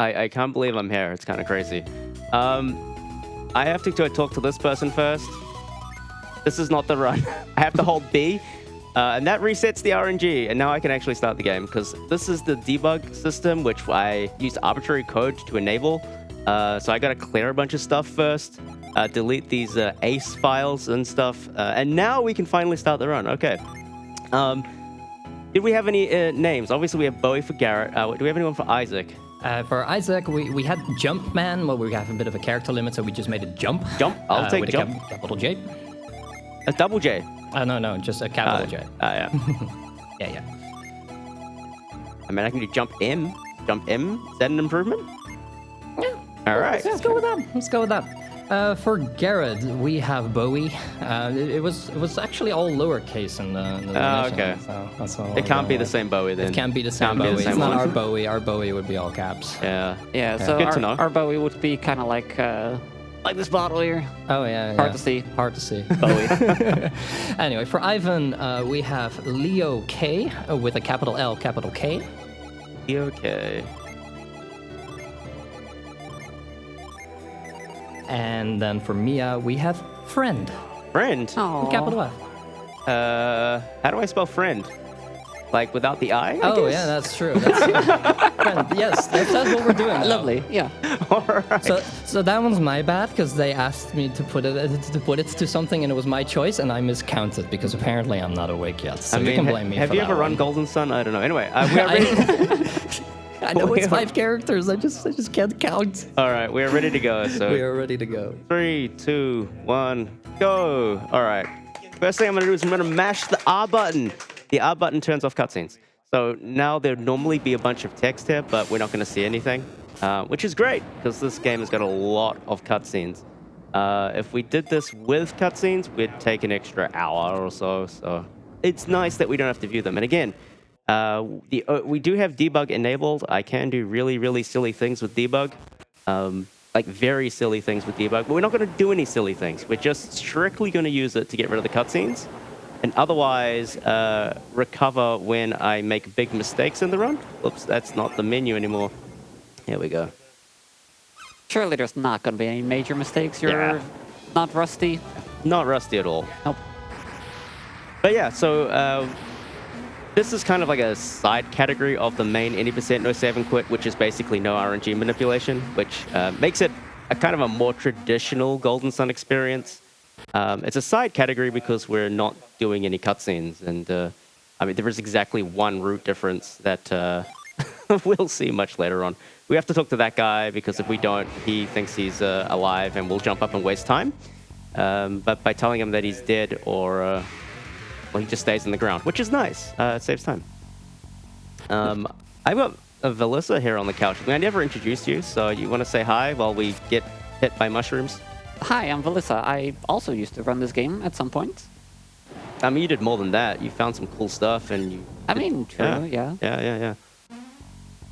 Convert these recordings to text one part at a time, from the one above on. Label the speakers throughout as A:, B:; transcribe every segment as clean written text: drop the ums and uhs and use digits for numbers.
A: I can't believe I'm here. It's kind of crazy. I have to go talk to this person first. This is not the run. I have to hold B, and that resets the RNG, and now I can actually start the game, because this is the debug system, which I used arbitrary code to enable. So I got to clear a bunch of stuff first, delete these ACE files and stuff, and now we can finally start the run. Okay. Did we have any names? Obviously, we have Bowie for Garrett. Do we have anyone for Isaac?
B: For Isaac, we had Jumpman. Well, we have a bit of a character limit, so we just made it Jump.
A: Jump? I'll take
B: with
A: Jump.
B: A capital J.
A: A double J?
B: No, just a capital J.
A: Yeah.
B: Yeah.
A: I mean, I can do Jump M. Jump M? Is that an improvement?
B: Yeah.
A: All right.
B: Let's go with that. For Garrett, we have Bowie. It was actually all lowercase in the definition,
A: okay.
B: So that's all.
A: It can't be the same Bowie then.
B: It can't be the same Bowie. It's not our Bowie. Our Bowie would be all caps.
A: Yeah.
C: So
A: Good to know.
C: our Bowie would be kind of like this bottle here.
B: Oh yeah.
C: Hard to see.
B: Hard to see.
C: Bowie.
B: Anyway, for Ivan, we have Leo K with a capital L, capital K.
A: Okay.
B: And then for Mia, we have Friend.
A: Friend?
C: Oh.
B: Capital F.
A: How do I spell friend? Like without the I?
B: Oh,
A: guess?
B: yeah, that's true. Friend. Yes, that's what we're doing now.
C: Lovely. Yeah.
A: All right.
B: So that one's my bad, because they asked me to put it to something, and it was my choice, and I miscounted because apparently I'm not awake yet. So you can blame me.
A: Have
B: for
A: you
B: that
A: ever run
B: one.
A: Golden Sun? I don't know. Anyway, we are ready.
B: I know it's 5 characters. I just can't count.
A: All right, we are ready to go. So
B: We are ready to go.
A: 3, 2, 1, go. All right. First thing I'm going to do is I'm going to mash the R button. The R button turns off cutscenes. So now there'd normally be a bunch of text here, but we're not going to see anything, which is great because this game has got a lot of cutscenes. If we did this with cutscenes, we'd take an extra hour or so. So it's nice that we don't have to view them. And again, we do have debug enabled. I can do really, really silly things with debug. Like very silly things with debug, but we're not going to do any silly things. We're just strictly going to use it to get rid of the cutscenes, and otherwise recover when I make big mistakes in the run. Oops, that's not the menu anymore. Here we go.
C: Surely there's not going to be any major mistakes. You're not rusty.
A: Not rusty at all.
C: Nope.
A: But yeah, so this is kind of like a side category of the main 80% no save and quit, which is basically no RNG manipulation, which makes it a kind of a more traditional Golden Sun experience. It's a side category because we're not doing any cutscenes, and I mean there is exactly one route difference that we'll see much later on. We have to talk to that guy because if we don't, he thinks he's alive and we'll jump up and waste time. But by telling him that he's dead or well, he just stays in the ground, which is nice. It saves time. I've got Valyssa here on the couch. I never introduced you, so you want to say hi while we get hit by mushrooms?
C: Hi, I'm Valyssa. I also used to run this game at some point.
A: I mean, you did more than that. You found some cool stuff, and you...
C: I mean, true, yeah.
A: Yeah.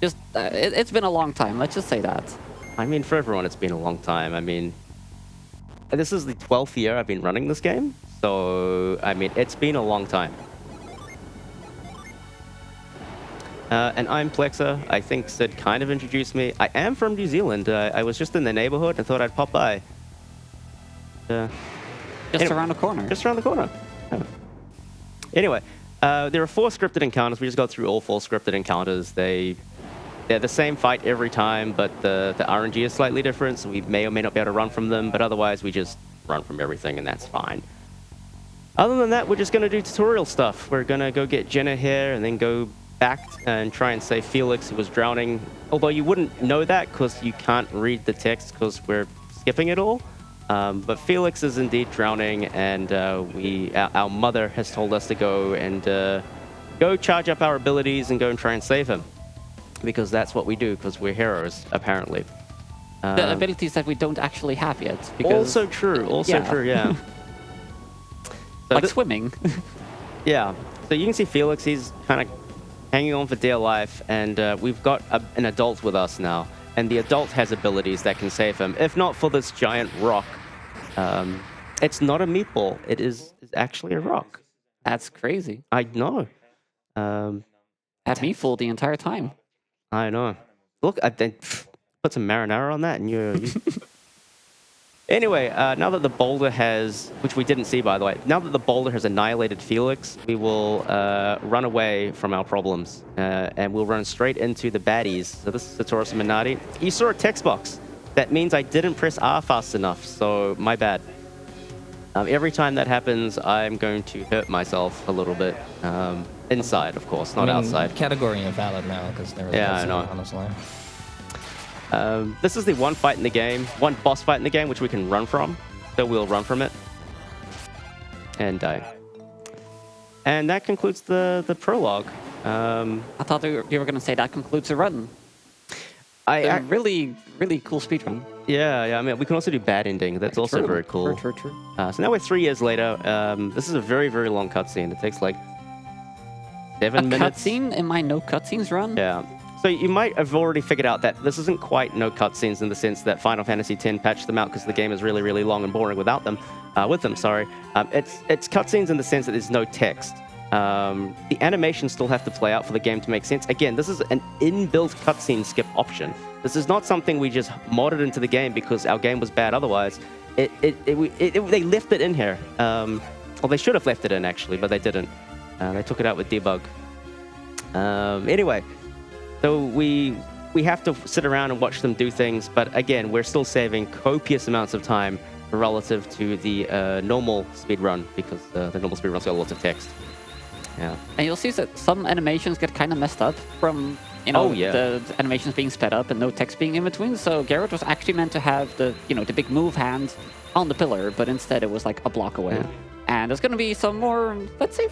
C: Just, it's been a long time, let's just say that.
A: I mean, for everyone, it's been a long time. I mean, this is the 12th year I've been running this game. So, I mean, it's been a long time. And I'm Plexa. I think Cyd kind of introduced me. I am from New Zealand. I was just in the neighborhood and thought I'd pop by.
C: Just around the corner.
A: Just around the corner. Yeah. Anyway, there are 4 scripted encounters. We just got through all 4 scripted encounters. They're the same fight every time, but the RNG is slightly different, so we may or may not be able to run from them, but otherwise we just run from everything, and that's fine. Other than that, we're just going to do tutorial stuff. We're going to go get Jenna here and then go back and try and save Felix, who was drowning. Although you wouldn't know that because you can't read the text because we're skipping it all. But Felix is indeed drowning, and our mother has told us to go and go charge up our abilities and go and try and save him. Because that's what we do, because we're heroes, apparently.
C: The abilities that we don't actually have yet. Because,
A: also true, yeah. So
C: like swimming.
A: Yeah. So you can see Felix, he's kind of hanging on for dear life, and we've got an adult with us now. And the adult has abilities that can save him, if not for this giant rock. It's not a meatball. It is actually a rock.
C: That's crazy.
A: I know.
C: Had me fooled the entire time.
A: I know. Look, put some marinara on that, and you... Anyway, now that the boulder has, which we didn't see by the way, now that the boulder has annihilated Felix, we will run away from our problems, and we'll run straight into the baddies. So this is Satoru Minardi. You saw a text box. That means I didn't press R fast enough, so my bad. Every time that happens, I'm going to hurt myself a little bit. Inside, of course, not outside.
B: Category invalid now, because there was
A: I know.
B: honestly.
A: This is the one fight in the game, one boss fight in the game, which we can run from. So we'll run from it and die. And that concludes the prologue.
C: I thought you were going to say that concludes the run. Really, really cool speedrun.
A: Yeah. I mean, we can also do bad ending. That's also very cool.
C: True.
A: So now we're 3 years later. This is a very, very long cutscene. It takes like 7 minutes.
C: Cutscene in my no cutscenes run?
A: Yeah. So you might have already figured out that this isn't quite no cutscenes in the sense that Final Fantasy X patched them out because the game is really, really long and boring without them. It's cutscenes in the sense that there's no text. The animations still have to play out for the game to make sense. Again, this is an inbuilt cutscene skip option. This is not something we just modded into the game because our game was bad otherwise. They left it in here. Well, they should have left it in actually, but they didn't. They took it out with debug. Anyway. So we have to sit around and watch them do things, but again, we're still saving copious amounts of time relative to the normal speedrun because the normal speedrun's got lots of text. Yeah. And
C: you'll see that some animations get kind of messed up from the animations being sped up and no text being in between. So Garrett was actually meant to have the big move hand on the pillar, but instead it was like a block away. Yeah. And there's going to be some more, let's say,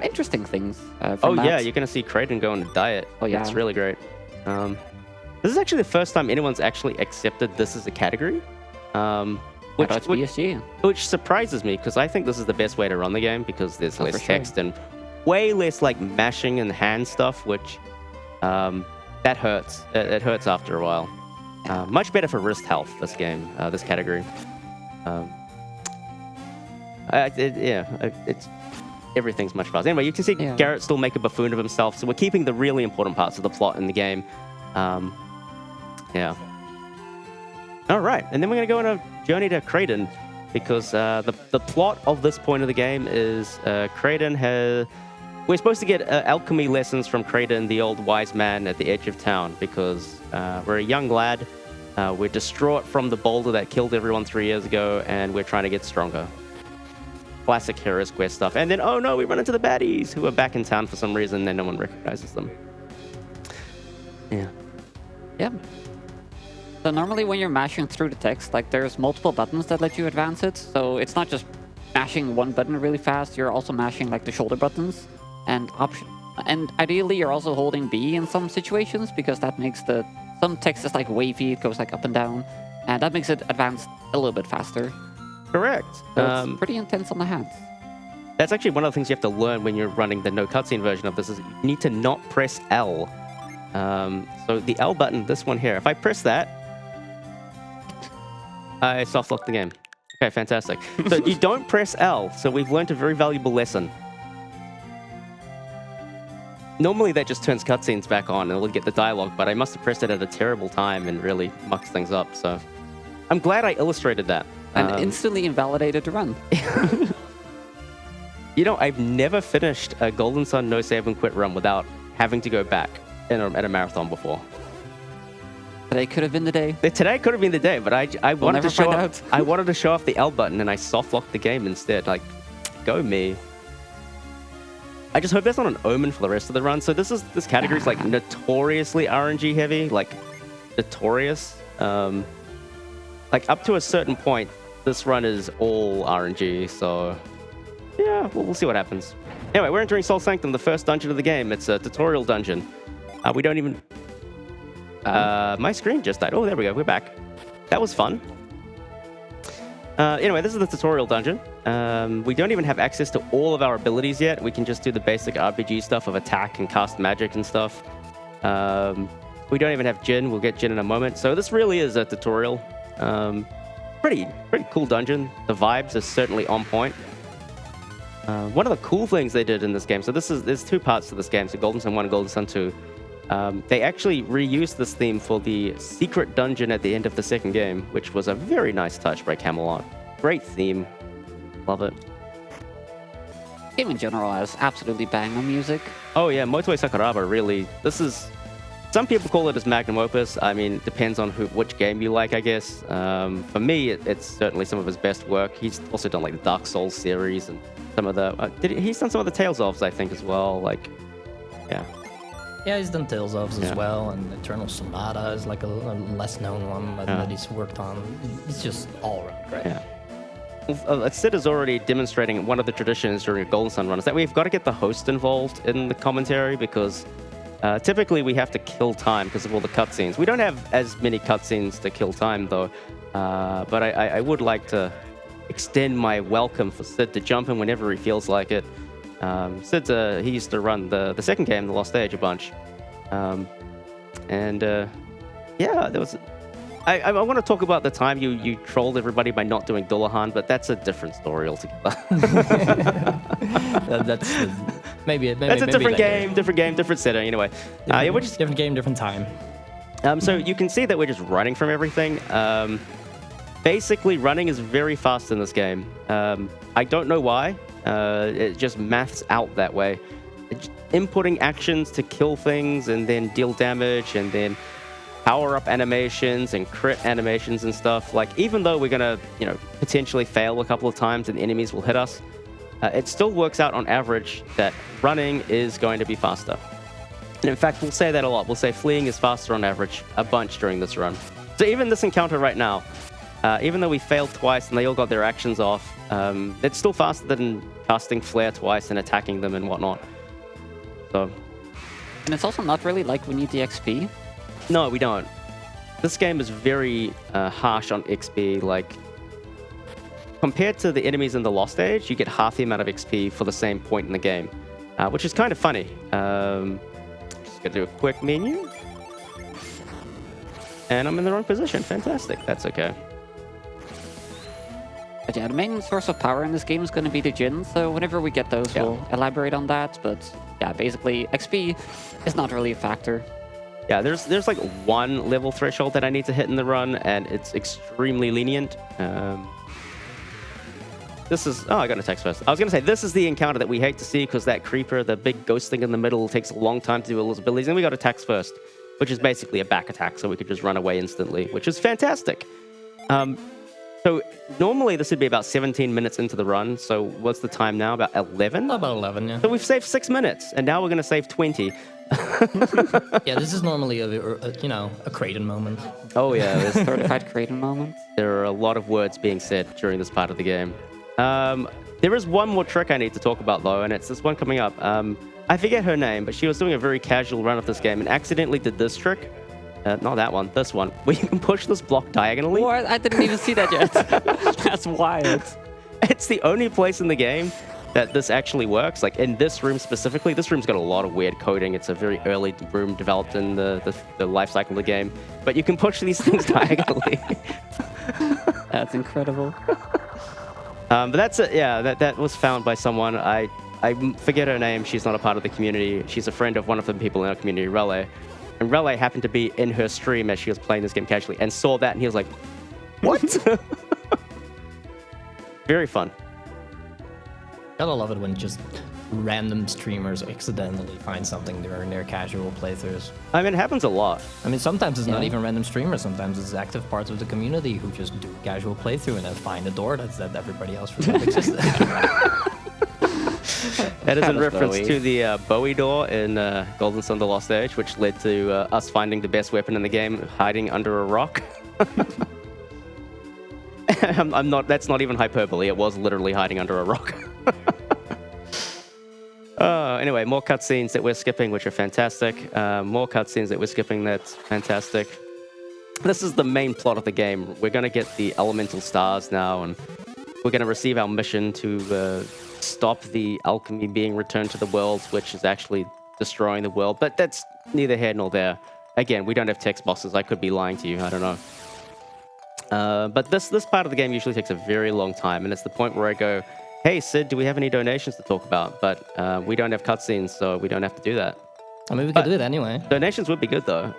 C: interesting things. From that.
A: You're going to see Kraden go on a diet. Oh, yeah. It's really great. This is actually the first time anyone's actually accepted this as a category. Which surprises me, because I think this is the best way to run the game, because there's less text and way less like mashing and hand stuff, which that hurts. It hurts after a while. Much better for wrist health, this game, this category. Everything's much faster. Anyway, you can see Garrett still make a buffoon of himself, so we're keeping the really important parts of the plot in the game. Yeah. All right, and then we're going to go on a journey to Kraden, because the plot of this point of the game is Kraden has... We're supposed to get alchemy lessons from Kraden, the old wise man at the edge of town, because we're a young lad. We're distraught from the boulder that killed everyone 3 years ago, and we're trying to get stronger. Classic Hero Square stuff. And then, oh no, we run into the baddies, who are back in town for some reason, and no one recognizes them. Yeah.
C: So normally when you're mashing through the text, like there's multiple buttons that let you advance it. So it's not just mashing one button really fast, you're also mashing like the shoulder buttons and option. And ideally you're also holding B in some situations, because that makes some text is like wavy, it goes like up and down, and that makes it advance a little bit faster.
A: Correct.
C: So it's pretty intense on the hands.
A: That's actually one of the things you have to learn when you're running the no cutscene version of this, is you need to not press L. So the L button, this one here, if I press that, I soft lock the game. Okay, fantastic. So you don't press L, so we've learned a very valuable lesson. Normally that just turns cutscenes back on and we'll get the dialogue, but I must have pressed it at a terrible time and really mucks things up, so I'm glad I illustrated that.
C: And instantly invalidated the run.
A: I've never finished a Golden Sun no save and quit run without having to go back at a marathon before.
C: Today could have been the day.
A: Today could have been the day, but I wanted to show off. I wanted to show off the L button, and I soft locked the game instead. Like, go me. I just hope that's not an omen for the rest of the run. So this category is like notoriously RNG heavy, like notorious. Like up to a certain point, this run is all RNG. So yeah, we'll see what happens. Anyway, we're entering Soul Sanctum, the first dungeon of the game. It's a tutorial dungeon. We don't even... my screen just died. Oh, there we go. We're back. That was fun. Anyway, this is the tutorial dungeon. We don't even have access to all of our abilities yet. We can just do the basic RPG stuff of attack and cast magic and stuff. We don't even have Jin. We'll get Jin in a moment. So this really is a tutorial. Pretty cool dungeon. The vibes are certainly on point. One of the cool things they did in this game, so there's two parts to this game, so Golden Sun 1 and Golden Sun 2. They actually reused this theme for the secret dungeon at the end of the second game, which was a very nice touch by Camelot. Great theme. Love it.
C: Game in general has absolutely banger music.
A: Oh yeah, Motoe Sakuraba really. This is. Some people call it his magnum opus. I mean, it depends on which game you like, I guess. For me, it's certainly some of his best work. He's also done like the Dark Souls series and some of the. He's done some of the Tales ofs, I think, as well. Like, yeah.
B: Yeah, he's done Tales ofs as well, and Eternal Sonata is like a less known one that he's worked on. It's just all around great.
A: Yeah. Sid is already demonstrating one of the traditions during a Golden Sun run is that we've got to get the host involved in the commentary because typically we have to kill time because of all the cutscenes. We don't have as many cutscenes to kill time though, but I would like to extend my welcome for Sid to jump in whenever he feels like it. Sid, he used to run the second game, The Lost Age, a bunch. Yeah, there was... I want to talk about the time you trolled everybody by not doing Dullahan, but that's a different story altogether.
B: That's maybe
A: that's a different
B: later.
A: game, different setting. Anyway, we're just
B: different game, different time.
A: So you can see that we're just running from everything. Basically, running is very fast in this game. I don't know why. It just maths out that way. Inputting actions to kill things and then deal damage and then power-up animations and crit animations and stuff. Like, even though we're gonna, potentially fail a couple of times and enemies will hit us, it still works out on average that running is going to be faster. And in fact, we'll say that a lot. We'll say fleeing is faster on average a bunch during this run. So even this encounter right now, even though we failed twice and they all got their actions off, it's still faster than casting Flare twice and attacking them and whatnot. So,
C: And it's also not really like we need the XP.
A: No, we don't. This game is very harsh on XP. Like, compared to the enemies in the Lost Age, you get half the amount of XP for the same point in the game, which is kind of funny. Just gonna do a quick menu. And I'm in the wrong position. Fantastic. That's okay.
C: But yeah, the main source of power in this game is going to be the Djinn, so whenever we get those, we'll elaborate on that. But yeah, basically, XP is not really a factor.
A: Yeah, there's like one level threshold that I need to hit in the run, and it's extremely lenient. This is... Oh, I got a text first. I was going to say, this is the encounter that we hate to see, because that creeper, the big ghost thing in the middle, takes a long time to do all his abilities, and we got attacks first, which is basically a back attack, so we could just run away instantly, which is fantastic. So normally this would be about 17 minutes into the run, so what's the time now? About 11?
B: About 11, yeah.
A: So we've saved 6 minutes, and now we're going to save 20.
B: Yeah, this is normally a Kraden moment.
A: Oh yeah, there's
C: Certified Kraden moment.
A: There are a lot of words being said during this part of the game. There is one more trick I need to talk about though, and it's this one coming up. I forget her name, but she was doing a very casual run of this game and accidentally did this trick. Not that one, this one, where you can push this block diagonally.
C: What? I didn't even see that yet. That's wild.
A: It's the only place in the game that this actually works. Like in this room specifically, this room's got a lot of weird coding. It's a very early room developed in the life cycle of the game. But you can push these things diagonally.
C: That's incredible.
A: But that's it. Yeah, that was found by someone. I forget her name. She's not a part of the community. She's a friend of one of the people in our community, Relay. And Relay happened to be in her stream as she was playing this game casually and saw that, and he was like, what? Very fun.
B: Gotta love it when just random streamers accidentally find something during their casual playthroughs.
A: I mean, it happens a lot.
B: I mean, sometimes it's not even random streamers. Sometimes it's active parts of the community who just do a casual playthrough and then find a door that everybody else forgot existed.
A: That is in reference to the Bowie door in Golden Sun: The Lost Age, which led to us finding the best weapon in the game, hiding under a rock. That's not even hyperbole. It was literally hiding under a rock. Anyway, more cutscenes that we're skipping, which are fantastic. More cutscenes that we're skipping, that's fantastic. This is the main plot of the game. We're going to get the elemental stars now, and we're going to receive our mission to stop the alchemy being returned to the world, which is actually destroying the world. But that's neither here nor there. Again, we don't have text boxes. I could be lying to you. I don't know. But this part of the game usually takes a very long time, and it's the point where I go, hey, Sid, do we have any donations to talk about? But we don't have cutscenes, so we don't have to do that.
B: I mean, we could do it anyway.
A: Donations would be good though.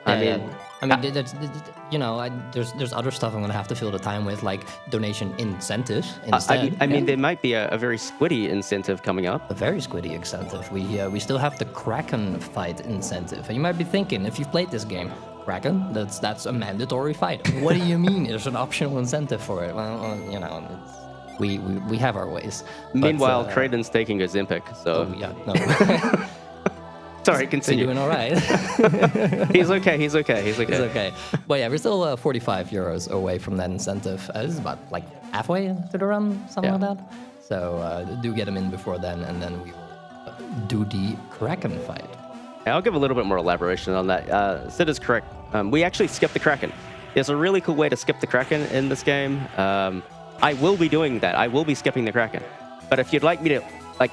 B: You know, there's other stuff I'm gonna have to fill the time with, like donation incentives instead.
A: I mean, there might be a very squiddy incentive coming up.
B: A very squiddy incentive. We still have the Kraken fight incentive. And you might be thinking, if you've played this game, Kraken, that's a mandatory fight. What do you mean there's an optional incentive for it? Well, you know, we have our ways.
A: Meanwhile, Kraden's taking Ozempic, so...
B: Oh, yeah, no.
A: Sorry, continue.
B: He's doing all right.
A: He's okay.
B: But yeah, we're still 45 euros away from that incentive. This is about like halfway to the run, something like that. So do get him in before then, and then we will do the Kraken fight.
A: Yeah, I'll give a little bit more elaboration on that. Sid is correct. We actually skipped the Kraken. There's a really cool way to skip the Kraken in this game. I will be doing that. I will be skipping the Kraken. But if you'd like me to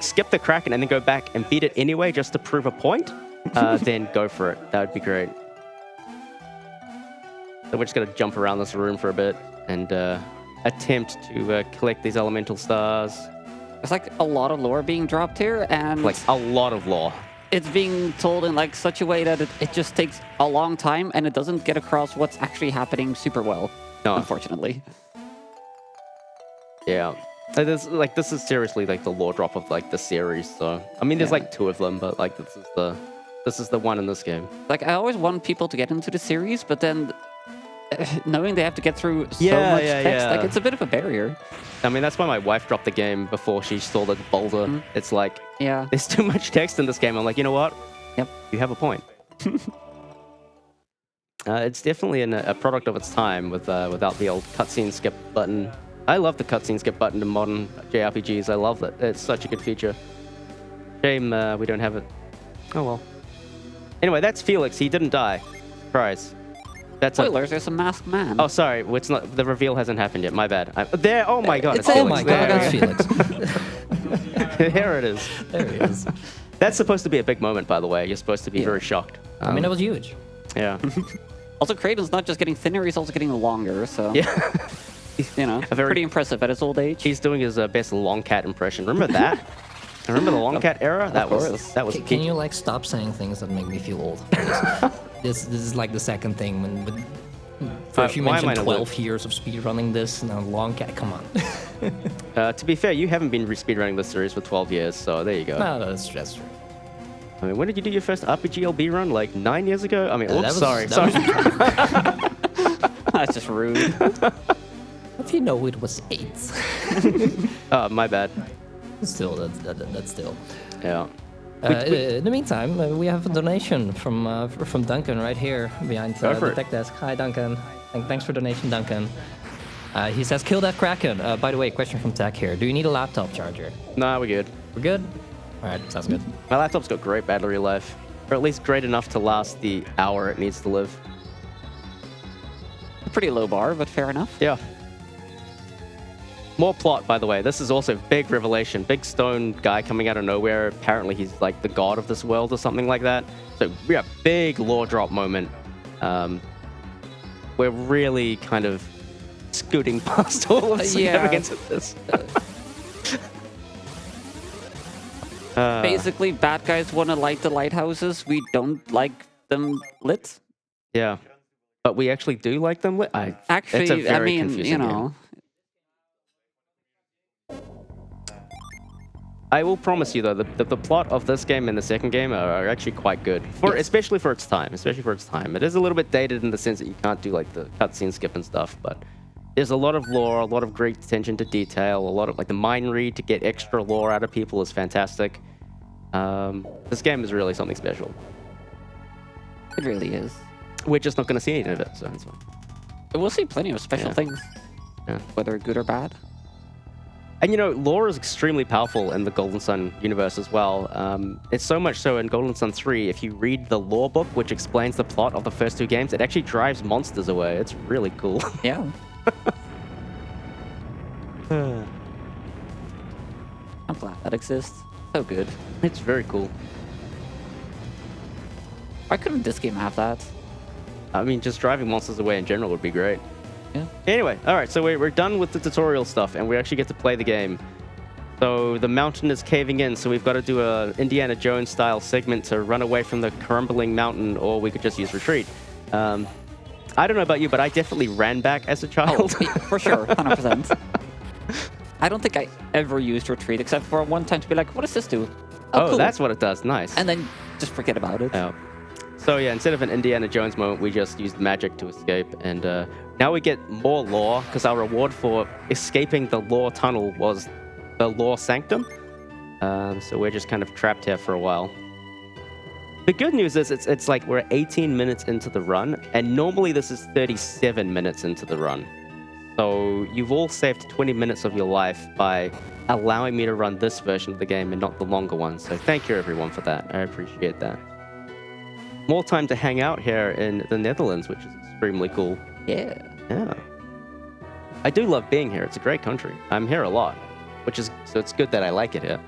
A: skip the Kraken and then go back and beat it anyway just to prove a point, then go for it. That would be great. So we're just going to jump around this room for a bit and attempt to collect these elemental stars.
C: There's like a lot of lore being dropped here, and
A: like a lot of lore.
C: It's being told in like such a way that it just takes a long time and it doesn't get across what's actually happening super well, unfortunately.
A: Yeah. This is seriously like the lore drop of like the series. So I mean, there's like 2 of them, but like this is the one in this game.
C: Like I always want people to get into the series, but then knowing they have to get through so much text, like it's a bit of a barrier.
A: I mean, that's why my wife dropped the game before she saw the boulder. It's like, there's too much text in this game. I'm like, you know what?
C: Yep.
A: You have a point. It's definitely a product of its time without the old cutscene skip button. I love the cutscene skip button in modern JRPGs. I love it. It's such a good feature. Shame we don't have it. Oh well. Anyway, that's Felix. He didn't die. Surprise. That's
C: spoilers. There's a masked man.
A: Oh, sorry. It's not. The reveal hasn't happened yet. My bad. There. Oh my god.
B: It's oh my god. That's Felix.
A: Here it is.
B: There he is.
A: That's supposed to be a big moment, by the way. You're supposed to be very shocked.
B: I mean, it was huge.
A: Yeah.
C: Also, Kraven's not just getting thinner; he's also getting longer. So
A: yeah.
C: You know, pretty impressive at his old age.
A: He's doing his best long cat impression. Remember that? Remember the long cat era? That was.
B: Can you like stop saying things that make me feel old? This is like the second thing when first you mentioned 12 years of speedrunning this, now long cat. Come on.
A: To be fair, you haven't been speedrunning this series for 12 years, so there you go.
B: No, that's true.
A: I mean, when did you do your first RPGLB run? Like 9 years ago? I mean, oops, sorry.
C: That's just rude.
B: If you know it was 8.
A: Oh, my bad.
B: Still, that's still.
A: Yeah.
B: In the meantime, we have a donation from Duncan right here behind the tech desk. Hi, Duncan. Thanks for donation, Duncan. He says, kill that Kraken. By the way, question from Tech here. Do you need a laptop charger?
A: Nah, we're good.
B: We're good? All right, sounds good.
A: My laptop's got great battery life. Or at least great enough to last the hour it needs to live.
C: A pretty low bar, but fair enough.
A: Yeah. More plot, by the way. This is also big revelation. Big stone guy coming out of nowhere. Apparently he's like the god of this world or something like that. So yeah, big lore drop moment. We're really kind of scooting past all of the significance of this.
C: Basically, bad guys want to light the lighthouses. We don't like them lit.
A: Yeah. But we actually do like them lit.
C: Actually, I mean, you know.
A: I will promise you, though, the plot of this game and the second game are actually quite good, especially for its time. It is a little bit dated in the sense that you can't do like the cutscene skip and stuff, but there's a lot of lore, a lot of great attention to detail, a lot of like the mind read to get extra lore out of people is fantastic. This game is really something special.
C: It really is.
A: We're just not going to see any of it, so it's fine.
C: We'll see plenty of special things, whether good or bad.
A: And you know, lore is extremely powerful in the Golden Sun universe as well. It's so much so in Golden Sun 3, if you read the lore book, which explains the plot of the first 2 games, it actually drives monsters away. It's really cool.
C: Yeah. I'm glad that exists. So good.
A: It's very cool.
C: Why couldn't this game have that?
A: I mean, just driving monsters away in general would be great.
C: Yeah.
A: Anyway, all right, so we're done with the tutorial stuff, and we actually get to play the game. So the mountain is caving in, so we've got to do a Indiana Jones style segment to run away from the crumbling mountain, or we could just use retreat. I don't know about you, but I definitely ran back as a child.
C: For sure, 100%. I don't think I ever used retreat except for one time to be like, what does this do?
A: Oh,
C: Cool.
A: that's what it does. Nice.
C: And then just forget about it.
A: Yeah. So yeah, instead of an Indiana Jones moment, we just used magic to escape, and now we get more lore because our reward for escaping the lore tunnel was the lore sanctum. So we're just kind of trapped here for a while. The good news is it's like we're 18 minutes into the run, and normally this is 37 minutes into the run. So you've all saved 20 minutes of your life by allowing me to run this version of the game and not the longer one. So thank you everyone for that. I appreciate that. More time to hang out here in the Netherlands, which is extremely cool.
C: Yeah.
A: Yeah. I do love being here. It's a great country. I'm here a lot, so it's good that I like it here.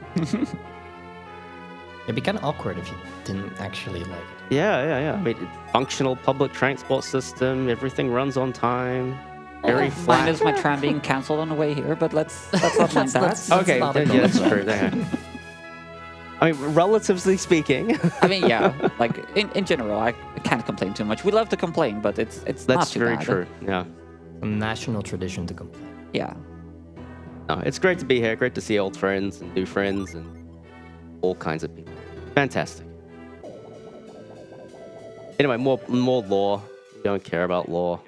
B: It'd be kind of awkward if you didn't actually like it.
A: Yeah. I mean, functional public transport system. Everything runs on time. Very flat.
C: Mine is my tram being cancelled on the way here, but let's not mind that.
A: Okay,
B: not a
A: yeah, that's
B: problem.
A: true. Yeah. I mean, relatively speaking.
C: I mean, yeah, like in general, I can't complain too much. We love to complain, but it's not
A: That's
C: too
A: very
C: bad.
A: true. Yeah.
B: A national tradition to complain.
C: Yeah.
A: No, it's great to be here. Great to see old friends and new friends and all kinds of people. Fantastic. Anyway, more lore. We don't care about lore.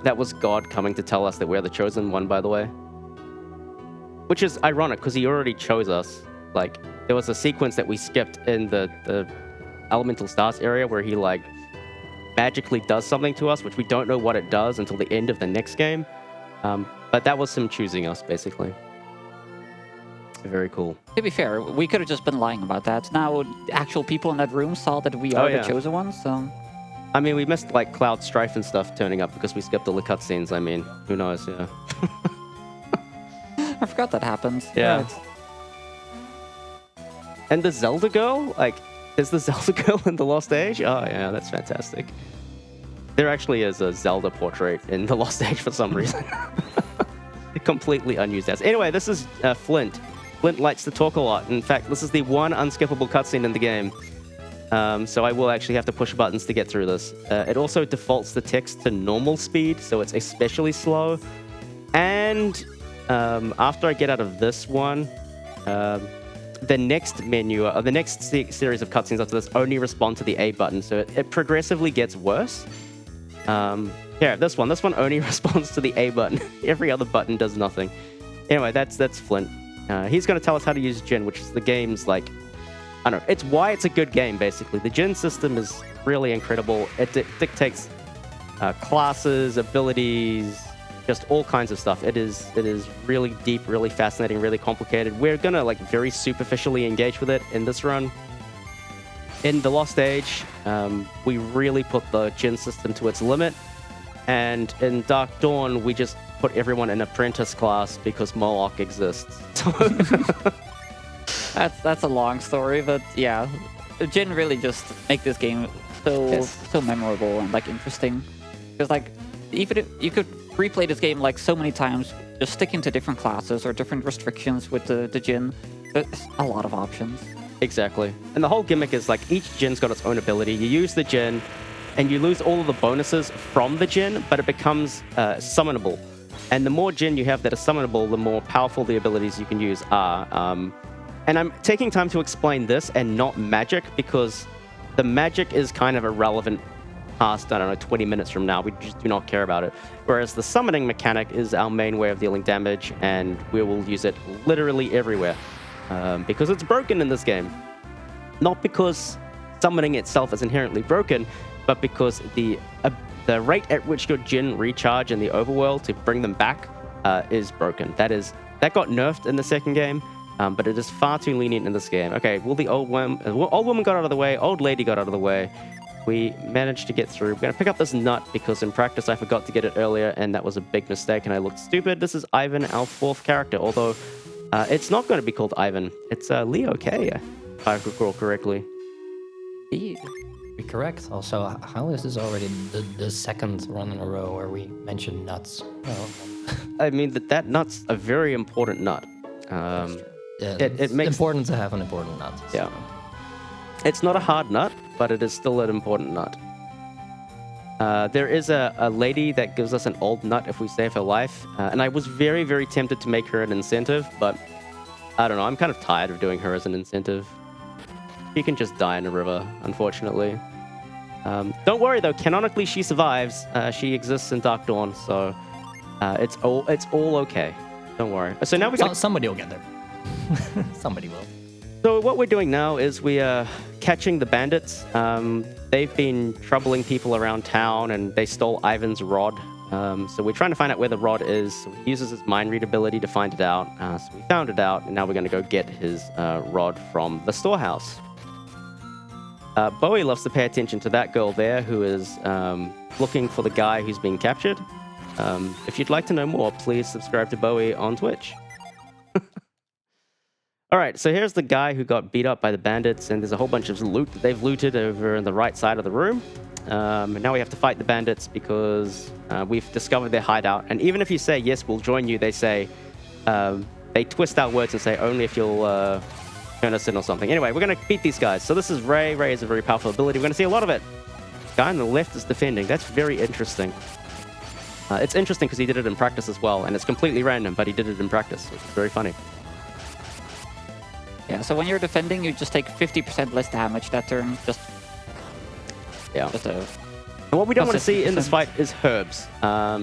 A: That was God coming to tell us that we're the chosen one, by the way. Which is ironic, because he already chose us. Like, there was a sequence that we skipped in the Elemental Stars area where he, like, magically does something to us, which we don't know what it does until the end of the next game. But that was him choosing us, basically. Very cool.
C: To be fair, we could have just been lying about that. Now, actual people in that room saw that we are the chosen ones, so...
A: I mean, we missed, like, Cloud Strife and stuff turning up because we skipped all the cutscenes. I mean, who knows, yeah.
C: I forgot that happened.
A: Yeah.
C: Right.
A: And the Zelda girl? Like, is the Zelda girl in the Lost Age? Oh, yeah, that's fantastic. There actually is a Zelda portrait in the Lost Age for some reason. Completely unused as. Anyway, this is Flint. Flint likes to talk a lot. In fact, this is the one unskippable cutscene in the game. So I will actually have to push buttons to get through this. It also defaults the text to normal speed, so it's especially slow. And after I get out of this one, the next menu, or the next series of cutscenes after this only respond to the A button, so it progressively gets worse. Here, this one only responds to the A button. Every other button does nothing. Anyway, that's Flint. He's going to tell us how to use Jin, which is the game's, like, I don't know, it's why it's a good game, basically. The Jin system is really incredible. It dictates classes, abilities, just all kinds of stuff. It is really deep, really fascinating, really complicated. We're going to, like, very superficially engage with it in this run. In the Lost Age, we really put the Jin system to its limit. And in Dark Dawn, we just put everyone in apprentice class because Moloch exists.
C: That's a long story, but yeah, Jin really just make this game so memorable and, like, interesting. Because, like, even if you could replay this game, like, so many times, just sticking to different classes or different restrictions with the Jin. There's a lot of options.
A: Exactly. And the whole gimmick is, like, each Jin's got its own ability. You use the Jin, and you lose all of the bonuses from the Jin, but it becomes summonable. And the more Jin you have that are summonable, the more powerful the abilities you can use are. And I'm taking time to explain this and not magic, because the magic is kind of irrelevant past, I don't know, 20 minutes from now. We just do not care about it. Whereas the summoning mechanic is our main way of dealing damage, and we will use it literally everywhere. Because it's broken in this game. Not because summoning itself is inherently broken, but because the rate at which your Jin recharge in the overworld to bring them back is broken. That got nerfed in the second game, but it is far too lenient in this game. Okay, well, the old woman got out of the way, old lady got out of the way. We managed to get through. We're going to pick up this nut because in practice I forgot to get it earlier, and that was a big mistake, and I looked stupid. This is Ivan, our fourth character, although it's not going to be called Ivan. It's Leo K, if I recall correctly.
C: Indeed.
B: Be correct. Also, how is this already the second run in a row where we mentioned nuts? Well,
A: I mean, that nut's a very important nut.
B: Yeah,
A: It
B: it's
A: makes...
B: important to have an important nut. So.
A: Yeah. It's not a hard nut, but it is still an important nut. There is a lady that gives us an old nut if we save her life. And I was very, very tempted to make her an incentive, but I don't know. I'm kind of tired of doing her as an incentive. She can just die in a river, unfortunately. Don't worry, though. Canonically, she survives. She exists in Dark Dawn, so it's all okay. Don't worry. So now we got...
B: Somebody will get there. Somebody will.
A: So what we're doing now is we are catching the bandits. They've been troubling people around town, and they stole Ivan's rod. So we're trying to find out where the rod is. So he uses his mind read ability to find it out. So we found it out, and now we're going to go get his rod from the storehouse. Bowie loves to pay attention to that girl there who is looking for the guy who's being captured. If you'd like to know more, please subscribe to Bowie on Twitch. All right, so here's the guy who got beat up by the bandits, and there's a whole bunch of loot that they've looted over in the right side of the room. And now we have to fight the bandits because we've discovered their hideout. And even if you say, yes, we'll join you, they say, they twist our words and say, only if you'll turn us in or something. Anyway, we're going to beat these guys. So this is Ray. Ray is a very powerful ability. We're going to see a lot of it. The guy on the left is defending. That's very interesting. It's interesting because he did it in practice as well, and it's completely random, but he did it in practice, which is very funny.
C: Yeah, so when you're defending, you just take 50% less damage that turn. Just
A: and what we don't want to see in this fight is herbs.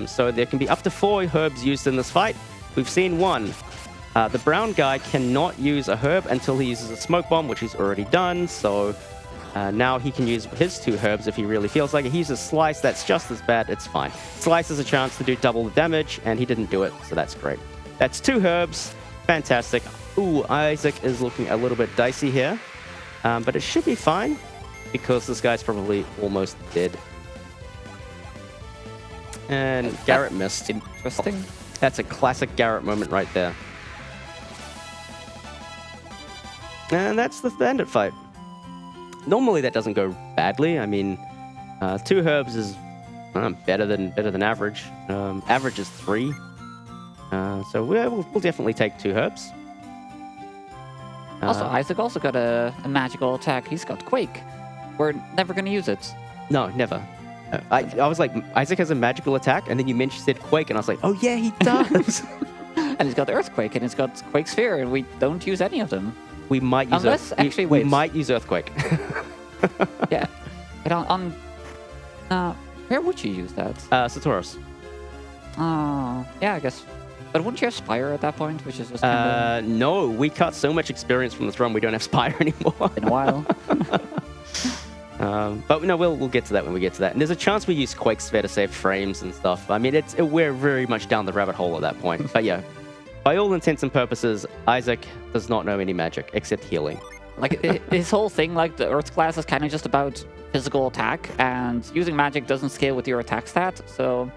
A: So there can be up to 4 herbs used in this fight. We've seen 1. The brown guy cannot use a herb until he uses a smoke bomb, which he's already done. So now he can use his 2 herbs if he really feels like it. He uses Slice. That's just as bad. It's fine. Slice has a chance to do double the damage, and he didn't do it, so that's great. That's 2 herbs. Fantastic. Ooh, Isaac is looking a little bit dicey here. But it should be fine, because this guy's probably almost dead. And Garrett missed.
C: Interesting.
A: That's a classic Garrett moment right there. And that's the bandit fight. Normally that doesn't go badly. I mean, 2 herbs is better than average. Average is 3. So we'll definitely take 2 herbs.
C: Also, Isaac also got a magical attack. He's got Quake. We're never going to use it.
A: No, never. I was like, Isaac has a magical attack, and then you said Quake, and I was like, oh yeah, he does.
C: And he's got Earthquake, and he's got Quake Sphere, and we don't use any of them.
A: We might use we might use Earthquake.
C: Yeah. But where would you use that?
A: Satoros.
C: Oh, yeah, I guess. But wouldn't you have Spire at that point, which is just
A: no, we cut so much experience from the throne, we don't have Spire anymore.
C: In a while.
A: But no, we'll get to that when we get to that. And there's a chance we use Quake Sphere to save frames and stuff. I mean, we're very much down the rabbit hole at that point. But yeah, by all intents and purposes, Isaac does not know any magic except healing.
C: Like, his whole thing, like, the Earth class is kind of just about physical attack, and using magic doesn't scale with your attack stat, so...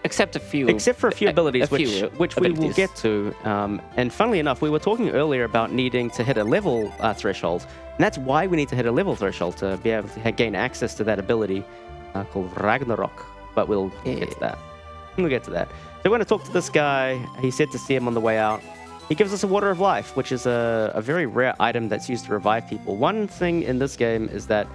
C: Except for a few abilities, which we will get to. And funnily enough, we were talking earlier about needing to hit a level threshold. And that's why we need to hit a level threshold, to be able to gain access to that ability called Ragnarok. But we'll get to that. We'll get to that. So we're going to talk to this guy. He said to see him on the way out. He gives us a Water of Life, which is a very rare item that's used to revive people. One thing in this game is that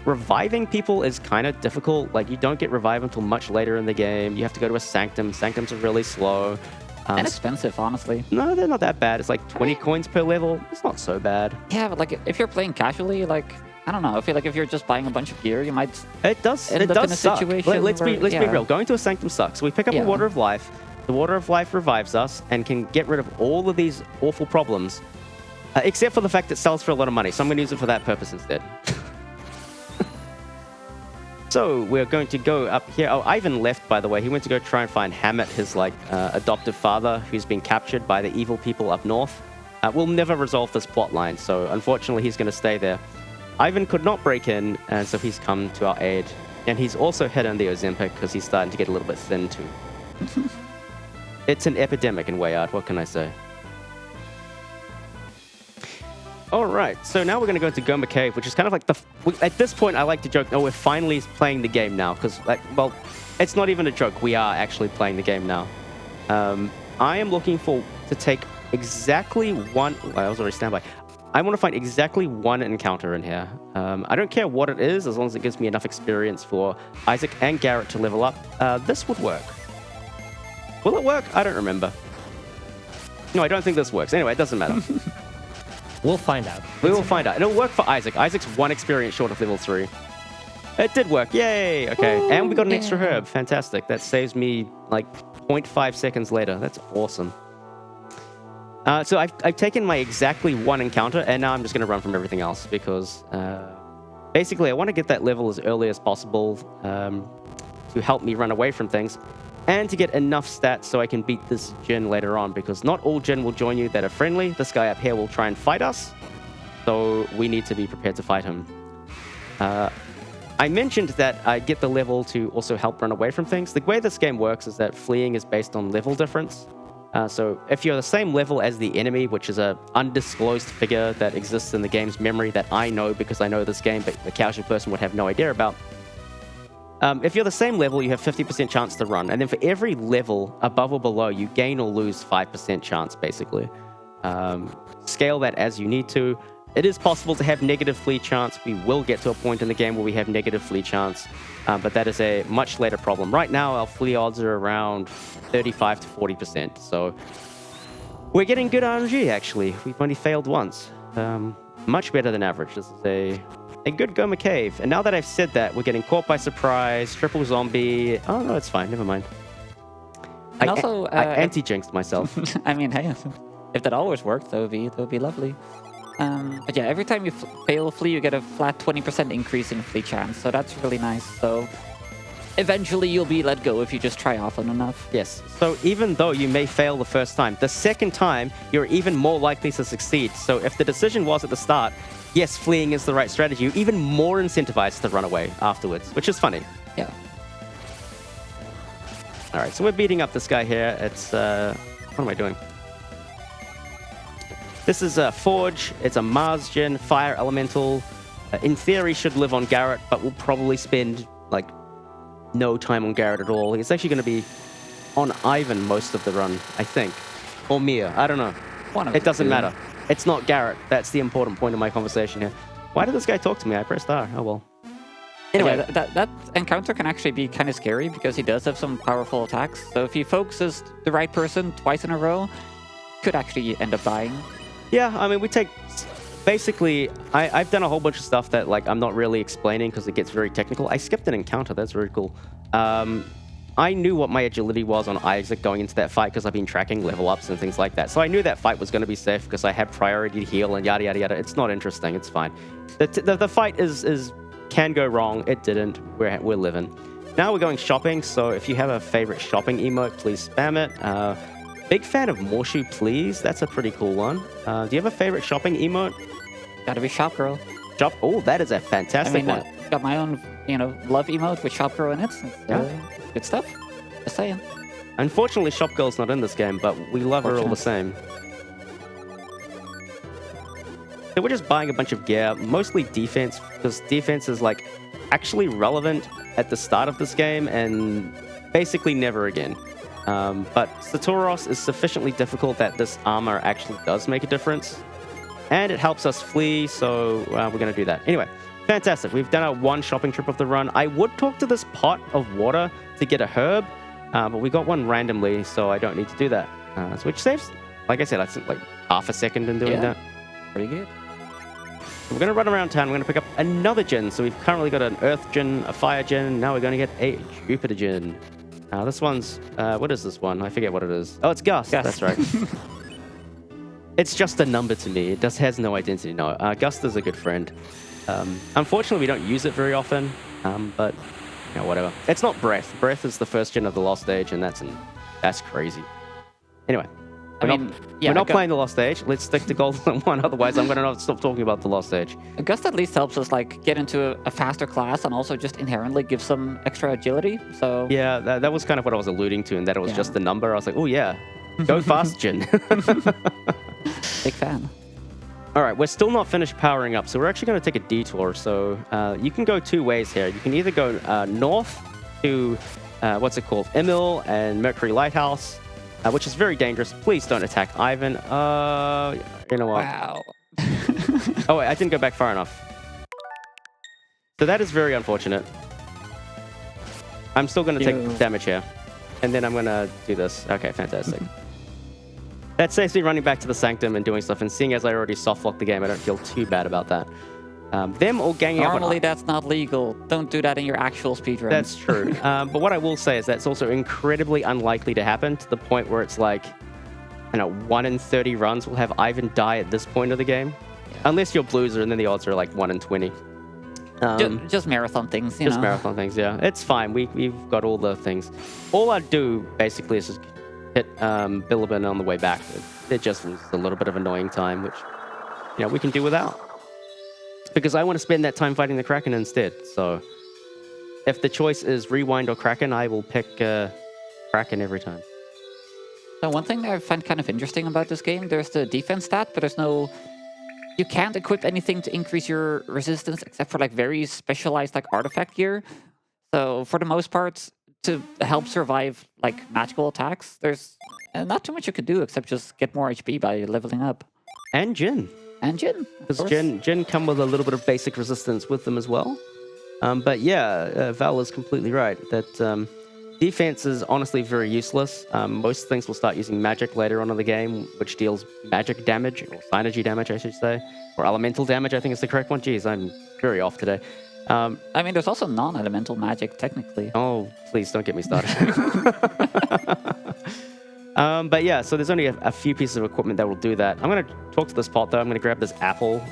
C: reviving people is kind of difficult. Like, you don't get revived until much later in the game. You have to go to a sanctum. Sanctums are really slow. And expensive, honestly.
A: No, they're not that bad. It's like 20 coins per level. It's not so bad.
C: Yeah, but like, if you're playing casually, like, I don't know. I feel like if you're just buying a bunch of gear, you might
A: It does suck. Let's be real. Going to a sanctum sucks. So we pick up a Water of Life. The Water of Life revives us and can get rid of all of these awful problems. Except for the fact it sells for a lot of money. So I'm going to use it for that purpose instead. So we're going to go up here. Oh, Ivan left, by the way. He went to go try and find Hammett, his adoptive father, who's been captured by the evil people up north. We'll never resolve this plot line, so unfortunately he's going to stay there. Ivan could not break in, and so he's come to our aid. And he's also hit on the Ozempic because he's starting to get a little bit thin too. It's an epidemic in Wayard, what can I say? All right, so now we're going to go into Goma Cave, which is kind of like at this point, I like to joke, oh, we're finally playing the game now, because, well, it's not even a joke. We are actually playing the game now. I am looking to take exactly one. I was already standby. I want to find exactly one encounter in here. I don't care what it is, as long as it gives me enough experience for Isaac and Garrett to level up. This would work. Will it work? I don't remember. No, I don't think this works. Anyway, it doesn't matter.
B: We'll find out.
A: We will find out. It'll work for Isaac. Isaac's 1 experience short of level 3. It did work. Yay! Okay.
C: Ooh,
A: And we got an extra herb. Fantastic. That saves me like 0.5 seconds later. That's awesome. So I've taken my exactly 1 encounter, and now I'm just going to run from everything else because basically I want to get that level as early as possible to help me run away from things and to get enough stats so I can beat this Jin later on, because not all Jin will join you that are friendly. This guy up here will try and fight us, so we need to be prepared to fight him. I mentioned that I get the level to also help run away from things. The way this game works is that fleeing is based on level difference. So if you're the same level as the enemy, which is an undisclosed figure that exists in the game's memory that I know because I know this game, but the casual person would have no idea about. If you're the same level, you have 50% chance to run. And then for every level above or below, you gain or lose 5% chance, basically. Scale that as you need to. It is possible to have negative flee chance. We will get to a point in the game where we have negative flee chance, but that is a much later problem. Right now, our flee odds are around 35 to 40%. So we're getting good RNG, actually. We've only failed once. Much better than average. This is a good Goma Cave. And now that I've said that, we're getting caught by surprise, triple zombie. Oh, no, it's fine. Never mind.
C: And also,
A: I anti-jinxed myself.
C: I mean, hey, if that always worked, that would be lovely. But yeah, every time you fail a flee, you get a flat 20% increase in flee chance. So that's really nice. So eventually you'll be let go if you just try often enough.
A: Yes. So even though you may fail the first time, the second time, you're even more likely to succeed. So if the decision was at the start, yes, fleeing is the right strategy, you're even more incentivized to run away afterwards, which is funny.
C: Yeah.
A: All right, so we're beating up this guy here. It's, what am I doing? This is a Forge. It's a Mars Gen, Fire Elemental. In theory, should live on Garrett, but we'll probably spend, like, no time on Garrett at all. It's actually going to be on Ivan most of the run, I think. Or Mia. I don't know. It doesn't matter. It's not Garrett. That's the important point of my conversation here. Why did this guy talk to me? I pressed R. Oh, well.
C: Anyway, that encounter can actually be kind of scary because he does have some powerful attacks. So if he focuses the right person twice in a row, could actually end up dying.
A: Yeah, I mean, we take... Basically, I've done a whole bunch of stuff that, like, I'm not really explaining because it gets very technical. I skipped an encounter. That's very cool. I knew what my agility was on Isaac going into that fight because I've been tracking level ups and things like that. So I knew that fight was going to be safe because I had priority to heal and yada, yada, yada. It's not interesting. It's fine. The fight can go wrong. It didn't. We're living. Now we're going shopping. So if you have a favorite shopping emote, please spam it. Big fan of Morshu, please. That's a pretty cool one. Do you have a favorite shopping emote?
C: Gotta be Shop Girl.
A: Shop. Oh, that is a fantastic one.
C: Got my own, love emote with Shop Girl in it. Good stuff. Just saying.
A: Unfortunately, Shop Girl's not in this game, but we love her all the same. So we're just buying a bunch of gear, mostly defense, because defense is like actually relevant at the start of this game and basically never again. But Satoros is sufficiently difficult that this armor actually does make a difference. And it helps us flee, so we're going to do that. Anyway, fantastic. We've done our one shopping trip of the run. I would talk to this pot of water to get a herb, but we got one randomly, so I don't need to do that. Which saves, like I said, I think like half a second in doing that.
C: Pretty good.
A: So we're going to run around town. We're going to pick up another gen. So we've currently got an Earth gen, a Fire gen. Now we're going to get a Jupiter gen. This one's, what is this one? I forget what it is. Oh, it's Gust. That's right. It's just a number to me. It just has no identity. No, Gust is a good friend. Unfortunately, we don't use it very often, but whatever. It's not Breath. Breath is the first gen of the Lost Age, and that's crazy. Anyway, we're not playing the Lost Age. Let's stick to Golden One. Otherwise, I'm going to not stop talking about the Lost Age.
C: Gust at least helps us get into a faster class and also just inherently gives some extra agility. So
A: yeah, that was kind of what I was alluding to, and that it was just the number. I was like, oh yeah, go fast, Jin.
C: Big fan.
A: All right, we're still not finished powering up, so we're actually going to take a detour. So you can go two ways here. You can either go north to, what's it called, Emil and Mercury Lighthouse, which is very dangerous. Please don't attack Ivan. You know what?
C: Wow.
A: Oh, wait, I didn't go back far enough. So that is very unfortunate. I'm still going to take damage here. And then I'm going to do this. Okay, fantastic. That saves me running back to the Sanctum and doing stuff. And seeing as I already soft-locked the game, I don't feel too bad about that. Them all ganging up.
C: Normally, that's not legal. Don't do that in your actual speedrun.
A: That's true. But what I will say is that's also incredibly unlikely to happen to the point where it's like, 1 in 30 runs will have Ivan die at this point of the game. Yeah. Unless you're Blueser, and then the odds are like 1 in 20.
C: Just marathon things, you know.
A: Just marathon things, yeah. It's fine. We've got all the things. All I do, basically, is just hit Bilibin on the way back. It just was a little bit of annoying time, which, we can do without. Because I want to spend that time fighting the Kraken instead. So if the choice is Rewind or Kraken, I will pick Kraken every time.
C: So one thing that I find kind of interesting about this game, there's the defense stat, but there's no... You can't equip anything to increase your resistance except for like very specialized like artifact gear. So for the most part, to help survive like magical attacks, there's not too much you could do except just get more HP by leveling up.
A: And Jin.
C: And Jin.
A: Because Jin come with a little bit of basic resistance with them as well. But yeah, Val is completely right that defense is honestly very useless. Most things will start using magic later on in the game, which deals magic damage, or synergy damage, I should say. Or elemental damage, I think is the correct one. Jeez, I'm very off today.
C: I mean, there's also non-elemental magic, technically.
A: Oh, please don't get me started. But yeah, so there's only a few pieces of equipment that will do that. I'm going to talk to this pot, though. I'm going to grab this apple.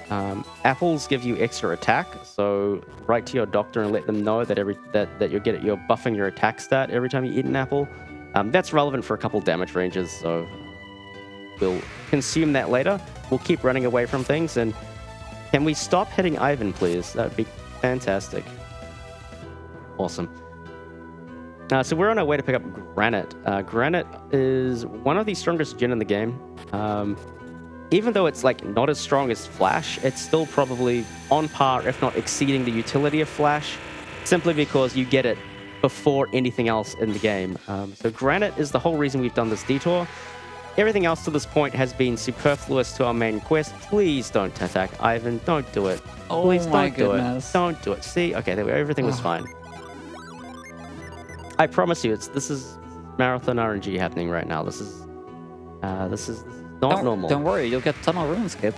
A: Apples give you extra attack, so write to your doctor and let them know that you're buffing your attack stat every time you eat an apple. That's relevant for a couple damage ranges, so we'll consume that later. We'll keep running away from things, and can we stop hitting Ivan, please? That would be fantastic. Awesome. So we're on our way to pick up Granite. Granite is one of the strongest Jin in the game. Even though it's like not as strong as Flash, it's still probably on par, if not exceeding the utility of Flash, simply because you get it before anything else in the game. So Granite is the whole reason we've done this detour. Everything else to this point has been superfluous to our main quest. Please don't attack Ivan. Don't do it.
C: Oh,
A: please
C: my
A: don't do
C: goodness.
A: it. Don't do it. See? Okay, there we go. Everything was fine. I promise you, this is marathon RNG happening right now. This is not normal.
C: Don't worry, you'll get Tunnel Ruin Skip.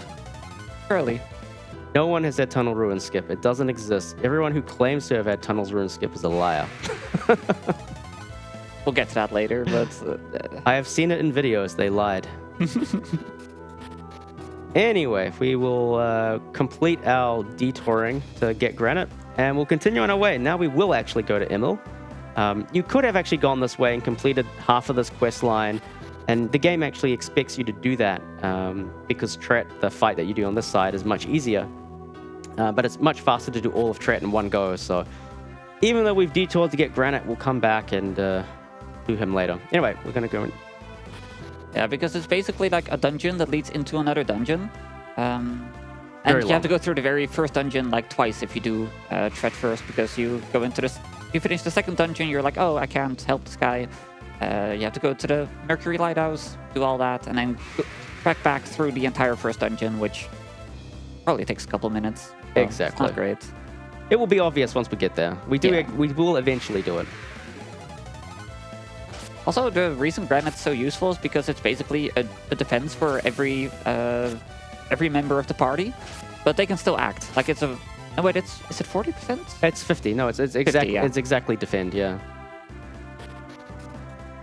C: Surely.
A: No one has had Tunnel Ruin Skip. It doesn't exist. Everyone who claims to have had Tunnel Ruin Skip is a liar.
C: We'll get to that later, but...
A: I have seen it in videos. They lied. Anyway, we will complete our detouring to get Granite, and we'll continue on our way. Now we will actually go to Emil. You could have actually gone this way and completed half of this quest line, and the game actually expects you to do that because Tret, the fight that you do on this side, is much easier. But it's much faster to do all of Tret in one go, so even though we've detoured to get Granite, we'll come back and do him later. Anyway, we're going to go in.
C: Yeah, because it's basically like a dungeon that leads into another dungeon. And
A: Very
C: you have to go through the very first dungeon like twice if you do Tret first, because you go into this... You finish the second dungeon, you're like, oh, I can't help this guy. You have to go to the Mercury Lighthouse, do all that, and then track back through the entire first dungeon, which probably takes a couple minutes. So
A: Exactly.
C: It's not great.
A: It will be obvious once we get there. We will eventually do it.
C: Also, the reason Granite's so useful is because it's basically a defense for every member of the party, but they can still act. Like it's a... No, wait, is it 40%?
A: It's 50. No, it's
C: 50,
A: exactly
C: yeah.
A: It's exactly defend, yeah.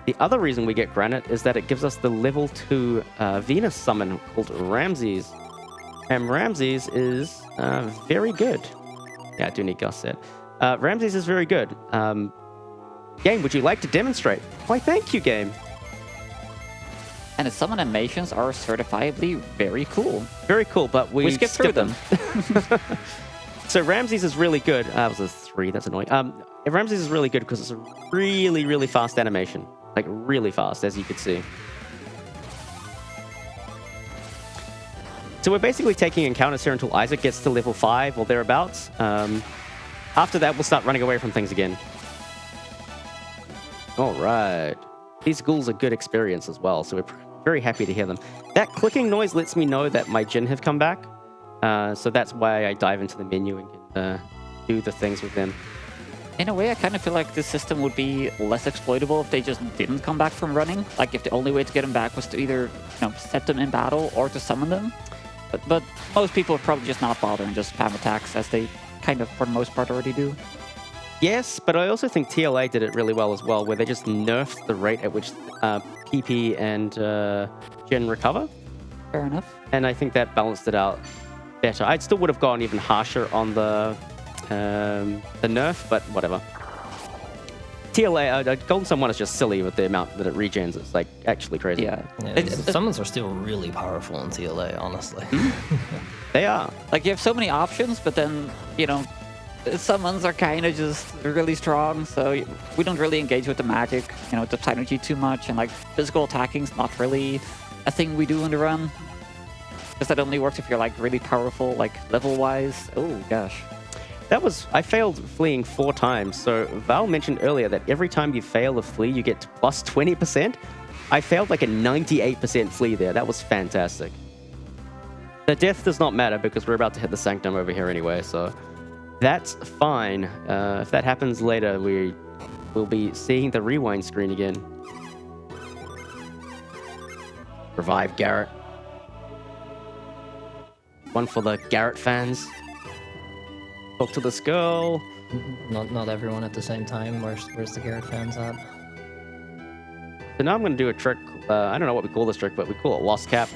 A: The other reason we get Granite is that it gives us the level 2 Venus summon called Ramses. And Ramses is very good. Yeah, I do need Gus set. Ramses is very good. Game, would you like to demonstrate? Why, thank you, game.
C: And the summon animations are certifiably very cool.
A: Very cool, but we
C: skip through them.
A: So Ramses is really good. That was a 3. That's annoying. Ramses is really good because it's a really, really fast animation. Like, really fast, as you could see. So we're basically taking encounters here until Isaac gets to level 5 or thereabouts. After that, we'll start running away from things again. All right. these ghouls are good experience as well, so we're very happy to hear them. That clicking noise lets me know that my Jinn have come back, so that's why I dive into the menu and can do the things with them.
C: In a way, I kind of feel like this system would be less exploitable if they just didn't come back from running. Like if the only way to get them back was to either set them in battle or to summon them. But most people would probably just not bother and just spam attacks, as they kind of, for the most part, already do.
A: Yes, but I also think TLA did it really well as well, where they just nerfed the rate at which PP and Jinn recover.
C: Fair enough.
A: And I think that balanced it out better. I still would have gone even harsher on the nerf, but whatever. TLA, Golden Sun 1 is just silly with the amount that it regens. It's like actually crazy.
C: Yeah.
B: Summons are still really powerful in TLA, honestly.
A: They are.
C: Like, you have so many options, but then, summons are kind of just really strong, so we don't really engage with the magic, the synergy too much, and like physical attacking's not really a thing we do in the run. Because that only works if you're like really powerful, like level-wise. Oh gosh.
A: I failed fleeing 4 times. So Val mentioned earlier that every time you fail a flee, you get plus 20%. I failed like a 98% flee there. That was fantastic. The death does not matter because we're about to hit the Sanctum over here anyway, so that's fine. If that happens later, we will be seeing the rewind screen again. Revive Garrett. One for the Garrett fans. Talk to this girl.
B: Not everyone at the same time. Where's the Garrett fans at?
A: So now I'm going to do a trick. I don't know what we call this trick, but we call it Lost Cap.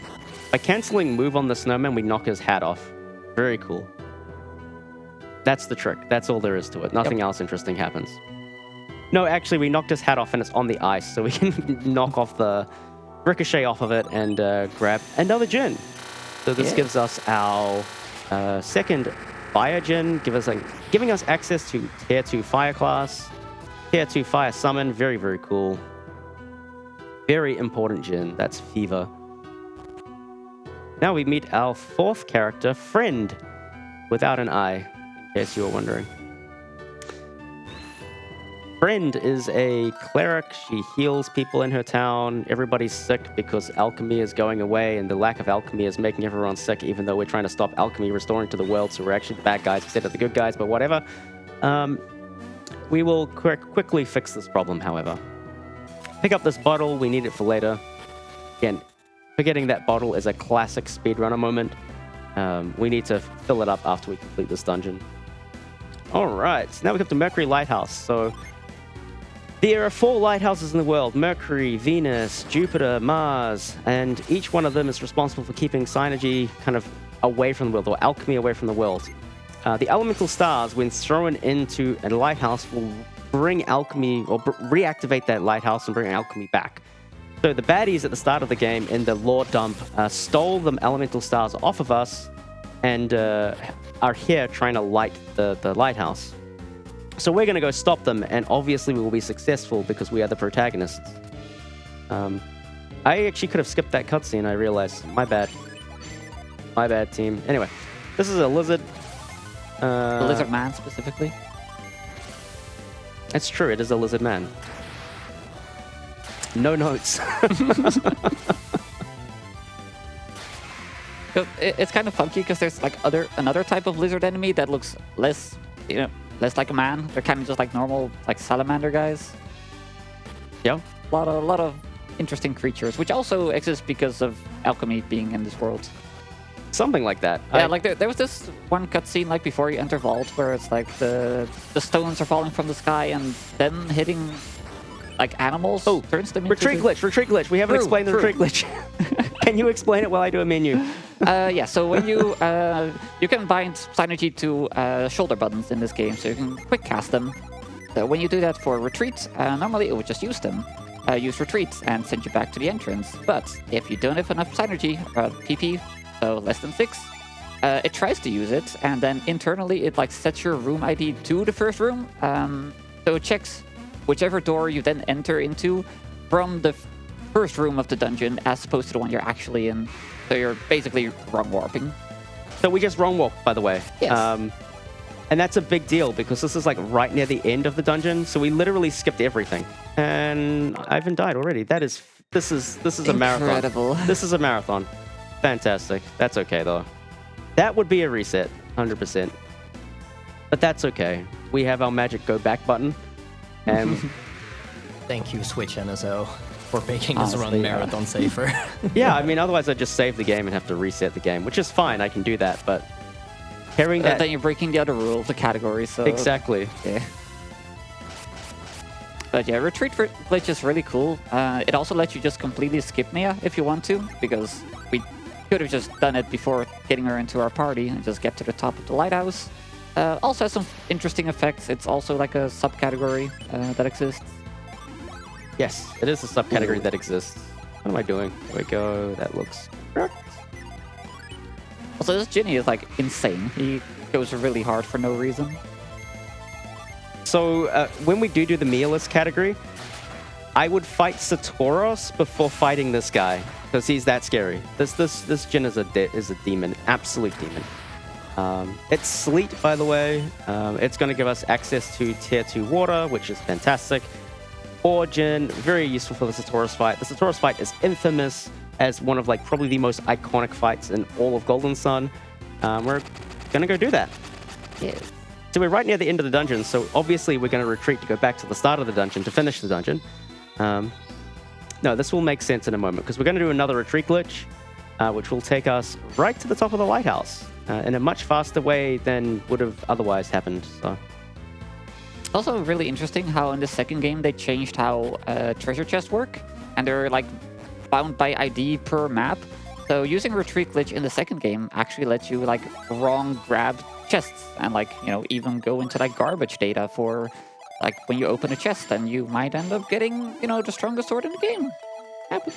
A: By canceling move on the snowman, we knock his hat off. Very cool. That's the trick. That's all there is to it. Nothing else interesting happens. No, actually, we knocked his hat off and it's on the ice, so we can knock off the ricochet off of it and grab another Jinn. So this gives us our second Fire Jinn, giving us access to Tier 2 Fire class, Tier 2 Fire Summon. Very, very cool. Very important Jinn. That's Fever. Now we meet our 4th character, Friend, without an I, in case you were wondering. Friend is a cleric. She heals people in her town. Everybody's sick because alchemy is going away, and the lack of alchemy is making everyone sick, even though we're trying to stop alchemy restoring to the world, so we're actually the bad guys instead of the good guys, but whatever. We will quickly fix this problem, however. Pick up this bottle. We need it for later. Again, forgetting that bottle is a classic speedrunner moment. We need to fill it up after we complete this dungeon. All right, so now we come to Mercury Lighthouse. So there are 4 lighthouses in the world: Mercury, Venus, Jupiter, Mars, and each one of them is responsible for keeping synergy kind of away from the world, or alchemy away from the world. The elemental stars, when thrown into a lighthouse, will bring alchemy, or reactivate that lighthouse and bring alchemy back. So the baddies at the start of the game in the lore dump stole the elemental stars off of us and are here trying to light the lighthouse. So we're going to go stop them, and obviously we will be successful because we are the protagonists. I actually could have skipped that cutscene, I realized. My bad. My bad, team. Anyway, this is a lizard.
C: The lizard man, specifically.
A: It's true, it is a lizard man. No notes.
C: It's kind of funky because there's like another type of lizard enemy that looks less like a man. They're kind of just like normal, like salamander guys.
A: Yeah.
C: A lot of interesting creatures, which also exist because of alchemy being in this world.
A: Something like that.
C: Yeah, like there was this one cutscene like before you enter Vault where it's like the stones are falling from the sky and then hitting like animals.
A: Oh,
C: turns them
A: retreat glitch. We haven't explained the retreat glitch. Can you explain it while I do a menu?
C: Yeah, so when you can bind synergy to shoulder buttons in this game, so you can quick cast them. So when you do that for retreat, normally it would just use them. Use retreat and send you back to the entrance. But if you don't have enough synergy, PP, so less than 6, it tries to use it, and then internally it like sets your room ID to the first room. So it checks whichever door you then enter into from the first room of the dungeon as opposed to the one you're actually in. So you're basically wrong warping.
A: So we just wrong warp, by the way.
C: Yes.
A: And that's a big deal because this is like right near the end of the dungeon. So we literally skipped everything. And Ivan died already. This is a marathon.
C: Incredible.
A: This is a marathon. Fantastic. That's okay though. That would be a reset, 100%. But that's okay. We have our magic go back button. And
B: Thank you, Switch NSO, for making this run
C: Honestly,
B: marathon safer.
A: yeah, I mean, otherwise I'd just save the game and have to reset the game, which is fine. I can do that, but carrying that...
C: Then you're breaking the other rule of the category, so...
A: Exactly.
C: Yeah. But yeah, retreat glitch is really cool. It also lets you just completely skip Mia if you want to, because we could have just done it before getting her into our party and just get to the top of the lighthouse. Also has some interesting effects. It's also like a subcategory that exists.
A: Yes, it is a subcategory that exists. What am I doing? There we go. That looks correct.
C: Also, this Ginny is like insane. He goes really hard for no reason.
A: So when we do the mealist category, I would fight Satoros before fighting this guy because he's that scary. This Jin is a demon, absolute demon. It's sleet, by the way. It's going to give us access to tier 2 water, which is fantastic. Origin, very useful for the Satoros fight. The Satoros fight is infamous as one of like probably the most iconic fights in all of Golden Sun. We're going to go do that.
C: Yeah.
A: So we're right near the end of the dungeon, so obviously we're going to retreat to go back to the start of the dungeon to finish the dungeon. No, this will make sense in a moment, because we're going to do another retreat glitch, which will take us right to the top of the lighthouse in a much faster way than would have otherwise happened. So.
C: Also really interesting how in the second game they changed how treasure chests work, and they're like bound by ID per map. So using retreat glitch in the second game actually lets you like wrong grab chests and like, you know, even go into like garbage data for like when you open a chest and you might end up getting, you know, the strongest sword in the game. Happens.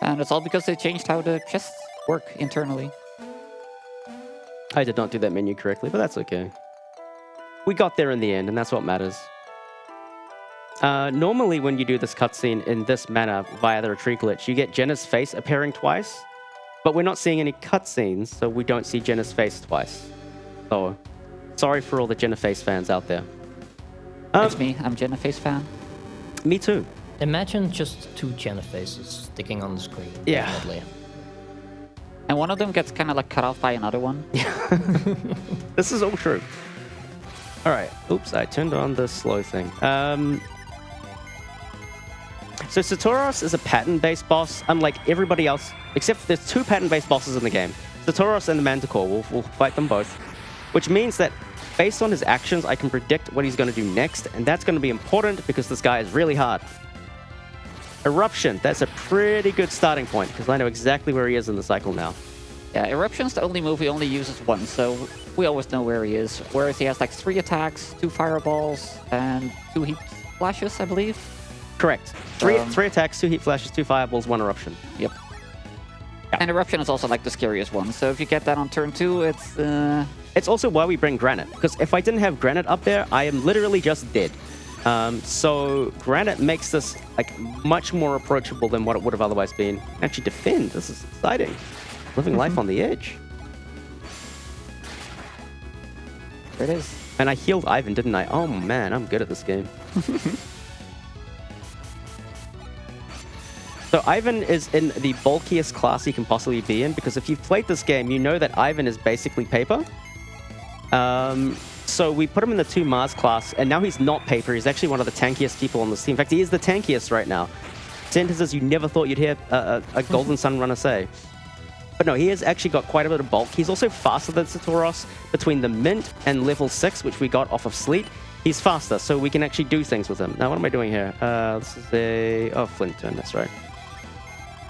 C: And it's all because they changed how the chests work internally.
A: I did not do that menu correctly, but that's okay. We got there in the end, and that's what matters. Normally, when you do this cutscene in this manner via the retreat glitch, you get Jenna's face appearing twice, but we're not seeing any cutscenes, so we don't see Jenna's face twice. So, sorry for all the Jenna face fans out there.
C: It's me. I'm Jenna face fan.
A: Me too.
B: Imagine just 2 Jenna faces sticking on the screen.
A: Yeah.
B: Definitely.
C: And one of them gets kind of like cut off by another one.
A: This is all true. All right. Oops, I turned on the slow thing. So Satoros is a pattern-based boss, unlike everybody else, except there's 2 pattern-based bosses in the game. Satoros and the Manticore. We'll fight them both. Which means that based on his actions, I can predict what he's going to do next, and that's going to be important because this guy is really hard. Eruption. That's a pretty good starting point because I know exactly where he is in the cycle now.
C: Yeah, Eruption's the only move he only uses once, so we always know where he is. Whereas he has like 3 attacks, 2 fireballs, and 2 heat flashes, I believe.
A: Correct. 3 attacks, 2 heat flashes, 2 fireballs, 1 eruption.
C: Yep. Yeah. And Eruption is also like the scariest one, so if you get that on turn 2, it's...
A: It's also why we bring Granite, because if I didn't have Granite up there, I am literally just dead. So Granite makes this like much more approachable than what it would have otherwise been. Actually defend, this is exciting. Living life on the edge.
C: There it is.
A: And I healed Ivan, didn't I? Oh man, I'm good at this game. So Ivan is in the bulkiest class he can possibly be in, because if you've played this game, you know that Ivan is basically paper. So we put him in the 2 Mars class, and now he's not paper. He's actually one of the tankiest people on this team. In fact, he is the tankiest right now. Sentences you never thought you'd hear a Golden Sun runner say. But no, he has actually got quite a bit of bulk. He's also faster than Satoros. Between the Mint and level 6, which we got off of Sleet, he's faster, so we can actually do things with him. Now, what am I doing here? This is a... Oh, Flint turn, that's right.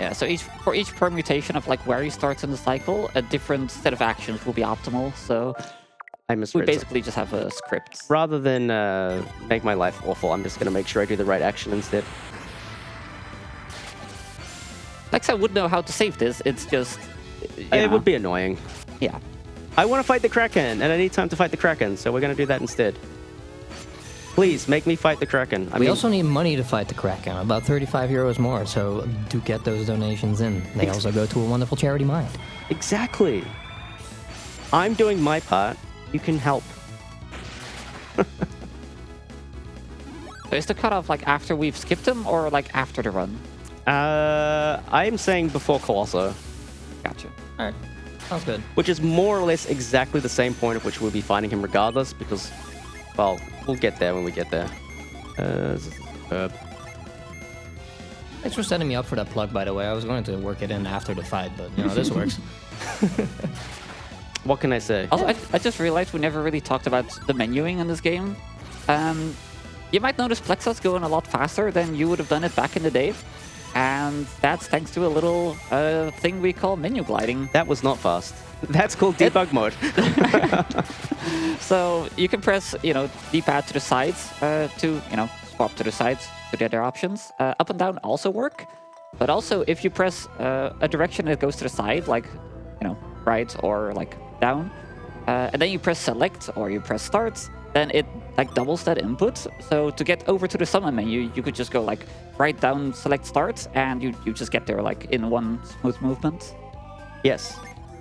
C: Yeah, so for each permutation of like where he starts in the cycle, a different set of actions will be optimal, so...
A: I misread.
C: We basically just have a script.
A: Rather than make my life awful, I'm just going to make sure I do the right action instead.
C: Plexa would know how to save this, it's just...
A: It would be annoying.
C: Yeah.
A: I want to fight the Kraken, and I need time to fight the Kraken, so we're going to do that instead. Please, make me fight the Kraken.
B: We also need money to fight the Kraken, about 35 euros more, so do get those donations in. They also go to a wonderful charity mind.
A: Exactly. I'm doing my part. You can help.
C: So is the cutoff like after we've skipped him or like after the run?
A: I am saying before Colosso,
C: Gotcha.
B: All right, sounds good.
A: which is more or less exactly the same point at which we'll be finding him regardless, because, well, we'll get there when we get there.
B: Thanks for setting me up for that plug, by the way. I was going to work it in after the fight, but you know, this works.
A: What can I say?
C: Also, I just realized we never really talked about the menuing in this game. You might notice Plexa's going a lot faster than you would have done it back in the day. And that's thanks to a little thing we call menu gliding.
A: That was not fast. That's called debug mode.
C: So you can press, D-pad to the sides to, swap to the sides to the other options. Up and down also work. But also, if you press a direction that goes to the side, like, right or like down, and then you press select or you press start, then it like doubles that input. So to get over to the summon menu, you could just go like right down, select start, and you just get there like in one smooth movement.
A: Yes.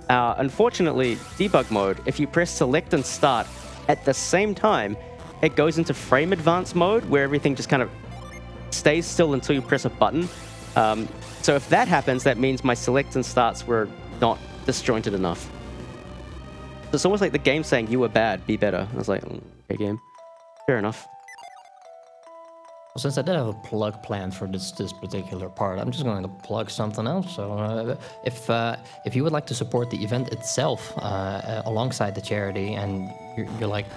A: Unfortunately, debug mode, if you press select and start at the same time, it goes into frame advance mode where everything just kind of stays still until you press a button. So if that happens, that means my select and starts were not disjointed enough. So it's almost like the game saying, you were bad, be better. I was like, okay, game. Fair enough.
B: Well, since I did have a plug planned for this particular part, I'm just going to plug something else. So if you would like to support the event itself alongside the charity, and you're like,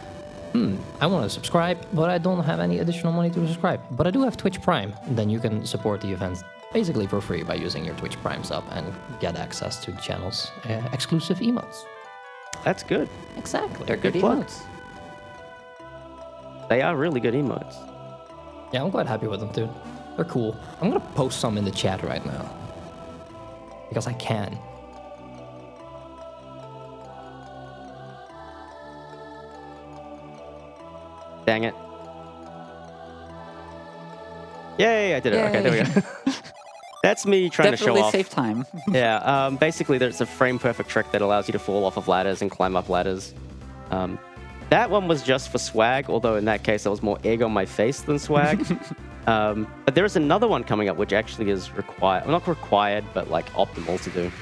B: I want to subscribe, but I don't have any additional money to subscribe, but I do have Twitch Prime, then you can support the event basically for free by using your Twitch Prime sub and get access to the channel's exclusive emotes.
A: That's good.
B: Exactly.
C: They're good
A: plug.
C: emotes.
A: They are really good emotes.
B: Yeah, I'm quite happy with them, dude. They're cool. I'm gonna post some in the chat right now. Because I can.
A: Dang it. Yay, I did it. Okay, there we go. That's me trying to show
C: Definitely
A: off.
C: save time.
A: Yeah, basically there's a frame perfect trick that allows you to fall off of ladders and climb up ladders. That one was just for swag, although in that case I was more egg on my face than swag. But there is another one coming up which actually is required, well, not required, but like optimal to do.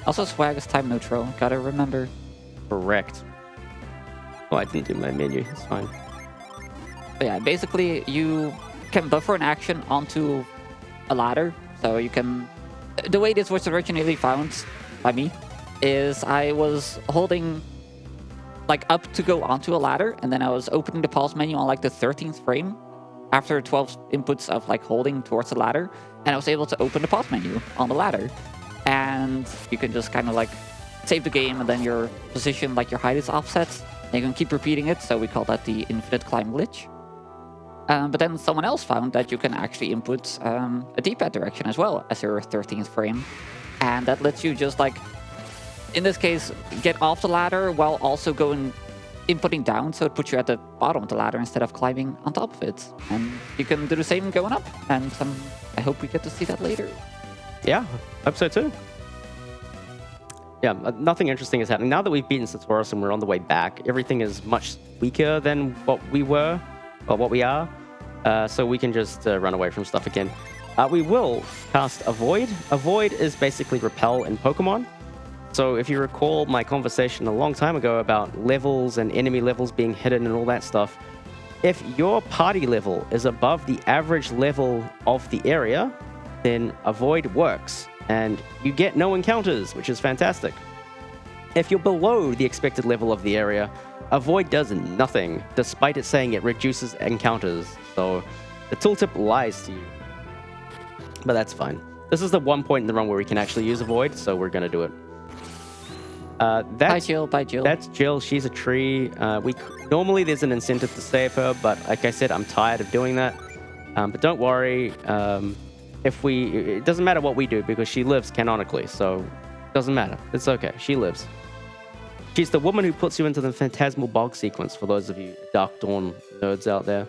C: Also, swag is time neutral. Gotta remember.
A: Correct. Oh, I didn't do my menu. It's fine.
C: But yeah, basically you can buffer an action onto a ladder. So you can... The way this was originally found by me is I was holding like up to go onto a ladder, and then I was opening the pause menu on like the 13th frame after 12 inputs of like holding towards the ladder, and I was able to open the pause menu on the ladder. And you can just kind of like save the game, and then your position, like your height is offset, and you can keep repeating it, so we call that the infinite climb glitch. But then someone else found that you can actually input a D-pad direction as well as your 13th frame, and that lets you just like, in this case, get off the ladder while also inputting down, so it puts you at the bottom of the ladder instead of climbing on top of it. And you can do the same going up, and I hope we get to see that later.
A: Yeah, hope so too. Yeah, nothing interesting is happening. Now that we've beaten Satoris and we're on the way back, everything is much weaker than what we were, or what we are. So we can just run away from stuff again. We will cast Avoid. Avoid is basically repel in Pokemon. So if you recall my conversation a long time ago about levels and enemy levels being hidden and all that stuff, if your party level is above the average level of the area, then Avoid works, and you get no encounters, which is fantastic. If you're below the expected level of the area, Avoid does nothing, despite it saying it reduces encounters. So the tooltip lies to you. But that's fine. This is the one point in the run where we can actually use Avoid, so we're going to do it.
C: Bye, Jill. Bye, Jill.
A: That's Jill. She's a tree. Normally there's an incentive to save her, but like I said, I'm tired of doing that. But don't worry. It doesn't matter what we do because she lives canonically, so it doesn't matter. It's okay. She lives. She's the woman who puts you into the Phantasmal Bog sequence, for those of you Dark Dawn nerds out there.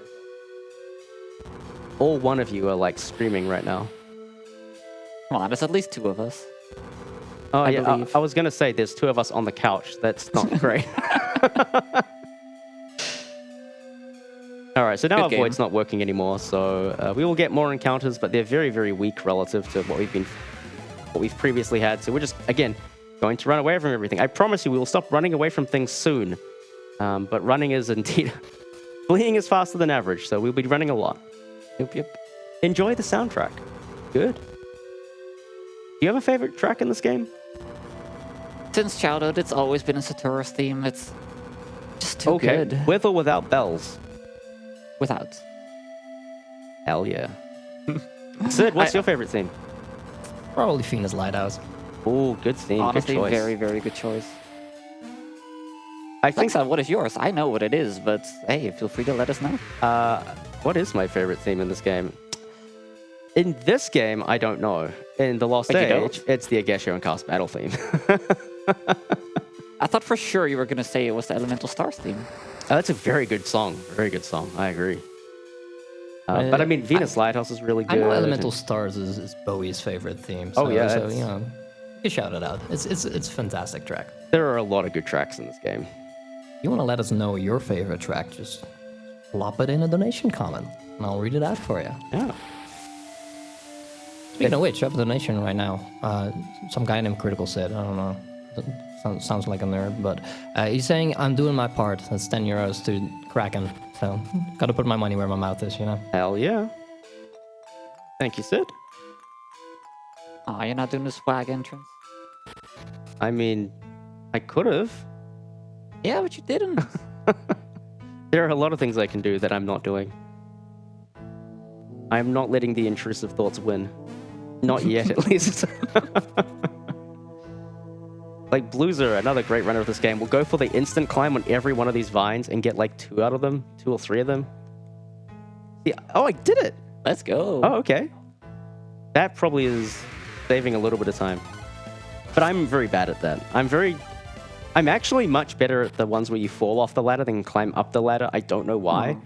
A: All one of you are like screaming right now.
C: Come on, there's at least two of us.
A: Oh,
C: I
A: yeah,
C: believe.
A: I was going to say there's two of us on the couch. That's not great. All right, so now our
C: Good
A: void's
C: game.
A: not working anymore, so we will get more encounters, but they're very, very weak relative to what we've previously had. So we're just, again, going to run away from everything. I promise you, we will stop running away from things soon. But running is indeed... Fleeing is faster than average, so we'll be running a lot.
C: Yep.
A: Enjoy the soundtrack. Good. Do you have a favorite track in this game?
C: Since childhood, it's always been a Satoru's theme. It's just too good.
A: With or without bells?
C: Without.
A: Hell yeah. Sid, what's your favorite theme?
B: Probably Venus Lighthouse.
A: Oh, good theme.
C: Honestly,
A: good choice.
C: very, very good choice.
A: I think.
C: Plexa, what is yours? I know what it is, but hey, feel free to let us know.
A: What is my favorite theme in this game? In this game, I don't know. In the Lost
C: But you
A: Age,
C: don't?
A: it's the Ageshio and Cast Battle theme.
C: I thought for sure you were going to say it was the Elemental Stars theme.
A: That's a very good song. Very good song. I agree. But I mean, Venus Lighthouse is really good.
B: I know Elemental Stars is Bowie's favorite theme.
A: Oh,
B: So,
A: yeah,
B: So,
A: it's-
B: you know, you shout it out. It's a fantastic track.
A: There are a lot of good tracks in this game.
B: If you want to let us know your favorite track, just plop it in a donation comment, and I'll read it out for you.
A: Yeah.
B: Speaking of which, I have a donation right now. Some guy named CriticalCyd, I don't know. Sounds like a nerd, but he's saying, I'm doing my part. That's 10 euros to Kraken. So, gotta put my money where my mouth is, you know?
A: Hell yeah. Thank you, Sid.
C: Oh, you're not doing the swag entrance?
A: I mean, I could have.
C: Yeah, but you didn't.
A: There are a lot of things I can do that I'm not doing. I'm not letting the intrusive thoughts win. Not yet, at least. Like Bluezer, another great runner of this game, will go for the instant climb on every one of these vines and get like 2 out of them, 2 or 3 of them. Yeah. Oh, I did it.
C: Let's go.
A: Oh, okay. That probably is saving a little bit of time. But I'm very bad at that. I'm actually much better at the ones where you fall off the ladder than climb up the ladder. I don't know why.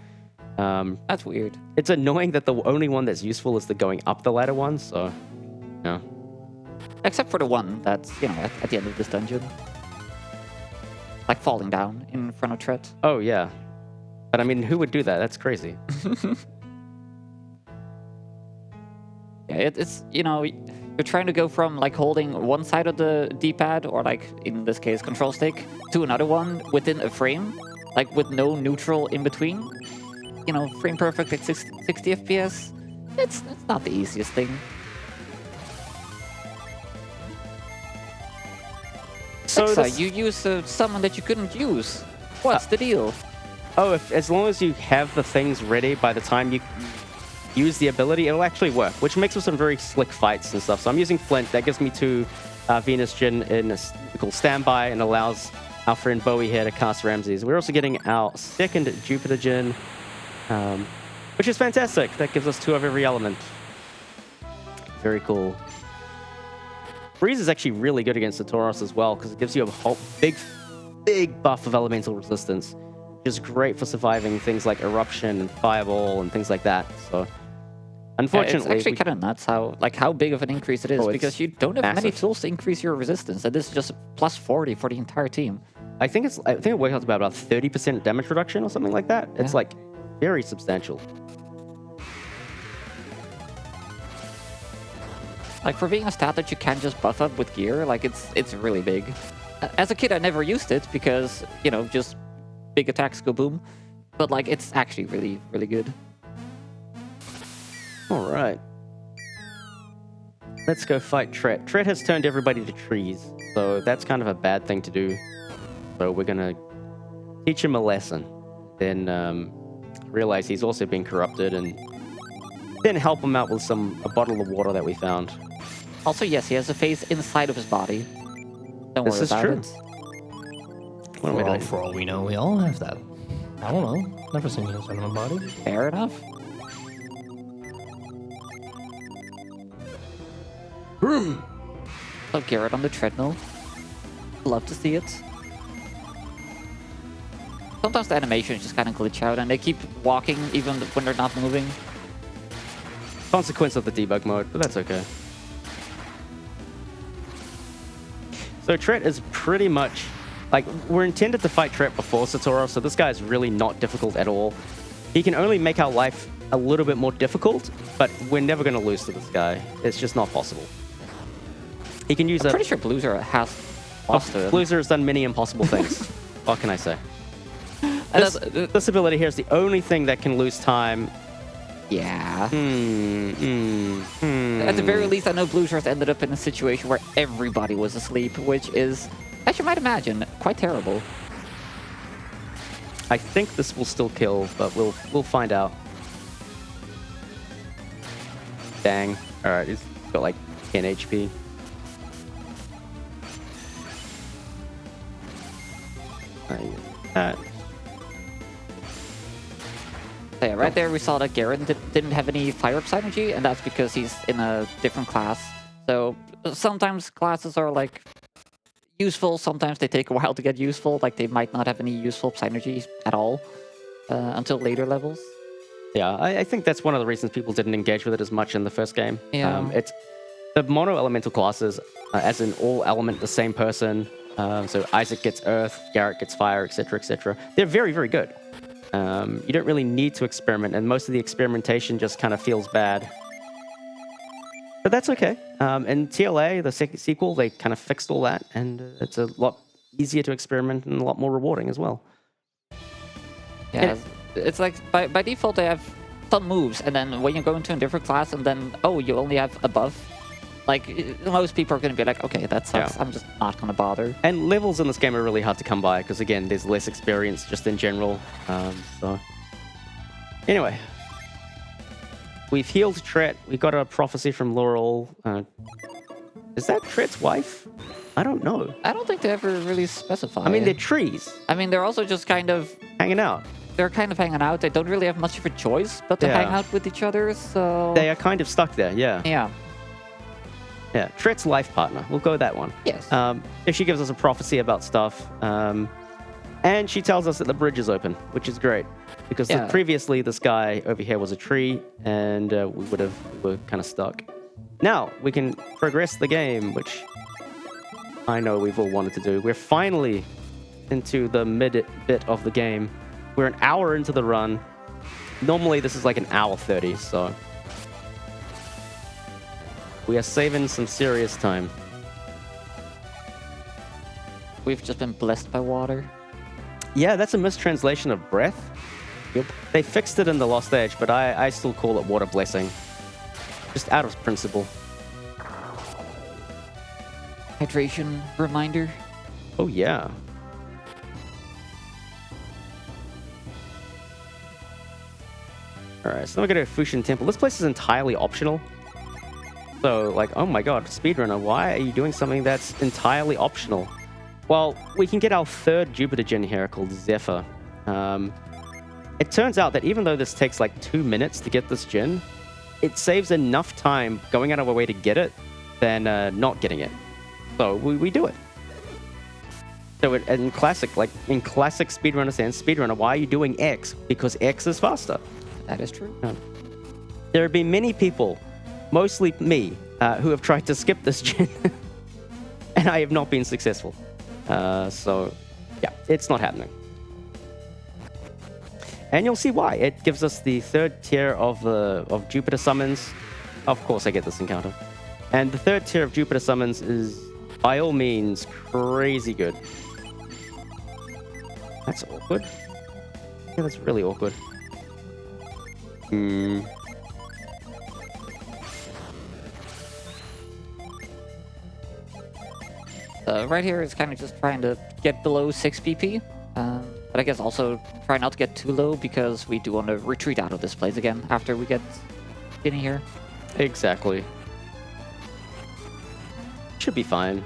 C: That's weird.
A: It's annoying that the only one that's useful is the going up the ladder one, so... Yeah.
C: Except for the one that's, you know, at the end of this dungeon. Like falling down in front of Tret.
A: Oh, yeah. But I mean, who would do that? That's crazy.
C: Yeah, it's, you know, you're trying to go from like holding one side of the D-pad, or like in this case control stick, to another one within a frame, like with no neutral in between. You know, frame perfect at 60 FPS. It's not the easiest thing.
A: So
C: Plexa, you use a summon that you couldn't use. What's the deal?
A: Oh, as long as you have the things ready by the time you use the ability, it'll actually work, which makes for some very slick fights and stuff. So I'm using Flint. That gives me 2 Venus Djinn in a typical standby and allows our friend Bowie here to cast Ramses. We're also getting our second Jupiter Djinn, which is fantastic. That gives us 2 of every element. Very cool. Freeze is actually really good against the Tauros as well, because it gives you a whole big buff of elemental resistance, which is great for surviving things like Eruption and Fireball and things like that. So, unfortunately...
C: it's actually kind of nuts how big of an increase it is, because you don't have many tools to increase your resistance, and this is just plus 40 for the entire team.
A: I think it works out to about 30% damage reduction or something like that. It's like very substantial.
C: Like, for being a stat that you can't just buff up with gear, like, it's really big. As a kid, I never used it because, you know, just big attacks go boom. But, like, it's actually really, really good.
A: All right. Let's go fight Tret. Tret has turned everybody to trees, so that's kind of a bad thing to do. So we're going to teach him a lesson. Then realize he's also been corrupted, and then help him out with a bottle of water that we found.
C: Also, yes, he has a face inside of his body. Don't worry about it.
A: What am I doing?
B: For all we know, we all have that. I don't know. Never seen it inside of my body.
C: Fair enough. So Garrett on the treadmill. Love to see it. Sometimes the animations just kind of glitch out and they keep walking even when they're not moving.
A: Consequence of the debug mode, but that's okay. So Tret is pretty much... Like, we're intended to fight Tret before Satoru, so this guy is really not difficult at all. He can only make our life a little bit more difficult, but we're never going to lose to this guy. It's just not possible. He can use
C: I'm pretty sure Blueser has lost to him.
A: Blueser has done many impossible things. What can I say?
C: And
A: This ability here is the only thing that can lose time.
C: yeah. At the very least, I know Blueser has ended up in a situation where everybody was asleep, which is, as you might imagine, quite terrible.
A: I think this will still kill, but we'll find out. Dang. All right, he's got like 10 HP. That.
C: So yeah, right there we saw that Garen didn't have any fire-up synergy, and that's because he's in a different class. So sometimes classes are like useful, sometimes they take a while to get useful, like they might not have any useful synergy at all until later levels.
A: Yeah, I think that's one of the reasons people didn't engage with it as much in the first game.
C: Yeah.
A: It's the mono elemental classes, as in all element the same person. So Isaac gets earth, Garrett gets fire, etc., etc. They're very, very good. You don't really need to experiment, and most of the experimentation just kind of feels bad. But that's okay. In TLA, the sequel, they kind of fixed all that, and it's a lot easier to experiment and a lot more rewarding as well.
C: Yeah, it's like by default they have some moves, and then when you go into a different class, and then you only have a buff. Like most people are going to be like, okay, that sucks.
A: Yeah.
C: I'm just not going to bother.
A: And levels in this game are really hard to come by because again, there's less experience just in general. So anyway, we've healed Tret. We got a prophecy from Laurel. Is that Tret's wife? I don't know.
C: I don't think they ever really specify.
A: I mean, they're trees.
C: I mean, they're also just kind of
A: hanging out.
C: They're kind of hanging out. They don't really have much of a choice but to hang out with each other. So
A: they are kind of stuck there. Yeah.
C: Yeah.
A: Yeah, Tret's life partner. We'll go with that one.
C: Yes.
A: If she gives us a prophecy about stuff, and she tells us that the bridge is open, which is great, because previously this guy over here was a tree, and we were kind of stuck. Now we can progress the game, which I know we've all wanted to do. We're finally into the mid bit of the game. We're an hour into the run. Normally this is like an hour 30, so. We are saving some serious time.
C: We've just been blessed by water.
A: Yeah, that's a mistranslation of breath. Yep. They fixed it in the Lost Age, but I still call it water blessing. Just out of principle.
C: Hydration reminder.
A: Oh, yeah. Alright, so now we're going to Fushin Temple. This place is entirely optional. So, like, oh my god, Speedrunner, why are you doing something that's entirely optional? Well, we can get our third Jupiter gen here called Zephyr. It turns out that even though this takes like 2 minutes to get this gen, it saves enough time going out of our way to get it than not getting it. So we do it. So in classic Speedrunner sense, Speedrunner, why are you doing X? Because X is faster.
C: That is true.
A: There have been many people, mostly me, who have tried to skip this gen, and I have not been successful. So, yeah, it's not happening. And you'll see why. It gives us the third tier of Jupiter summons. Of course, I get this encounter. And the third tier of Jupiter summons is, by all means, crazy good. That's awkward. Yeah, that's really awkward.
C: Right here is kind of just trying to get below 6 PP. But I guess also try not to get too low because we do want to retreat out of this place again after we get in here.
A: Exactly. Should be fine.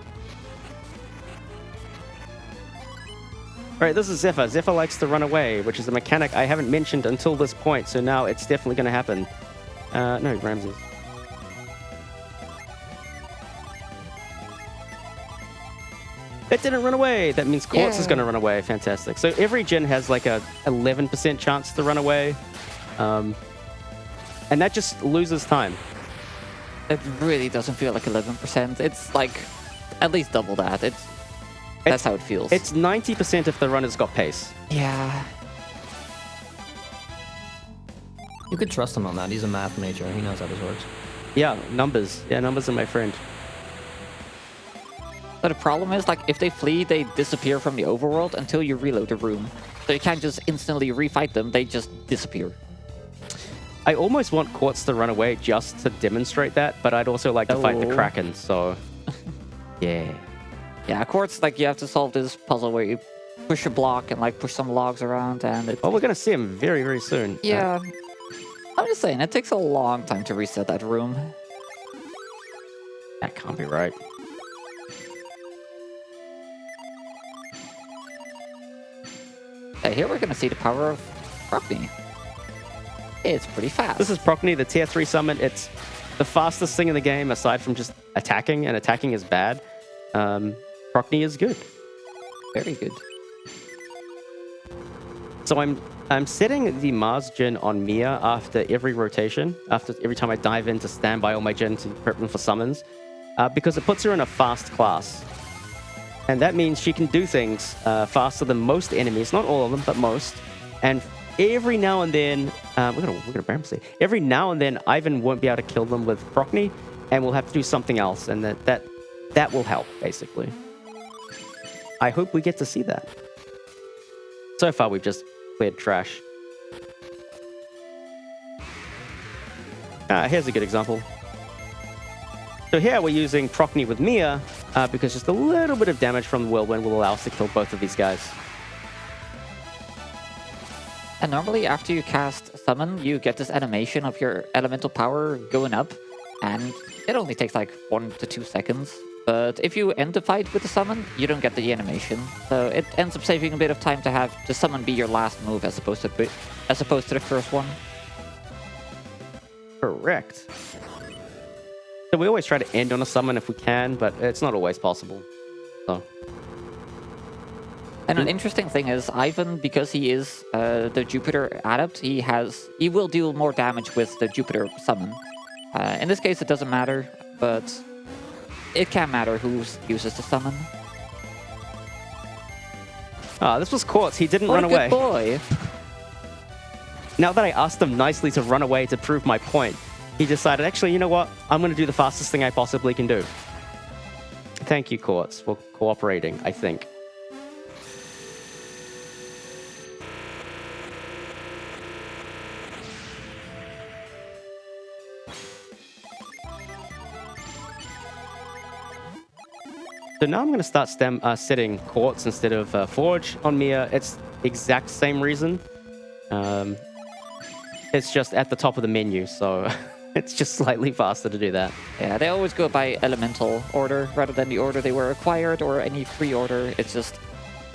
A: Alright, this is Zephyr. Zephyr likes to run away, which is a mechanic I haven't mentioned until this point, so now it's definitely going to happen. No, Ramses. It didn't run away. That means Quartz is going to run away. Fantastic. So every gen has like a 11% chance to run away. And that just loses time.
C: It really doesn't feel like 11%. It's like at least double that. That's how it feels.
A: It's 90% if the runner's got pace.
C: Yeah.
B: You could trust him on that. He's a math major. He knows how this works.
A: Yeah, numbers. Yeah, numbers are my friend.
C: So the problem is, like, if they flee, they disappear from the overworld until you reload the room. So you can't just instantly refight them, they just disappear.
A: I almost want Quartz to run away just to demonstrate that, but I'd also like to fight the
C: Oh.
A: Kraken, so... yeah.
C: Yeah, of course, like, you have to solve this puzzle where you push a block and, like, push some logs around, and it...
A: Well, we're going to see him very, very soon.
C: Yeah. I'm just saying, it takes a long time to reset that room.
A: That can't be right.
C: Okay, here we're gonna see the power of Rockney. It's pretty fast.
A: This is Prockney, the tier 3 summon. It's the fastest thing in the game, aside from just attacking, and attacking is bad. Prockney is good.
C: Very good.
A: So I'm setting the Mars gen on Mia after every rotation, after every time I dive in to stand by all my gen to prep them for summons, because it puts her in a fast class. And that means she can do things faster than most enemies, not all of them, but most. And every now and then, we're gonna Bram say, every now and then Ivan won't be able to kill them with Prockney, and we'll have to do something else, and that will help, basically. I hope we get to see that. So far, we've just cleared trash. Here's a good example. So here we're using Prockney with Mia, because just a little bit of damage from the Whirlwind will allow us to kill both of these guys.
C: And normally after you cast a summon, you get this animation of your elemental power going up, and it only takes like 1 to 2 seconds. But if you end the fight with the summon, you don't get the animation. So it ends up saving a bit of time to have the summon be your last move as opposed to the first one.
A: Correct. So we always try to end on a summon if we can, but it's not always possible. So.
C: And an interesting thing is, Ivan, because he is the Jupiter adept, he will deal more damage with the Jupiter summon. In this case, it doesn't matter, but it can matter who uses the summon.
A: This was Quartz. He didn't
C: What
A: run
C: a
A: away.
C: good boy.
A: Now that I asked him nicely to run away to prove my point, he decided, actually, you know what? I'm going to do the fastest thing I possibly can do. Thank you, Quartz, for cooperating, I think. So now I'm going to start setting Quartz instead of Forge on Mia. It's exact same reason. It's just at the top of the menu, so it's just slightly faster to do that.
C: Yeah, they always go by elemental order rather than the order they were acquired or any free order. It's just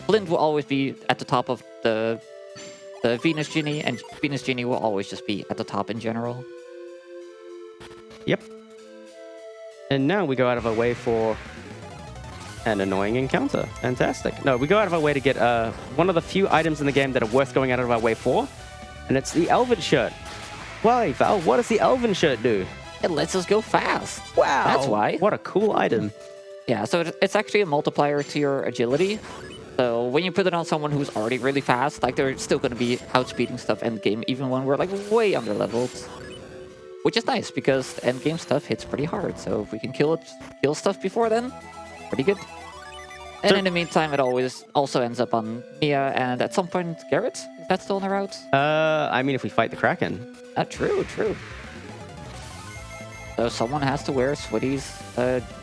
C: Flint will always be at the top of the Venus Genie, and Venus Genie will always just be at the top in general.
A: Yep. And now we go out of our way for an annoying encounter. Fantastic. No, we go out of our way to get one of the few items in the game that are worth going out of our way for, and it's the Elven shirt. Why, Val? What does the Elven shirt do?
C: It lets us go fast.
A: Wow.
C: That's why.
A: What a cool item.
C: Yeah, so it's actually a multiplier to your agility. So when you put it on someone who's already really fast, like they're still going to be outspeeding stuff endgame, even when we're like way under leveled. Which is nice because the endgame stuff hits pretty hard. So if we can kill stuff before then, pretty good. And in the meantime, it always also ends up on Mia and at some point Garrett. Is that still on the route?
A: I mean, if we fight the Kraken.
C: True. So someone has to wear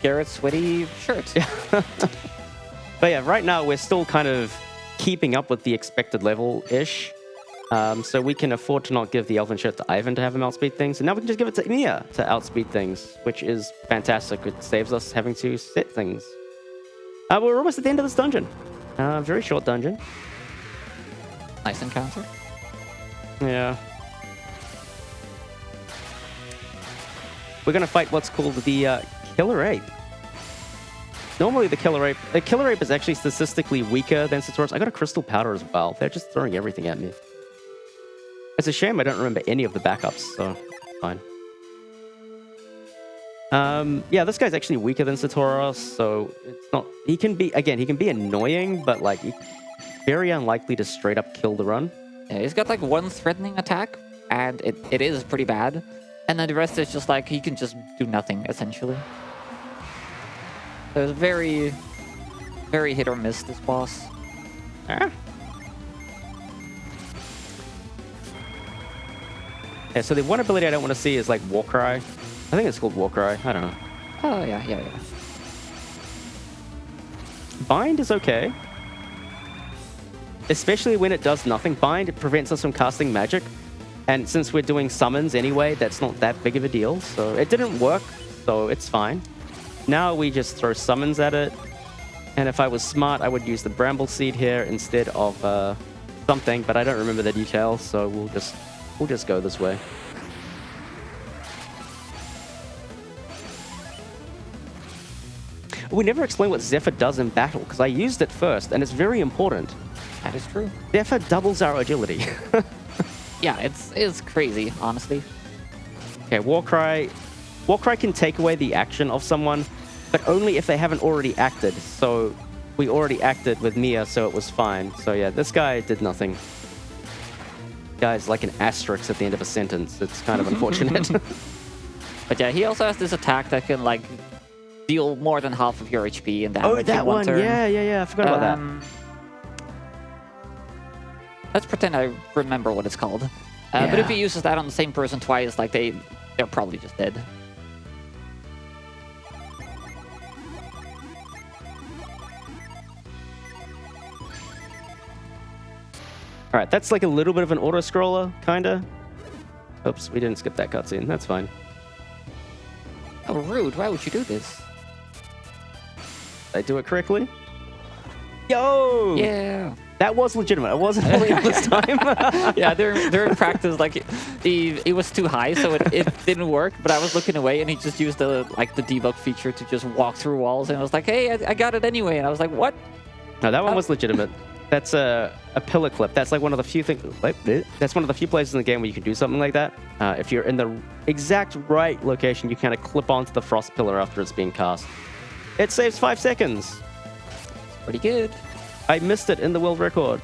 C: Garrett's sweaty shirt.
A: But yeah, right now we're still kind of keeping up with the expected level-ish. So we can afford to not give the Elven shirt to Ivan to have him outspeed things. And now we can just give it to Mia to outspeed things, which is fantastic. It saves us having to set things. We're almost at the end of this dungeon. Very short dungeon.
C: Nice encounter.
A: Yeah. We're going to fight what's called the Killer Ape. Normally the Killer Ape is actually statistically weaker than Satoris. I got a Crystal Powder as well. They're just throwing everything at me. It's a shame I don't remember any of the backups, so it's fine. Yeah, this guy's actually weaker than Satoros, so it's not... He can be annoying, but like very unlikely to straight up kill the run.
C: Yeah, he's got like one threatening attack, and it is pretty bad. And then the rest is just like he can just do nothing essentially. So it's very, very hit or miss, this boss.
A: Ah. Yeah, so the one ability I don't want to see is like Warcry. I think it's called Warcry. I don't know.
C: Oh yeah.
A: Bind is okay. Especially when it does nothing. Bind, it prevents us from casting magic. And since we're doing summons anyway, that's not that big of a deal. So it didn't work, so it's fine. Now we just throw summons at it. And if I was smart, I would use the Bramble Seed here instead of something, but I don't remember the details, so we'll just go this way. We never explain what Zephyr does in battle, because I used it first, and it's very important.
C: That is true.
A: Zephyr doubles our agility.
C: Yeah, it's crazy, honestly.
A: Okay, Warcry. Warcry can take away the action of someone, but only if they haven't already acted. So we already acted with Mia, so it was fine. So yeah, this guy did nothing. Guy's like an asterisk at the end of a sentence. It's kind of unfortunate.
C: But yeah, he also has this attack that can like deal more than half of your HP and damage.
A: Oh, that
C: in one
A: one.
C: turn.
A: Yeah. I forgot about that.
C: Let's pretend I remember what it's called. But if he uses that on the same person twice, like they're probably just dead.
A: All right, that's like a little bit of an auto-scroller, kinda. Oops, we didn't skip that cutscene. That's fine.
C: Oh, rude. Why would you do this?
A: Did I do it correctly? Yo!
C: Yeah.
A: That was legitimate. I wasn't pulling up this time.
C: Yeah, during practice, like it was too high, so it didn't work. But I was looking away, and he just used the debug feature to just walk through walls, and I was like, "Hey, I got it anyway." And I was like, "What?"
A: No, that one was legitimate. That's a pillar clip. That's like one of the few things. That's one of the few places in the game where you can do something like that. If you're in the exact right location, you kind of clip onto the frost pillar after it's being cast. It saves 5 seconds.
C: Pretty good.
A: I missed it in the world record.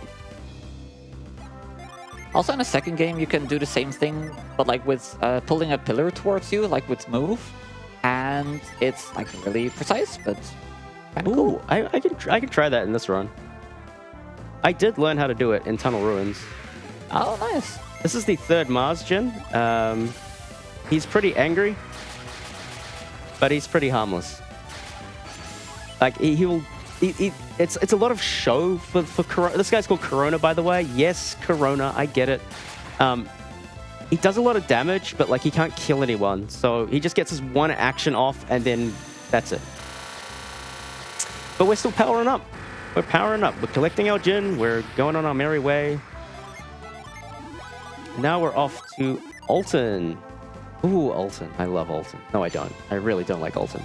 C: Also, in the second game, you can do the same thing, but like with pulling a pillar towards you, like with move, and it's like really precise, but kind of cool.
A: I can try that in this run. I did learn how to do it in Tunnel Ruins.
C: Oh, nice.
A: This is the third Mars gen. He's pretty angry, but he's pretty harmless. Like he will. It's a lot of show for Corona. This guy's called Corona, by the way. Yes, Corona. I get it. He does a lot of damage, but like he can't kill anyone. So he just gets his one action off, and then that's it. But we're still powering up. We're powering up. We're collecting our gin. We're going on our merry way. Now we're off to Alton. Ooh, Alton. I love Alton. No, I don't. I really don't like Alton.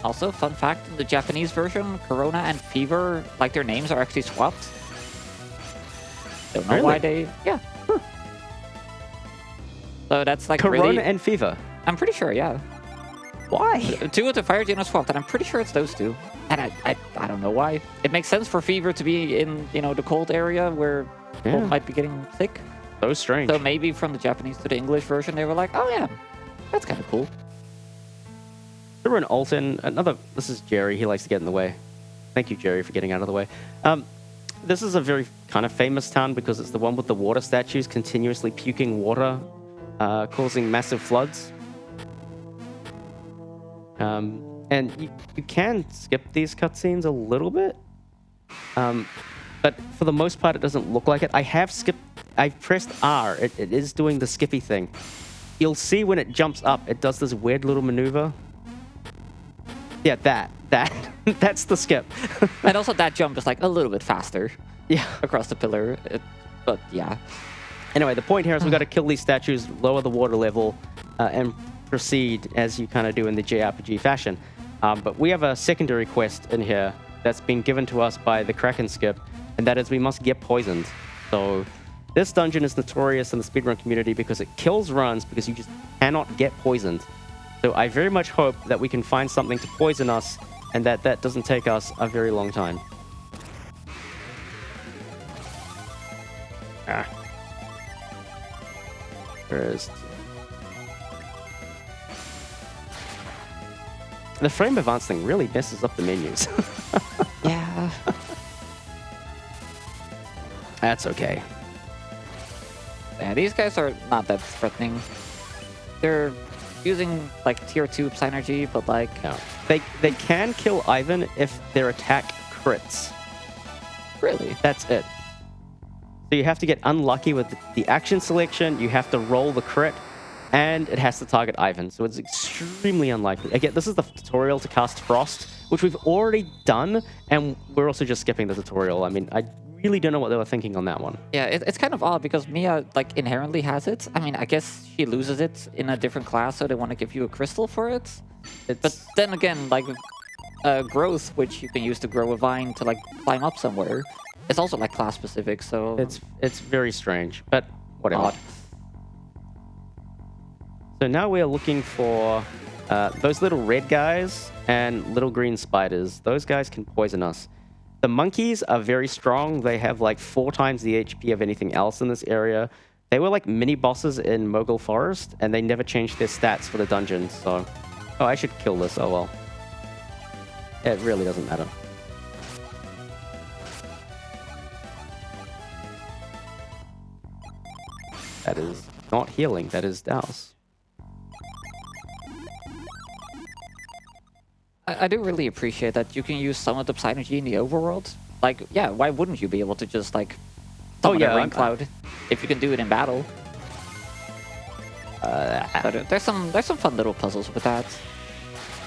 C: Also, fun fact, in the Japanese version, Corona and Fever, like their names are actually swapped. Don't know why they... Yeah. Huh. So that's like
A: Corona
C: really...
A: and Fever.
C: I'm pretty sure, yeah.
A: Why?
C: 2 of the fire gen are swapped, and I'm pretty sure it's those 2. And I don't know why. It makes sense for Fever to be in, you know, the cold area where people might be getting sick.
A: So strange.
C: So maybe from the Japanese to the English version, they were like, oh yeah, that's kind of cool.
A: We're in Alton. This is Jerry. He likes to get in the way. Thank you, Jerry, for getting out of the way. This is a very kind of famous town because it's the one with the water statues continuously puking water, causing massive floods. And you can skip these cutscenes a little bit, but for the most part, it doesn't look like it. I've pressed R. It is doing the skippy thing. You'll see when it jumps up, it does this weird little maneuver. Yeah, that's the skip.
C: And also that jump is like a little bit faster.
A: Yeah.
C: Across the pillar, but yeah.
A: Anyway, the point here is we've got to kill these statues, lower the water level, and proceed as you kind of do in the JRPG fashion. But we have a secondary quest in here that's been given to us by the Kraken skip, and that is we must get poisoned. So this dungeon is notorious in the speedrun community because it kills runs because you just cannot get poisoned. So I very much hope that we can find something to poison us and that doesn't take us a very long time. Whereas the frame advance thing really messes up the menus.
C: Yeah.
A: That's okay.
C: Yeah, these guys are not that threatening. They're using like tier 2 Psynergy, but like
A: No. They can kill Ivan if their attack crits.
C: really.
A: That's it. So you have to get unlucky with the action selection, you have to roll the crit, and it has to target Ivan. So it's extremely unlikely. Again, this is the tutorial to cast Frost, which we've already done, and we're also just skipping the tutorial. I mean, I really don't know what they were thinking on that one.
C: Yeah, it's kind of odd because Mia like inherently has it. I mean, I guess she loses it in a different class, so they want to give you a crystal for it. But then again, like growth, which you can use to grow a vine to like climb up somewhere, it's also like class specific. So
A: It's very strange, but whatever.
C: odd.
A: So now we are looking for those little red guys and little green spiders. Those guys can poison us. The monkeys are very strong. They have like 4 times the HP of anything else in this area. They were like mini bosses in Mogul Forest, and they never changed their stats for the dungeons. So, oh, I should kill this. Oh well. It really doesn't matter. That is not healing. That is douse.
C: I do really appreciate that you can use some of the Psynergy in the overworld. Like, yeah, why wouldn't you be able to just like summon a rain cloud if you can do it in battle? But there's some fun little puzzles with that.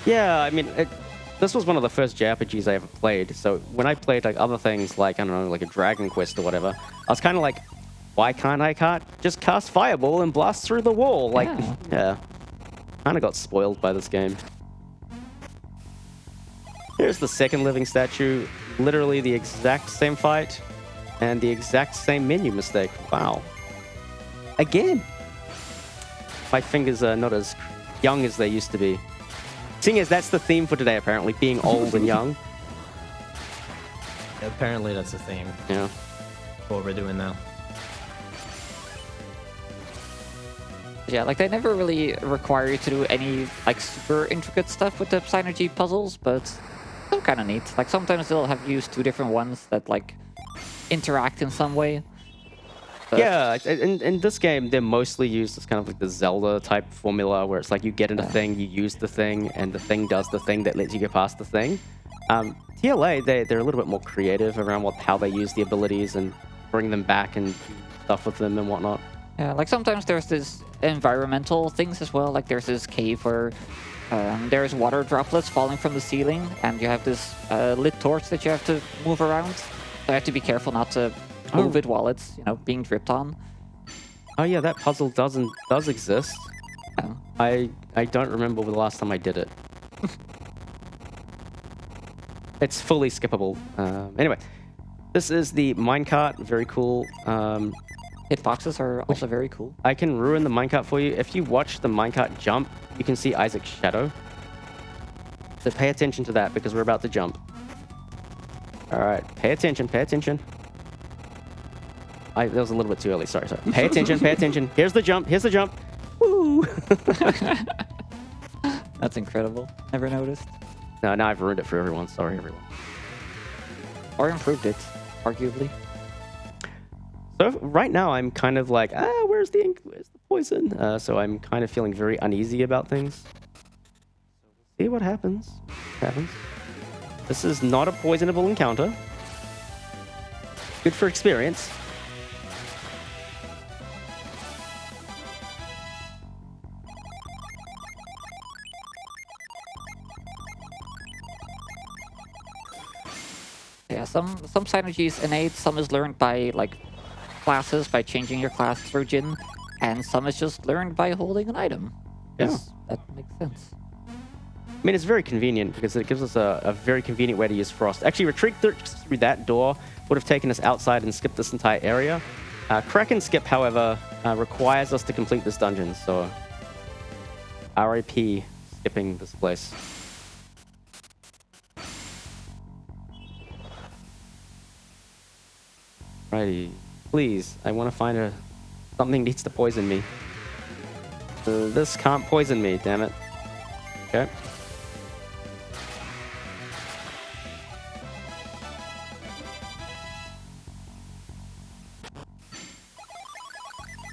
A: Yeah, I mean, this was one of the first JRPGs I ever played. So when I played like other things, like I don't know, like a Dragon Quest or whatever, I was kind of like, why can't I just cast Fireball and blast through the wall? Like, yeah, kind of got spoiled by this game. Here's the second living statue. Literally the exact same fight and the exact same menu mistake. Wow. Again. My fingers are not as young as they used to be. Seeing as that's the theme for today, apparently, being old and young.
B: Apparently that's the theme.
A: Yeah.
B: What we're doing now.
C: Yeah, like they never really require you to do any like super intricate stuff with the Psynergy puzzles, but still kind of neat. Like sometimes they'll have used 2 different ones that like interact in some way. But
A: Yeah, in this game, they're mostly used as kind of like the Zelda type formula where it's like you get in a thing, you use the thing, and the thing does the thing that lets you get past the thing. TLA, they're a little bit more creative around how they use the abilities and bring them back and stuff with them and whatnot.
C: Yeah, like sometimes there's this environmental things as well. Like there's this cave where there's water droplets falling from the ceiling, and you have this lit torch that you have to move around. So you have to be careful not to move it while it's being dripped on.
A: Oh yeah, that puzzle does exist.
C: Oh.
A: I don't remember the last time I did it. It's fully skippable. Anyway, this is the minecart. Very cool.
C: Hitboxes are also very cool.
A: I can ruin the minecart for you. If you watch the minecart jump, you can see Isaac's shadow. So pay attention to that because we're about to jump. All right, pay attention, pay attention. That was a little bit too early. Sorry. Pay attention, pay attention. Here's the jump. Here's the jump. Woo!
C: That's incredible. Never noticed.
A: No, now I've ruined it for everyone. Sorry, everyone.
C: Or improved it, arguably.
A: So right now I'm kind of like, where's the ink? Where's the poison? So I'm kind of feeling very uneasy about things. So we'll see what happens. This is not a poisonable encounter. Good for experience.
C: Yeah, some synergy is innate, some is learned by like classes, by changing your class through Jin, and some is just learned by holding an item. Yes, that makes sense.
A: I mean, it's very convenient because it gives us a very convenient way to use Frost. Actually, retreat through that door would have taken us outside and skipped this entire area. Kraken skip, however, requires us to complete this dungeon, so RIP skipping this place. Righty. Please, I want to find something needs to poison me. This can't poison me, damn it. Okay.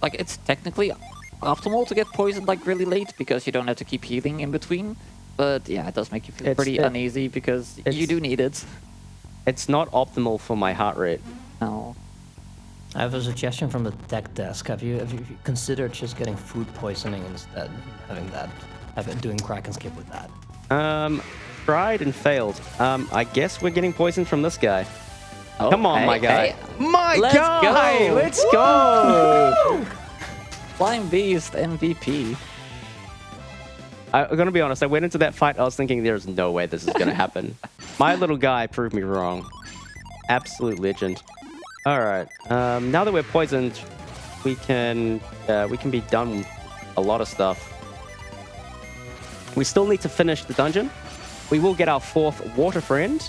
C: Like, it's technically optimal to get poisoned like really late because you don't have to keep healing in between. But yeah, it does make you feel pretty uneasy because you do need it.
A: It's not optimal for my heart rate.
C: No.
B: I have a suggestion from the tech desk. Have you considered just getting food poisoning instead? Doing crack and skip with that?
A: Tried and failed. I guess we're getting poisoned from this guy.
C: Oh,
A: Come on,
C: hey,
A: my guy.
C: hey.
A: My
C: Let's
A: guy!
C: go.
A: Let's go!
C: Flying Beast MVP.
A: I'm gonna be honest, I went into that fight, I was thinking there's no way this is gonna happen. My little guy proved me wrong. Absolute legend. Alright, now that we're poisoned, we can be done with a lot of stuff. We still need to finish the dungeon. We will get our 4th water friend,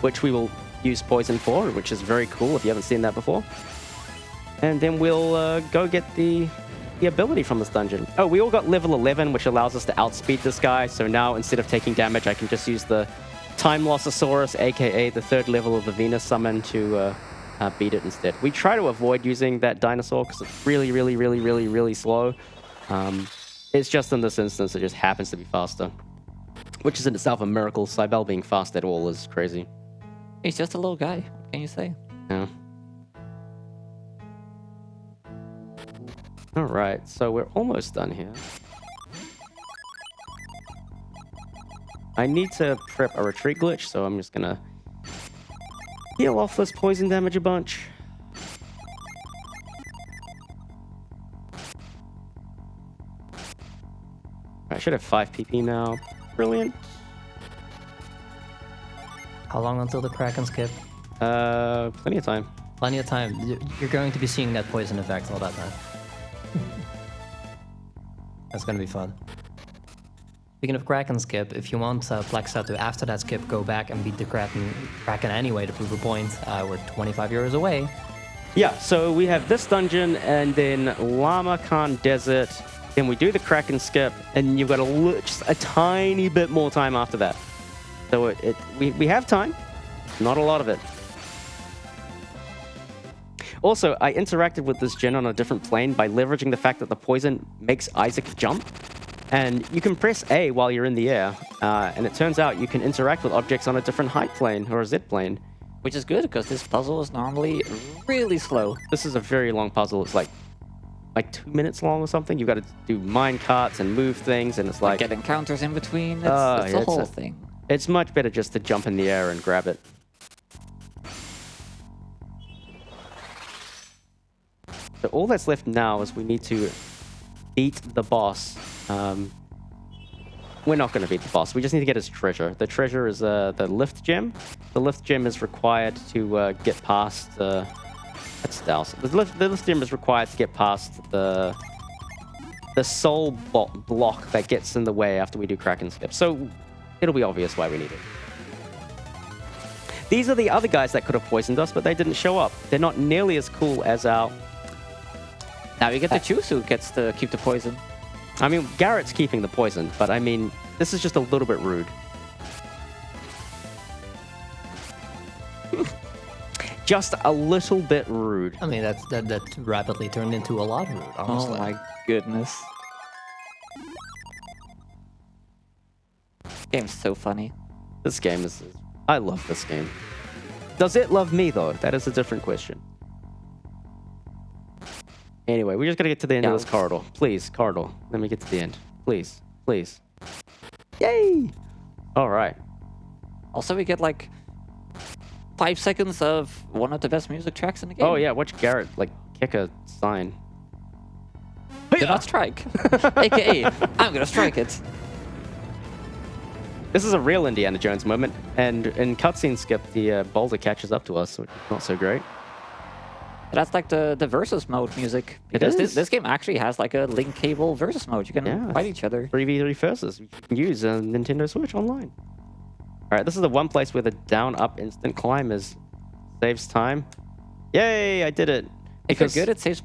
A: which we will use poison for, which is very cool if you haven't seen that before. And then we'll go get the ability from this dungeon. Oh, we all got level 11, which allows us to outspeed this guy. So now instead of taking damage, I can just use the Time Lossosaurus, aka the 3rd level of the Venus summon, to beat it instead. We try to avoid using that dinosaur because it's really, really, really, really, really slow. It's just in this instance, it just happens to be faster. Which is in itself a miracle. Cybele being fast at all is crazy.
C: He's just a little guy. What can you say?
A: Yeah. Alright, so we're almost done here. I need to prep a retreat glitch, so I'm just gonna heal off this poison damage a bunch. I should have 5 PP now. Brilliant.
B: How long until the crack and skip?
A: Plenty of time.
B: Plenty of time. You're going to be seeing that poison effect all that time. That's gonna be fun. Speaking of crack and skip, if you want Plexa to, after that skip, go back and beat the Kraken anyway to prove a point, we're 25 euros away.
A: Yeah, so we have this dungeon and then Lama Khan Desert. Then we do the Kraken skip, and you've got just a tiny bit more time after that. So we have time, not a lot of it. Also, I interacted with this gen on a different plane by leveraging the fact that the poison makes Isaac jump. And you can press A while you're in the air, and it turns out you can interact with objects on a different height plane or a Z plane.
C: Which is good, because this puzzle is normally really slow.
A: This is a very long puzzle. It's like 2 minutes long or something. You've got to do mine carts and move things, and it's like
C: get encounters in between. It's a whole thing.
A: It's much better just to jump in the air and grab it. So all that's left now is we need to beat the boss. We're not going to beat the boss. We just need to get his treasure. The treasure is the lift gem. The lift gem is required to get past... that's Douse. The lift gem is required to get past the soul block that gets in the way after we do crack and skip. So it'll be obvious why we need it. These are the other guys that could have poisoned us, but they didn't show up. They're not nearly as cool as our...
C: Now you get to choose who gets to keep the poison.
A: I mean, Garrett's keeping the poison, but I mean, this is just a little bit rude. Just a little bit rude.
B: I mean, that rapidly turned into a lot rude, honestly.
C: Oh my goodness. Game's so funny.
A: This game is... I love this game. Does it love me, though? That is a different question. Anyway, we just gotta get to the end of this corridor. Please, corridor. Let me get to the end. Please. Please. Yay! Alright.
C: Also, we get like 5 seconds of one of the best music tracks in the game.
A: Oh yeah, watch Garrett like kick a sign.
C: Do not strike. AKA, I'm gonna strike it.
A: This is a real Indiana Jones moment, and in cutscene skip, the boulder catches up to us, which is not so great.
C: That's like the versus mode music. Because this game actually has like a link cable versus mode. You can fight each other.
A: 3v3 versus. You can use a Nintendo Switch online. Alright, this is the one place where the down-up instant climb saves time. Yay, I did it.
C: If you're good, it saves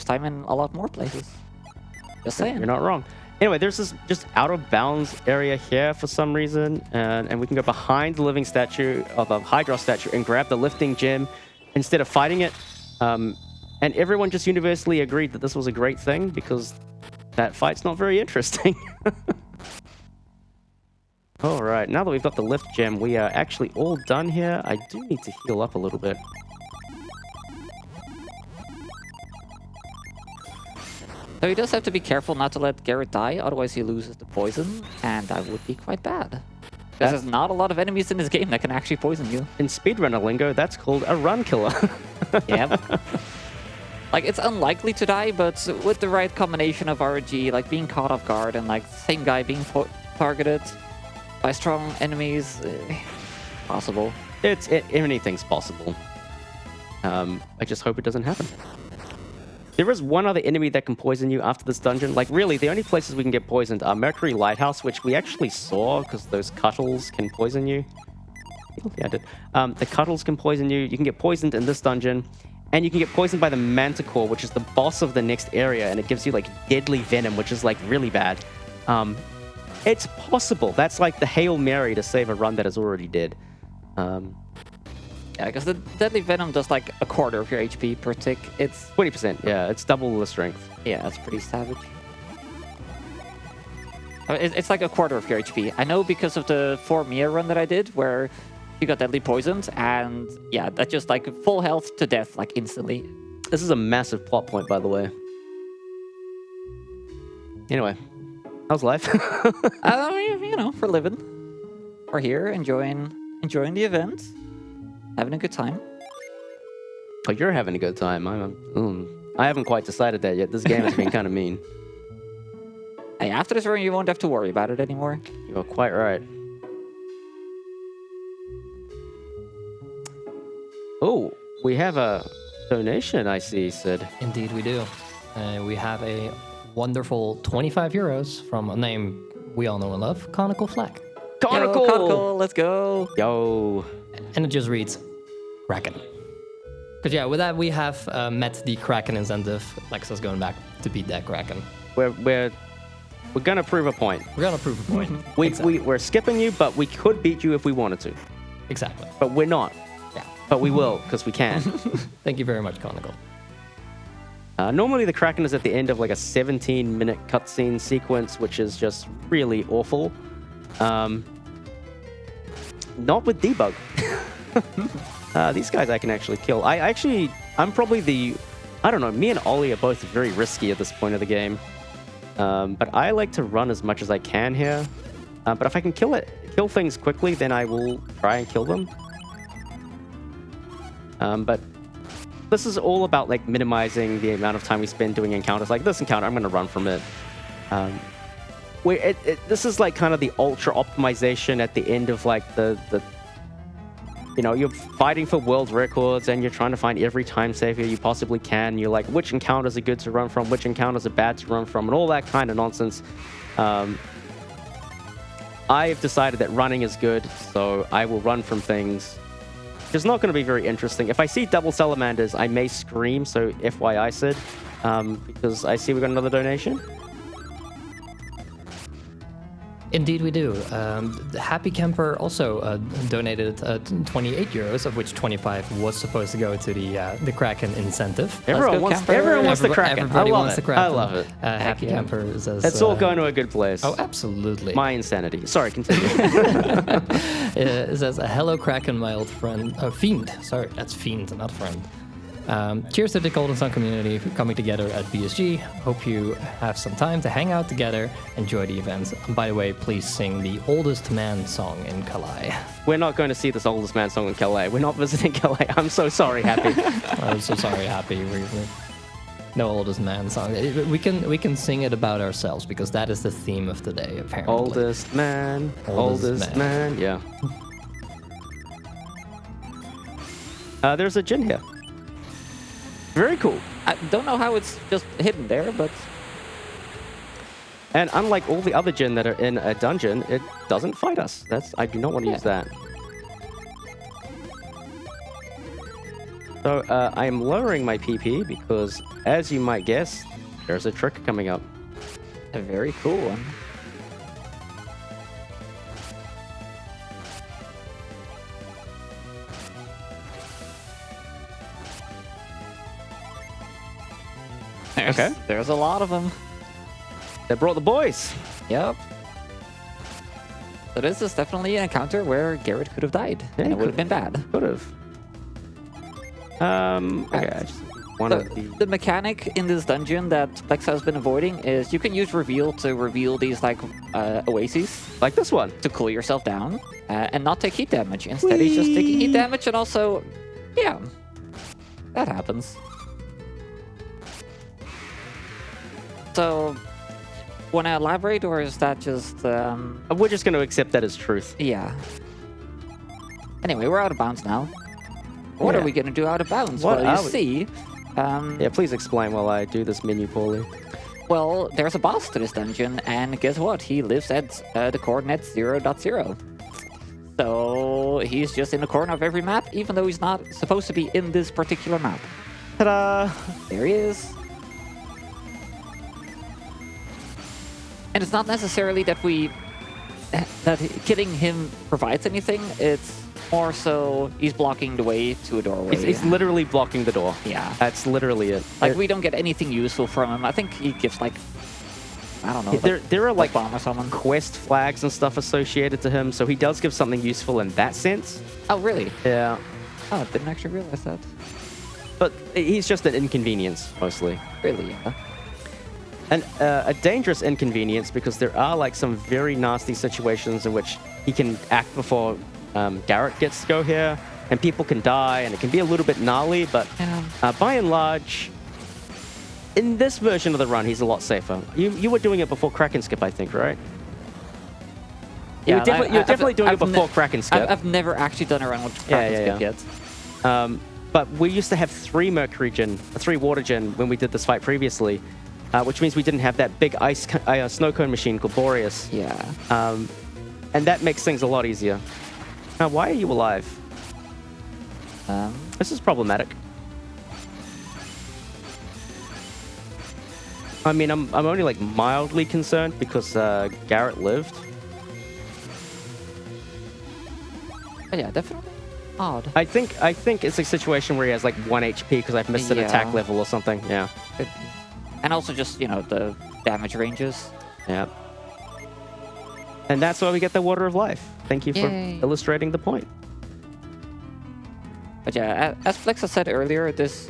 C: time in a lot more places. Just saying.
A: You're not wrong. Anyway, there's this just out of bounds area here for some reason, and we can go behind the living statue of a Hydros statue and grab the lifting gem instead of fighting it. And everyone just universally agreed that this was a great thing because that fight's not very interesting. All right, now that we've got the lift gem, we are actually all done here. I do need to heal up a little bit.
C: So he does have to be careful not to let Garrett die, otherwise he loses the poison, and that would be quite bad. Because there's not a lot of enemies in this game that can actually poison you.
A: In speedrunner lingo, that's called a run killer.
C: Yep. Like, it's unlikely to die, but with the right combination of RNG, like being caught off guard and like same guy being targeted by strong enemies, possible.
A: Anything's possible. I just hope it doesn't happen. There is one other enemy that can poison you after this dungeon. Like, really, the only places we can get poisoned are Mercury Lighthouse, which we actually saw because those cuttles can poison you. Yeah, I did. The cuttles can poison you. You can get poisoned in this dungeon. And you can get poisoned by the Manticore, which is the boss of the next area. And it gives you, like, deadly venom, which is, like, really bad. It's possible. That's like the Hail Mary to save a run that is already dead.
C: Yeah, because the deadly venom does like a quarter of your HP per tick. It's
A: 20%, yeah. It's double the strength.
C: Yeah, that's pretty savage. It's like a quarter of your HP. I know because of the 4 Mia run that I did, where you got deadly poisoned, and yeah, that just like full health to death, like instantly.
A: This is a massive plot point, by the way. Anyway, how's life?
C: You know, for living. We're here, enjoying the event. Having a good time.
A: Oh, you're having a good time. I haven't quite decided that yet. This game has been kind of mean.
C: Hey, after this run, you won't have to worry about it anymore.
A: You're quite right. Oh, we have a donation, I see, Sid.
B: Indeed, we do. We have a wonderful 25 euros from a name we all know and love, Conical Flag.
A: Conical!
C: Yo, Conical, let's go!
A: Yo!
B: And it just reads, Kraken. Because yeah, with that we have met the Kraken incentive. Plexa's going back to beat that Kraken.
A: We're gonna prove a point.
B: We're gonna prove a point.
A: We're skipping you, but we could beat you if we wanted to.
B: Exactly.
A: But we're not.
B: Yeah.
A: But we will, because we can.
B: Thank you very much, Conical.
A: Normally the Kraken is at the end of like a 17-minute cutscene sequence, which is just really awful. Not with debug. These guys I can actually kill. I'm probably I don't know, me and Ollie are both very risky at this point of the game. But I like to run as much as I can here. But if I can kill things quickly, then I will try and kill them. But this is all about like minimizing the amount of time we spend doing encounters. Like this encounter, I'm going to run from it. This is like kind of the ultra optimization at the end of like you're fighting for world records and you're trying to find every time saver you possibly can. You're like, which encounters are good to run from, which encounters are bad to run from, and all that kind of nonsense. I've decided that running is good, so I will run from things. It's not going to be very interesting. If I see double salamanders, I may scream, so FYI, Sid, because I see we got another donation.
B: Indeed, we do. Happy Camper also donated 28 euros, of which 25 was supposed to go to the Kraken incentive.
A: Everyone wants the Kraken.
B: Everybody wants the Kraken.
A: I love it.
B: Happy Camper says...
A: It's all going to a good place.
B: Oh, absolutely.
A: My insanity. Sorry, continue.
B: It says, hello Kraken, my old friend. Oh, Fiend. Sorry, that's Fiend, not friend. Cheers to the Golden Sun community for coming together at BSG. Hope you have some time to hang out together, enjoy the events. And by the way, please sing the Oldest Man song in Calais.
A: We're not going to see this Oldest Man song in Calais. We're not visiting Calais. I'm so sorry, Happy.
B: I'm so sorry, Happy. No Oldest Man song. We can sing it about ourselves because that is the theme of today, apparently.
A: Oldest man. Yeah. There's a gin here. Very cool.
C: I don't know how it's just hidden there, but...
A: And unlike all the other Jinn that are in a dungeon, it doesn't fight us. I do not want to use that. So I am lowering my PP because, as you might guess, there's a trick coming up.
C: A very cool one.
A: Okay.
C: There's a lot of them.
A: They brought the boys.
C: Yep. So this is definitely an encounter where Garrett could have died,
A: Yeah,
C: and it would have
A: could-
C: been bad.
A: Could have. Okay. I just one
C: So
A: of the.
C: the mechanic in this dungeon that Plexa has been avoiding is you can use reveal to reveal these like oases
A: Like this one.
C: to cool yourself down and not take heat damage. Instead, he's just taking heat damage, and also, yeah, that happens. So, want to elaborate, or is that just
A: We're just going to accept that as truth.
C: yeah? Anyway, we're out of bounds now. What
A: Yeah.
C: are we gonna do out of bounds?
A: What
C: well,
A: are
C: you
A: we-
C: see,
A: Yeah, please explain while I do this menu poorly.
C: well, there's a boss to this dungeon, and guess what? He lives at the coordinate 0.0. So he's just in the corner of every map, even though he's not supposed to be in this particular map.
A: Ta-da!
C: There he is. And it's not necessarily that that killing him provides anything. It's more so he's blocking the way to a doorway.
A: He's literally blocking the door.
C: Yeah.
A: That's literally it.
C: Like, we don't get anything useful from him. I think he gives, like, I don't know,
A: There are like
C: bomb or something.
A: quest flags and stuff associated to him, so he does give something useful in that sense.
C: Oh, really?
A: Yeah.
C: Oh, I didn't actually realize that.
A: But he's just an inconvenience, mostly.
C: Really, yeah.
A: And a dangerous inconvenience because there are like some very nasty situations in which he can act before Garrett gets to go here, and people can die, and it can be a little bit gnarly, but
C: Yeah.
A: by and large, in this version of the run, he's a lot safer. You were doing it before Kraken Skip, I think, right? You were definitely doing it before Kraken Skip.
C: I've never actually done a run with Kraken Skip yet.
A: But we used to have 3 Mercury Gen, 3 Water Gen when we did this fight previously, which means we didn't have that big snow cone machine called Boreas.
C: Yeah.
A: And that makes things a lot easier. Now, why are you alive? This is problematic. I mean, I'm only like mildly concerned because Garrett lived.
C: But yeah, definitely odd.
A: I think it's a situation where he has like 1 HP because I've missed an
C: Yeah.
A: attack level or something. Yeah.
C: And also just, you know, the damage ranges.
A: Yeah. And that's why we get the Water of Life. Thank you for
C: Yay.
A: illustrating the point.
C: But yeah, as Plexa said earlier, this,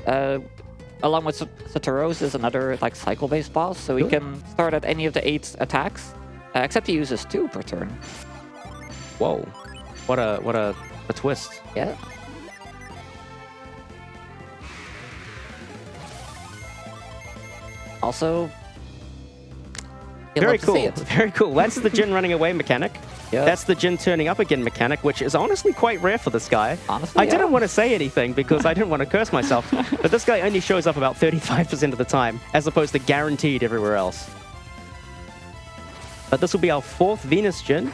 C: along with Saturos, is another like cycle-based boss, so he
A: Cool.
C: can start at any of the 8 attacks, except he uses 2 per turn.
A: Whoa. What a twist.
C: Yeah. Also, you'll
A: Very
C: love to see
A: cool.
C: it.
A: Very cool. That's the Jin running away mechanic.
C: Yeah.
A: That's the Jin turning up again mechanic, which is honestly quite rare for this guy.
C: Honestly,
A: I
C: yeah.
A: didn't want to say anything because I didn't want to curse myself, but this guy only shows up about 35% of the time, as opposed to guaranteed everywhere else. But this will be our 4th Venus Jin.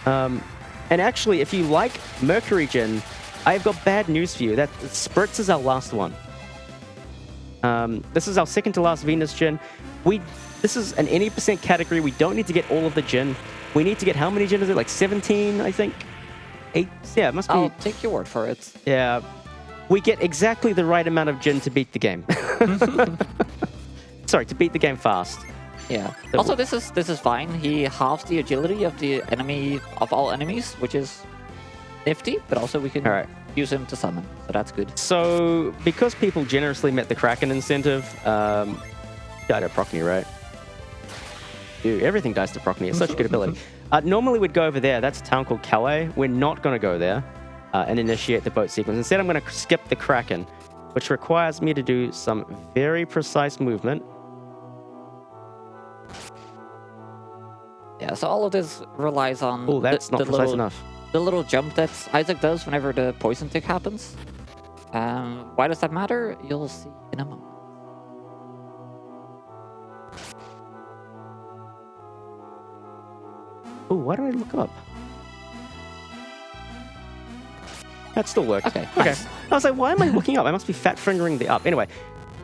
A: And actually, if you like Mercury Jin, I've got bad news for you. That Spritz is our last one. This is our 2nd to last Venus Jin. This is an any percent category. We don't need to get all of the Jin. We need to get how many Jin is it? Like 17, I think? 8? Yeah, it must be.
C: I'll take your word for it.
A: Yeah. We get exactly the right amount of Jin to beat the game. Sorry, to beat the game fast.
C: Yeah. Also, this is fine. He halves the agility of the enemy of all enemies, which is nifty. But also, we can
A: All right.
C: use him to summon, so that's good.
A: So, because people generously met the Kraken incentive, died at Prockney, right? Dude, everything dies to Prockney. It's such a good ability. Normally, we'd go over there. That's a town called Calais. We're not going to go there and initiate the boat sequence. Instead, I'm going to skip the Kraken, which requires me to do some very precise movement.
C: Yeah. So all of this relies on
A: Oh, that's not precise enough.
C: the little jump that Isaac does whenever the poison tick happens. Why does that matter? You'll see in a moment.
A: Oh, why don't I look up? That still worked.
C: Okay,
A: Okay.
C: nice.
A: I was like, why am I looking up? I must be fat fingering the up. Anyway,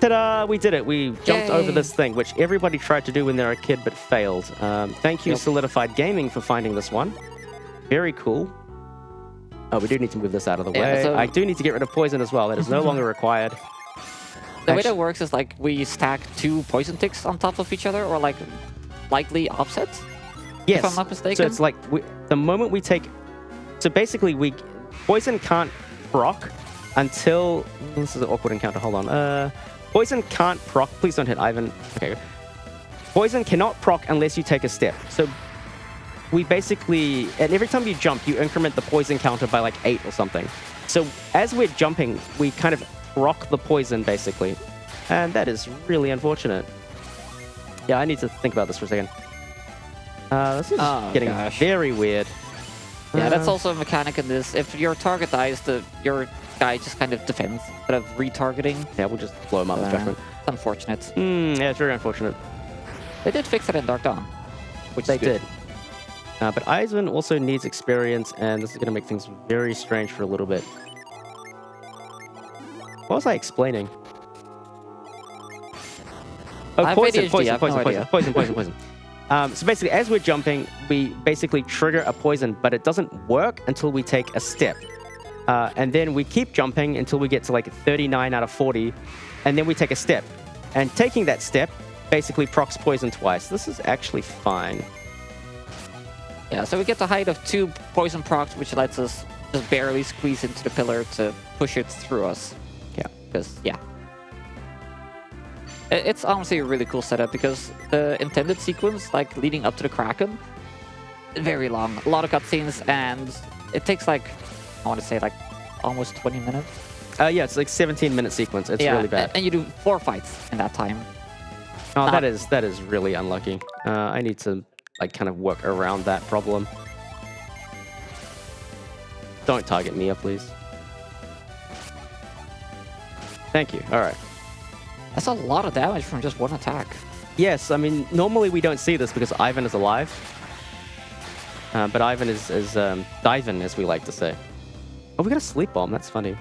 A: Ta-da! We did it. We jumped over
C: Yay.
A: this thing, which everybody tried to do when they were a kid but failed. Thank you,
C: Yep.
A: Solidified Gaming, for finding this one. Very cool. Oh, we do need to move this out of the
C: Yeah,
A: way.
C: so-
A: I do need to get rid of poison as well. That is no longer required.
C: The way that works is like we stack 2 poison ticks on top of each other, or like likely offsets.
A: Yes.
C: If I'm not mistaken.
A: So it's like the moment we take. So basically, poison can't proc until. This is an awkward encounter. Hold on. Poison can't proc. Please don't hit Ivan. Okay. Poison cannot proc unless you take a step. So we basically, and every time you jump, you increment the poison counter by like 8 or something. So as we're jumping, we kind of proc the poison basically, and that is really unfortunate. Yeah, I need to think about this for a second. This is getting very weird.
C: Yeah, that's also a mechanic in this. If your target dies, your guy just kind of defends instead of retargeting.
A: Yeah, we'll just blow him up with judgment.
C: It's unfortunate.
A: Yeah, it's very unfortunate.
C: They did fix it in Dark Dawn, which
A: They
C: is good.
A: did. But Ivan also needs experience, and this is going to make things very strange for a little bit. What was I explaining? Oh,
C: I have
A: poison,
C: ADHD, I
A: poison,
C: have no
A: poison,
C: idea.
A: poison, poison, poison, poison. So basically, as we're jumping, we basically trigger a poison, but it doesn't work until we take a step. And then we keep jumping until we get to like 39 out of 40, and then we take a step. And taking that step basically procs poison twice. This is actually fine.
C: Yeah, so we get the height of 2 poison procs, which lets us just barely squeeze into the pillar to push it through us.
A: Yeah.
C: Because, yeah. It's honestly a really cool setup because the intended sequence, like leading up to the Kraken, very long. A lot of cutscenes, and it takes like, I want to say like almost 20 minutes.
A: Yeah, it's like 17-minute sequence. It's really bad.
C: And you do 4 fights in that time.
A: Oh, that is really unlucky. I need to like kind of work around that problem. Don't target Mia, please. Thank you. All right.
C: That's a lot of damage from just 1 attack.
A: Yes, I mean normally we don't see this because Ivan is alive, but Ivan is diving, as we like to say. Oh, we got a sleep bomb. That's funny.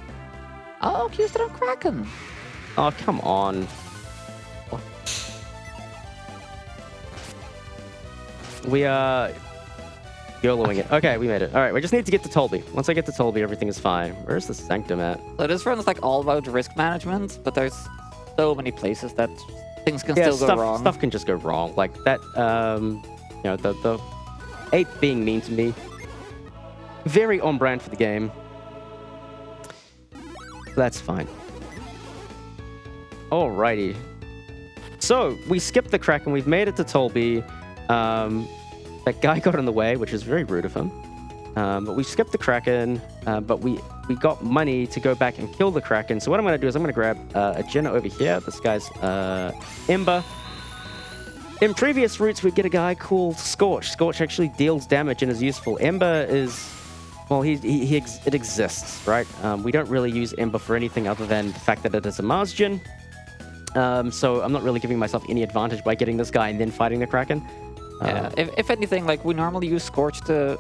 C: Oh, used it on Kraken.
A: Oh, come on. We are YOLOing it. Okay, we made it. All right, we just need to get to Tolby. Once I get to Tolby, everything is fine. Where's the Sanctum at?
C: So this run is like all about risk management, but there's so many places that things can still go wrong.
A: Stuff can just go wrong. Like that, you know, the ape being mean to me. Very on brand for the game. That's fine. Alrighty. So, we skipped the Kraken. We've made it to Tolby. That guy got in the way, which is very rude of him. But we skipped the Kraken, but we got money to go back and kill the Kraken. So what I'm going to do is I'm going to grab a Jin over here. This guy's Ember. In previous routes, we get a guy called Scorch. Scorch actually deals damage and is useful. Ember is, well, it exists, right? We don't really use Ember for anything other than the fact that it is a Mars Jin. So I'm not really giving myself any advantage by getting this guy and then fighting the Kraken.
C: Yeah, if anything, like we normally use Scorch to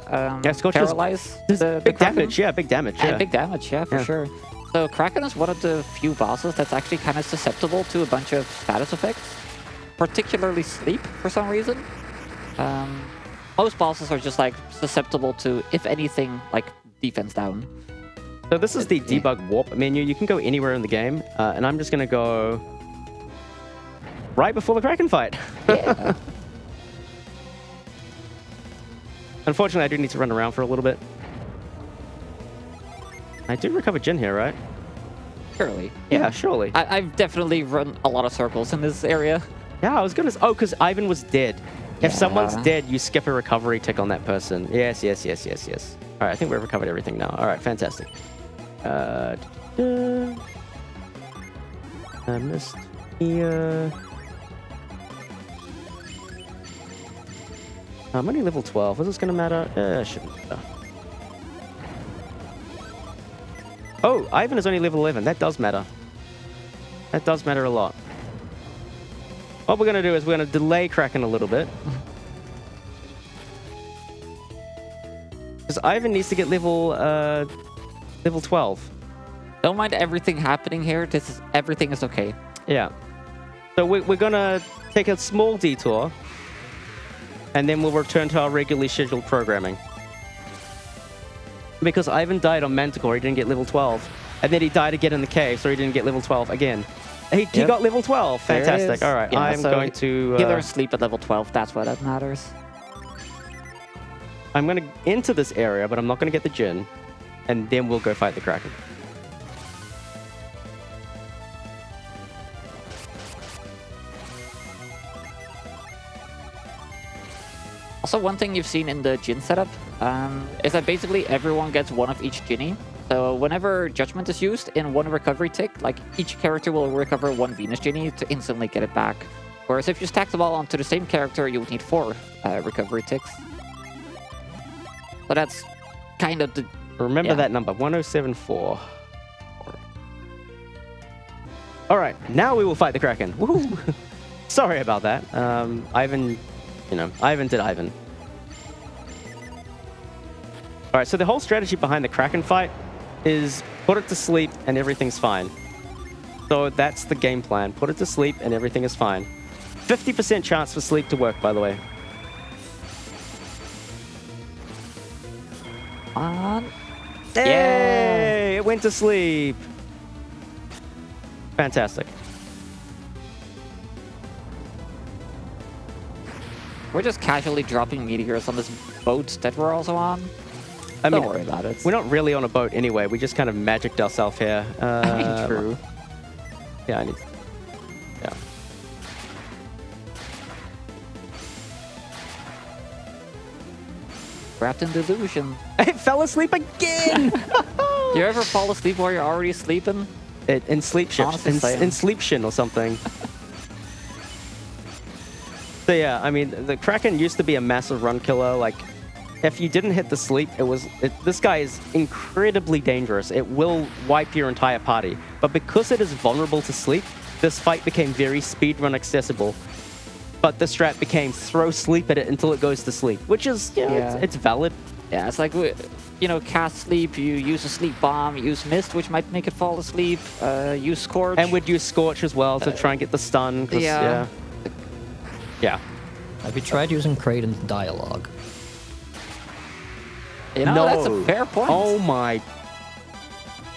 A: Scorch
C: paralyze the
A: big
C: Kraken.
A: damage. Yeah, big damage.
C: And
A: Yeah.
C: big damage, yeah, for sure. So Kraken is one of the few bosses that's actually kind of susceptible to a bunch of status effects, particularly sleep for some reason. Most bosses are just like susceptible to, if anything, like defense down.
A: So this is the debug warp menu. You can go anywhere in the game, and I'm just going to go right before the Kraken fight.
C: Yeah.
A: Unfortunately, I do need to run around for a little bit. I do recover Jin here, right?
C: Surely.
A: Yeah, surely.
C: I've definitely run a lot of circles in this area.
A: Yeah, I was gonna. Oh, because Ivan was dead. If
C: Yeah.
A: someone's dead, you skip a recovery tick on that person. Yes, yes, yes, yes, yes. All right, I think we've recovered everything now. All right, fantastic. I missed here. I'm only level 12. Is this gonna matter? Shouldn't matter. Oh, Ivan is only level 11. That does matter. That does matter a lot. What we're going to do is we're going to delay Kraken a little bit. Because Ivan needs to get level 12.
C: Don't mind everything happening here. Everything is okay.
A: Yeah. So we're gonna take a small detour, and then we'll return to our regularly scheduled programming. Because Ivan died on Manticore, he didn't get level 12. And then he died again in the cave, so he didn't get level 12 again. He got level 12. Fantastic. All right,
C: yeah,
A: I'm going to...
C: healers sleep at level 12. That's why that matters.
A: I'm going to enter this area, but I'm not going to get the Djinn. And then we'll go fight the Kraken.
C: Also, one thing you've seen in the Djinn setup is that basically everyone gets one of each Djinni. So whenever Judgment is used in one recovery tick, like each character will recover one Venus Djinni to instantly get it back. Whereas if you stack them all onto the same character, you would need 4 recovery ticks. So that's kind of the...
A: Remember that number, 1074. All right, now we will fight the Kraken. Woohoo! Sorry about that. Ivan, Ivan did Ivan. All right, so the whole strategy behind the Kraken fight is put it to sleep and everything's fine. So that's the game plan. Put it to sleep and everything is fine. 50% chance for sleep to work, by the way.
C: On.
A: Hey,
C: Yeah!
A: it went to sleep. Fantastic.
C: We're just casually dropping meteors on this boat that we're also on.
A: I mean,
C: Don't worry about it.
A: We're not really on a boat anyway. We just kind of magicked ourselves here.
C: I mean, true.
A: Yeah, I need... Yeah.
C: Wrapped in delusion.
A: I fell asleep again!
C: You ever fall asleep while you're already sleeping?
A: In sleep shift.
C: Honestly,
A: In
C: same.
A: sleep shin or something. So yeah, I mean, the Kraken used to be a massive run killer. Like, if you didn't hit the sleep, this guy is incredibly dangerous. It will wipe your entire party. But because it is vulnerable to sleep, this fight became very speedrun accessible. But the strat became throw sleep at it until it goes to sleep, which is, it's valid.
C: Yeah, it's like, cast sleep, you use a sleep bomb, use mist, which might make it fall asleep, use scorch.
A: And we'd use scorch as well to try and get the stun.
C: Yeah.
A: Yeah.
B: Have you tried using Kraden's dialogue?
C: No, that's a fair point.
A: Oh my.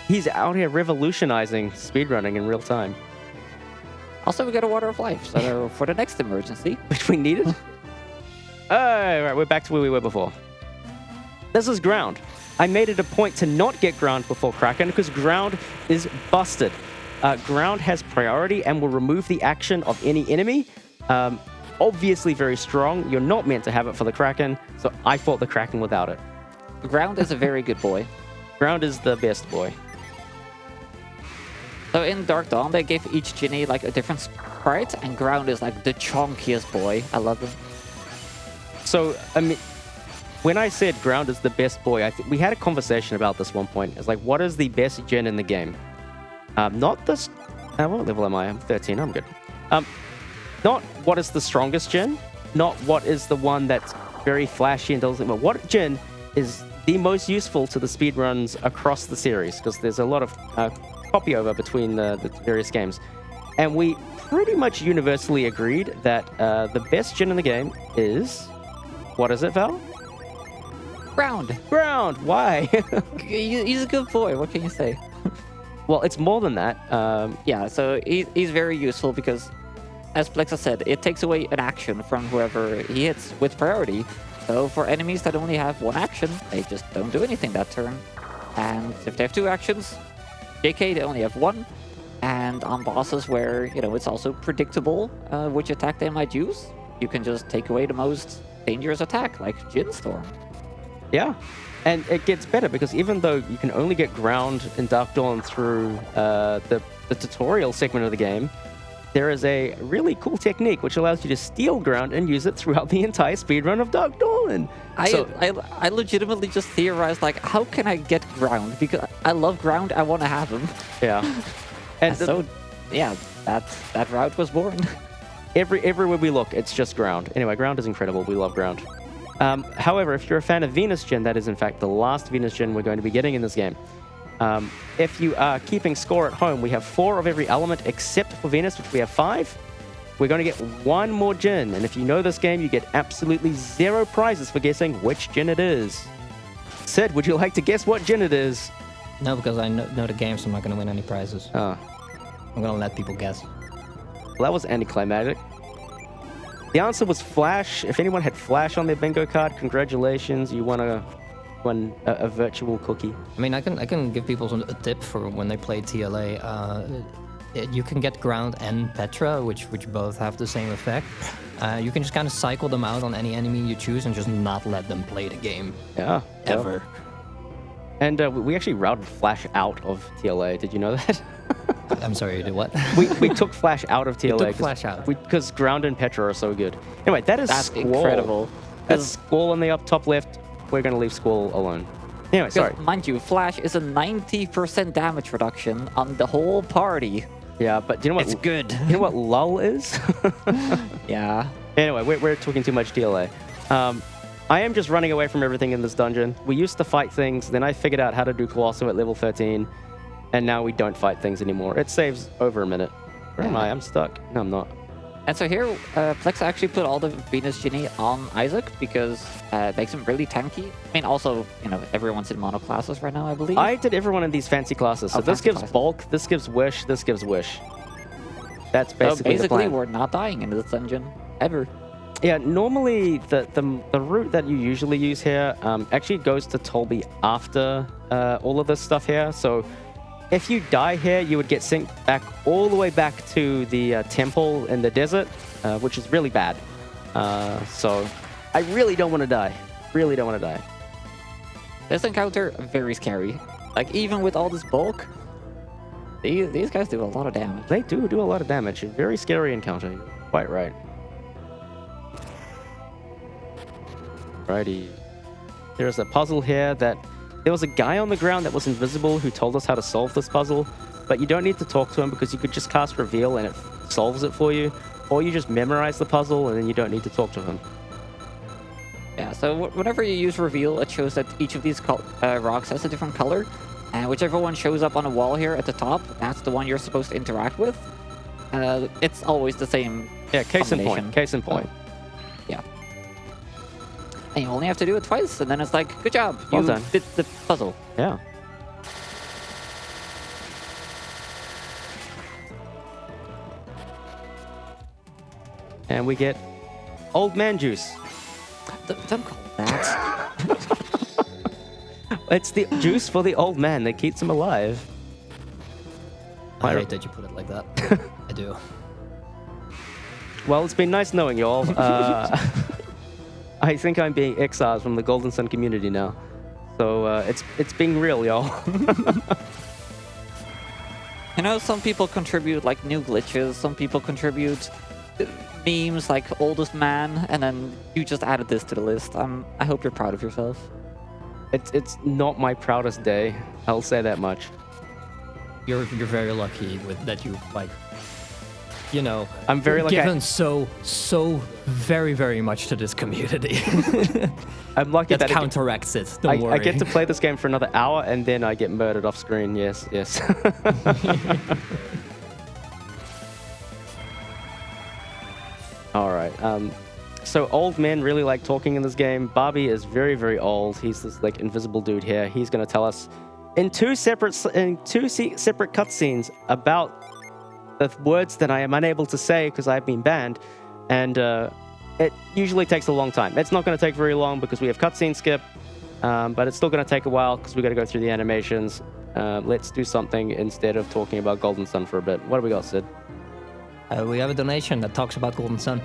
A: He's out here revolutionizing speedrunning in real time.
C: Also, we got a Water of Life, so for the next emergency.
A: Which we needed. Alright, we're back to where we were before. This is ground. I made it a point to not get ground before Kraken because ground is busted. Ground has priority and will remove the action of any enemy. Obviously very strong. You're not meant to have it for the Kraken, so I fought the Kraken without it.
C: Ground is a very good boy.
A: Ground is the best boy.
C: So in Dark Dawn, they gave each Djinni like a different sprite, and Ground is like the chonkiest boy. I love him.
A: So, I mean, when I said ground is the best boy, we had a conversation about this one point. It's like, what is the best Djinn in the game? Not this... what level am I? I'm 13. I'm good. Not what is the strongest Djinn. Not what is the one that's very flashy and does it. But what Djinn is the most useful to the speedruns across the series, because there's a lot of copy over between the various games. And we pretty much universally agreed that the best Djinn in the game is... What is it, Val?
C: Ground.
A: Ground. Why?
C: He's a good boy. What can you say?
A: Well, it's more than that.
C: Yeah, so he's very useful because, as Plexa said, it takes away an action from whoever he hits with priority. So for enemies that only have one action, they just don't do anything that turn. And if they have 2 actions, JK, they only have 1. And on bosses where, it's also predictable which attack they might use, you can just take away the most dangerous attack, like Djinn Storm.
A: Yeah. And it gets better because even though you can only get ground in Dark Dawn through the tutorial segment of the game, there is a really cool technique which allows you to steal ground and use it throughout the entire speedrun of Dark Dawn.
C: I legitimately just theorized, like, how can I get ground? Because I love ground, I want to have him.
A: Yeah. And
C: that route was born.
A: Everywhere we look, it's just ground. Anyway, ground is incredible. We love ground. However, if you're a fan of Venus Djinn, that is in fact the last Venus Djinn we're going to be getting in this game. If you are keeping score at home, we have 4 of every element except for Venus, which we have 5. We're going to get 1 more gin, and if you know this game, you get absolutely 0 prizes for guessing which gin it is. Sid, would you like to guess what gin it is?
B: No, because I know the game, so I'm not going to win any prizes.
A: Oh,
B: I'm going to let people guess.
A: well, that was anticlimactic. The answer was Flash. If anyone had Flash on their bingo card, congratulations, you won a virtual cookie.
B: I mean, I can give people a tip for when they play TLA. You can get Ground and Petra, which both have the same effect. You can just kind of cycle them out on any enemy you choose and just not let them play the game.
A: Yeah.
B: Ever.
A: And we actually routed Flash out of TLA. Did you know that?
B: I'm sorry, you did what?
A: we took Flash out of TLA.
B: took Flash out.
A: Because Ground and Petra are so good. Anyway, that's Squall.
C: Incredible.
A: That's Squall on the up top left. We're going to leave Squall alone. Anyway, sorry.
C: Mind you, Flash is a 90% damage reduction on the whole party.
A: Yeah, but do you know what?
C: It's good.
A: You know what lull is?
C: Yeah.
A: Anyway, we're talking too much TLA. I am just running away from everything in this dungeon. We used to fight things, then I figured out how to do Colossal at level 13, and now we don't fight things anymore. It saves over a minute. Where am I? I'm stuck. No, I'm not.
C: And so here, Plexa actually put all the Venus Genie on Isaac because it makes him really tanky. I mean, also, you know, everyone's in mono classes right now, I believe.
A: I did everyone in these fancy classes. So this
C: fancy
A: gives
C: classes.
A: bulk, this gives wish, this gives wish. That's
C: So
A: basically the
C: basically,
A: plan.
C: we're not dying in this dungeon ever.
A: Yeah, normally the route that you usually use here actually goes to Tolby after all of this stuff here. So if you die here, you would get sent back all the way back to the temple in the desert, which is really bad. So I really don't want to die. Really don't want to die.
C: This encounter, very scary. Like, even with all this bulk, these guys do a lot of damage.
A: They do a lot of damage. A very scary encounter. You're quite right. Righty. There's a puzzle here that... There was a guy on the ground that was invisible who told us how to solve this puzzle, but you don't need to talk to him because you could just cast Reveal and it solves it for you, or you just memorize the puzzle and then you don't need to talk to him.
C: Yeah, so whenever you use Reveal, it shows that each of these rocks has a different color, and whichever one shows up on a wall here at the top, that's the one you're supposed to interact with. It's always the same.
A: Yeah, case in point.
C: combination.
A: Case in point.
C: Yeah. And you only have to do it twice, and then it's like, good job,
A: Well
C: you
A: done.
C: did the puzzle.
A: Yeah. And we get old man juice.
C: Don't call it that.
A: It's the juice for the old man that keeps him alive.
B: I hate that you put it like that. I do.
A: Well, it's been nice knowing you all. I think I'm being exiled from the Golden Sun community now. So it's being real, y'all.
C: You know, some people contribute like new glitches, some people contribute memes like oldest man, and then you just added this to the list. I hope you're proud of yourself.
A: It's not my proudest day. I'll say that much.
B: You're very lucky with that you like. You know,
A: I'm very lucky.
B: Given so very, very much to this community.
A: I'm lucky
B: that
A: that
B: counteracts it. Don't worry.
A: I get to play this game for another hour and then I get murdered off screen. Yes, yes. All right. So old men really like talking in this game. Barbie is very, very old. He's this like invisible dude here. He's going to tell us in two separate cutscenes about the words that I am unable to say because I've been banned, and it usually takes a long time. It's not going to take very long because we have cutscene skip, but it's still going to take a while because we got to go through the animations. Let's do something instead of talking about Golden Sun for a bit. What do we got, Sid?
B: We have a donation that talks about Golden Sun.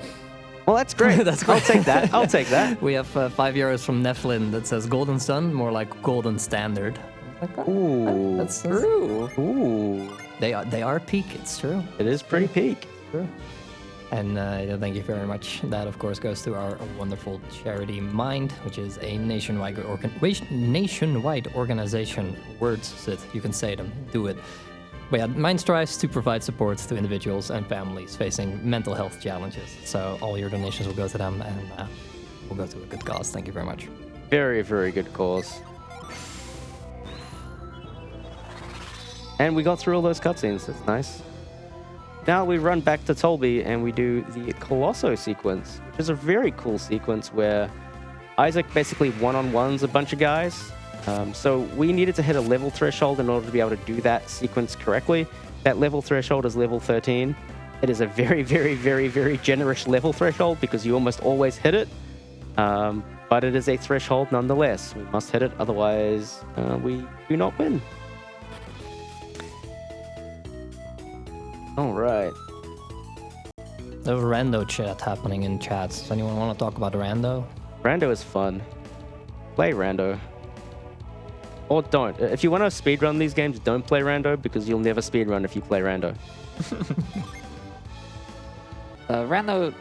A: Well, that's great.
B: That's
A: I'll
B: great.
A: take that. I'll take that.
B: We have 5 euros from Neflin that says Golden Sun, more like Golden Standard. Like that.
A: Ooh.
B: That's
C: True.
A: Ooh.
B: They are peak. It's true.
A: It is pretty peak.
B: True. And thank you very much. That, of course, goes to our wonderful charity Mind, which is a nationwide organization. Words, Sid. You can say them. Do it. But yeah, Mind strives to provide support to individuals and families facing mental health challenges. So all your donations will go to them and will go to a good cause. Thank you very much.
A: Very, very good cause. And we got through all those cutscenes. That's nice. Now we run back to Tolby and we do the Colosso sequence, which is a very cool sequence where Isaac basically one-on-ones a bunch of guys. So we needed to hit a level threshold in order to be able to do that sequence correctly. That level threshold is level 13. It is a very, very, very, very generous level threshold because you almost always hit it. But it is a threshold nonetheless. We must hit it, otherwise we do not win. All right.
B: There's rando chat happening in chats. Does anyone want to talk about rando?
A: Rando is fun. Play rando. Or don't. If you want to speedrun these games, don't play rando because you'll never speedrun if you play rando.
C: Rando...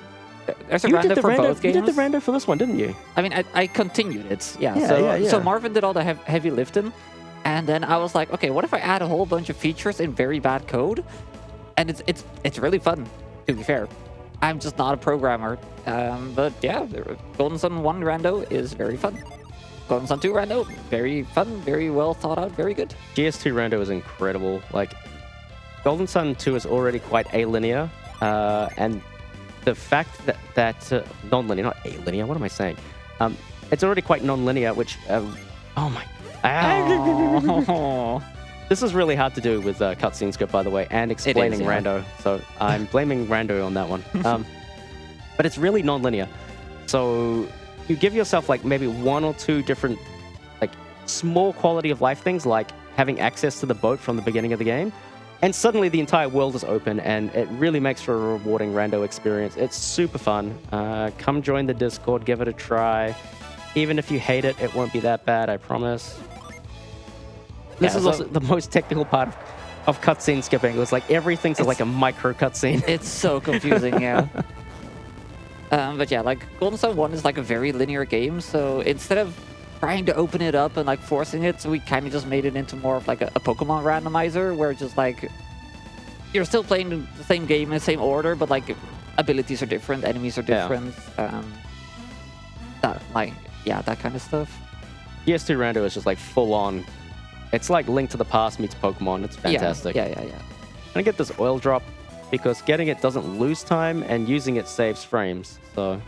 C: There's a
A: You
C: rando
A: did the
C: for
A: rando,
C: both games.
A: you did the rando for this one, didn't you?
C: I mean, I continued it. Yeah.
A: Yeah,
C: So
A: yeah.
C: Marvin did all the heavy lifting. And then I was like, okay, what if I add a whole bunch of features in very bad code? And it's really fun, to be fair. I'm just not a programmer. But yeah, Golden Sun 1 rando is very fun. Golden Sun 2 rando, very fun, very well thought out, very good.
A: GS2 rando is incredible. Like, Golden Sun 2 is already quite alinear, and the fact that non-linear, not alinear, what am I saying? It's already quite non-linear, which, oh my,
C: Oh.
A: This is really hard to do with cutscene script, by the way, and explaining
C: yeah.
A: rando. So I'm blaming rando on that one. But it's really non-linear. So you give yourself like maybe one or two different, like small quality of life things, like having access to the boat from the beginning of the game, and suddenly the entire world is open, and it really makes for a rewarding rando experience. It's super fun. Come join the Discord, give it a try. Even if you hate it, it won't be that bad, I promise. This is also the most technical part of cutscene skipping. It was like everything's like a micro cutscene.
C: It's so confusing, yeah. But yeah, like Golden Sun 1 is like a very linear game, so instead of trying to open it up and like forcing it, so we kind of just made it into more of like a Pokemon randomizer, where just like you're still playing the same game in the same order, but like abilities are different, enemies are different, that kind of stuff.
A: PS2 Rando is just like full on. It's like Link to the Past meets Pokemon. It's fantastic.
C: Yeah.
A: I get this oil drop because getting it doesn't lose time and using it saves frames. So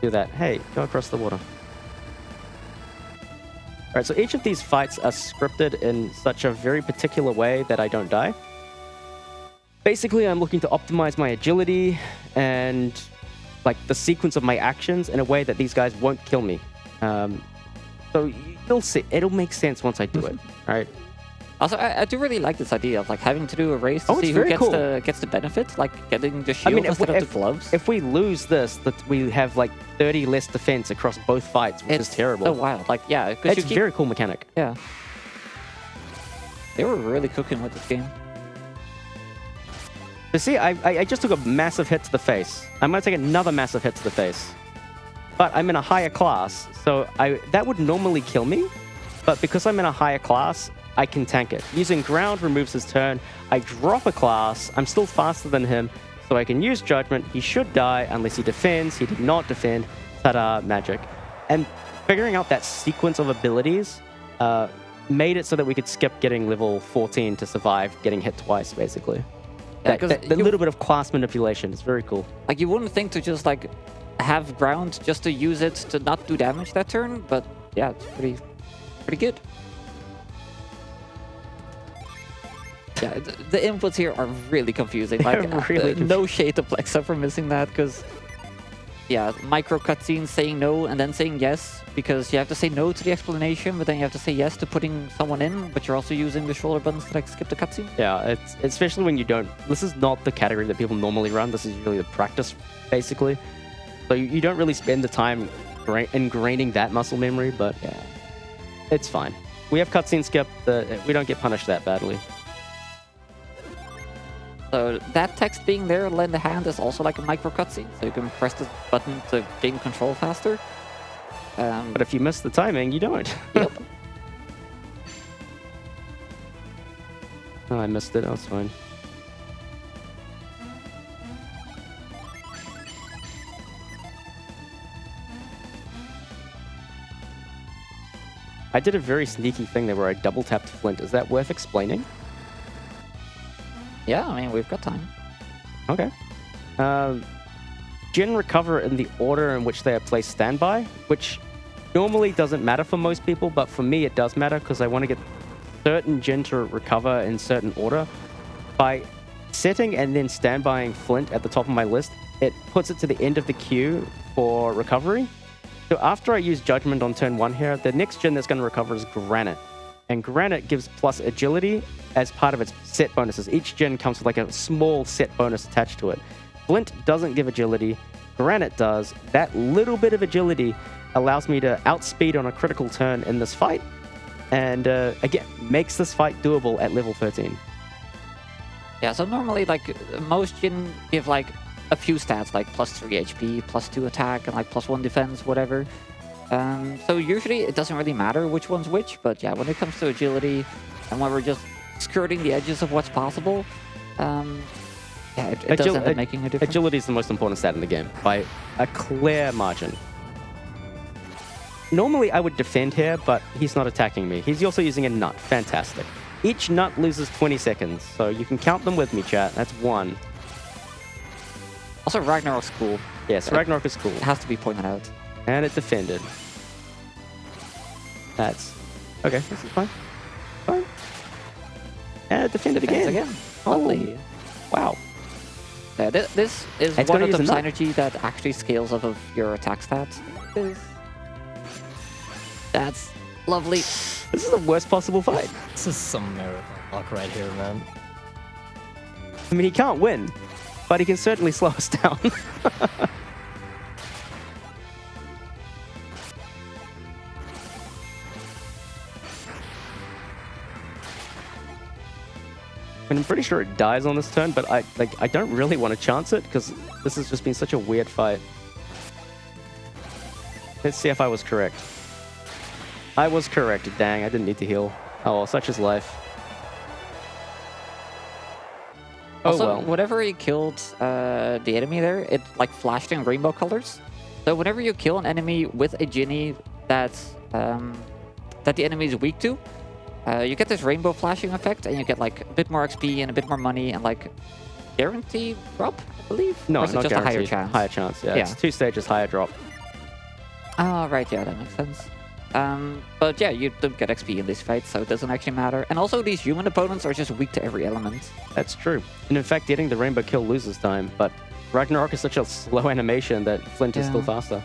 A: do that. Hey, go across the water. All right, so each of these fights are scripted in such a very particular way that I don't die. Basically, I'm looking to optimize my agility and like the sequence of my actions in a way that these guys won't kill me. So you'll see, it'll make sense once I do it, right?
C: Also, I do really like this idea of like having to do a race to see who gets the benefit, like getting the shield instead of the gloves.
A: If we lose this, that we have like 30 less defense across both fights, which is terrible.
C: Oh wow, like yeah,
A: it's a very cool mechanic.
C: Yeah, they were really cooking with this game.
A: You see, I just took a massive hit to the face. I'm gonna take another massive hit to the face. But I'm in a higher class, so that would normally kill me. But because I'm in a higher class, I can tank it. Using ground removes his turn. I drop a class. I'm still faster than him, so I can use judgment. He should die unless he defends. He did not defend. Ta-da, magic. And figuring out that sequence of abilities made it so that we could skip getting level 14 to survive getting hit twice, basically.
C: Yeah,
A: that little bit of class manipulation is very cool.
C: Like you wouldn't think to just like have ground just to use it to not do damage that turn, but yeah, it's pretty good. Yeah, the inputs here are really confusing. Like
A: really
C: no shade to Plexa for missing that, because yeah, micro cutscenes saying no and then saying yes, because you have to say no to the explanation, but then you have to say yes to putting someone in, but you're also using the shoulder buttons to like skip the cutscene.
A: Yeah, it's especially when you don't. This is not the category that people normally run. This is really the practice, basically. So you don't really spend the time ingraining that muscle memory, but yeah, it's fine. We have cutscene skip. We don't get punished that badly.
C: So that text being there, lend a hand, is also like a micro cutscene. So you can press the button to gain control faster.
A: But if you miss the timing, you don't.
C: Yep.
A: Oh, I missed it. That's fine. I did a very sneaky thing there where I double tapped Flint. Is that worth explaining?
C: Yeah, I mean, we've got time.
A: Okay. Gen recover in the order in which they are placed standby, which normally doesn't matter for most people, but for me it does matter because I want to get certain gen to recover in certain order. By setting and then standbying Flint at the top of my list, it puts it to the end of the queue for recovery. So after I use Judgment on turn 1 here, the next gen that's going to recover is Granite. And Granite gives plus agility as part of its set bonuses. Each gen comes with like a small set bonus attached to it. Flint doesn't give agility. Granite does. That little bit of agility allows me to outspeed on a critical turn in this fight. And again, makes this fight doable at level 13.
C: Yeah, so normally, like, most gen give, like, a few stats, like plus 3 HP, plus 2 attack, and, like, plus 1 defense, whatever. So usually it doesn't really matter which one's which, but yeah, when it comes to agility, and when we're just skirting the edges of what's possible, yeah, it does end up making a difference.
A: Agility is the most important stat in the game, by a clear margin. Normally I would defend here, but he's not attacking me. He's also using a nut. Fantastic. Each nut loses 20 seconds, so you can count them with me, chat. That's 1.
C: Also, Ragnarok's cool.
A: Yes, Ragnarok is cool.
C: It has to be pointed out.
A: And it defended. That's... Okay, this is fine. Fine. And it defended again.
C: Lovely.
A: Wow.
C: Yeah, this is
A: It's
C: one of
A: gonna
C: the
A: use a nut.
C: synergy that actually scales off of your attack stats. That's lovely.
A: This is the worst possible fight.
B: This is some miracle luck right here, man.
A: I mean, he can't win, but he can certainly slow us down. And I'm pretty sure it dies on this turn, but I don't really want to chance it because this has just been such a weird fight. Let's see if I was correct. I was correct. Dang, I didn't need to heal. Oh, well, such is life.
C: Also,
A: Oh well.
C: whenever you killed the enemy there, it like flashed in rainbow colors. So whenever you kill an enemy with a genie that's that the enemy is weak to, you get this rainbow flashing effect, and you get like a bit more XP and a bit more money and like guaranteed drop, I believe.
A: No,
C: or is it
A: not
C: just
A: guaranteed.
C: a higher chance.
A: Higher chance, yeah.
C: Yeah.
A: It's 2 stages, higher drop.
C: Oh, right, yeah, that makes sense. But yeah, you don't get XP in this fight, so it doesn't actually matter. And also, these human opponents are just weak to every element.
A: That's true. And in fact, getting the rainbow kill loses time, but Ragnarok is such a slow animation that Flint is still faster.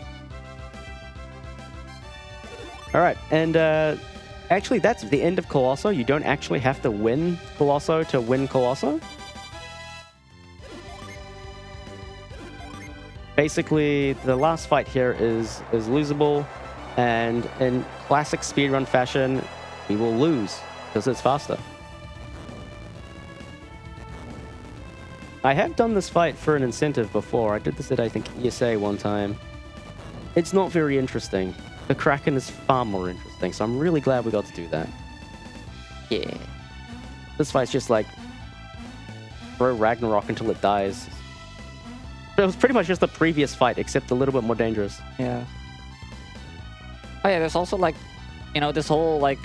A: All right, and actually, that's the end of Colosso. You don't actually have to win Colosso to win Colosso. Basically, the last fight here is losable, and in classic speedrun fashion, we will lose because it's faster. I have done this fight for an incentive before. I did this at, I think, ESA one time. It's not very interesting. The Kraken is far more interesting, so I'm really glad we got to do that.
C: Yeah.
A: This fight's just like throw Ragnarok until it dies. It was pretty much just the previous fight, except a little bit more dangerous.
C: Yeah. Oh yeah, there's also like, you know, this whole like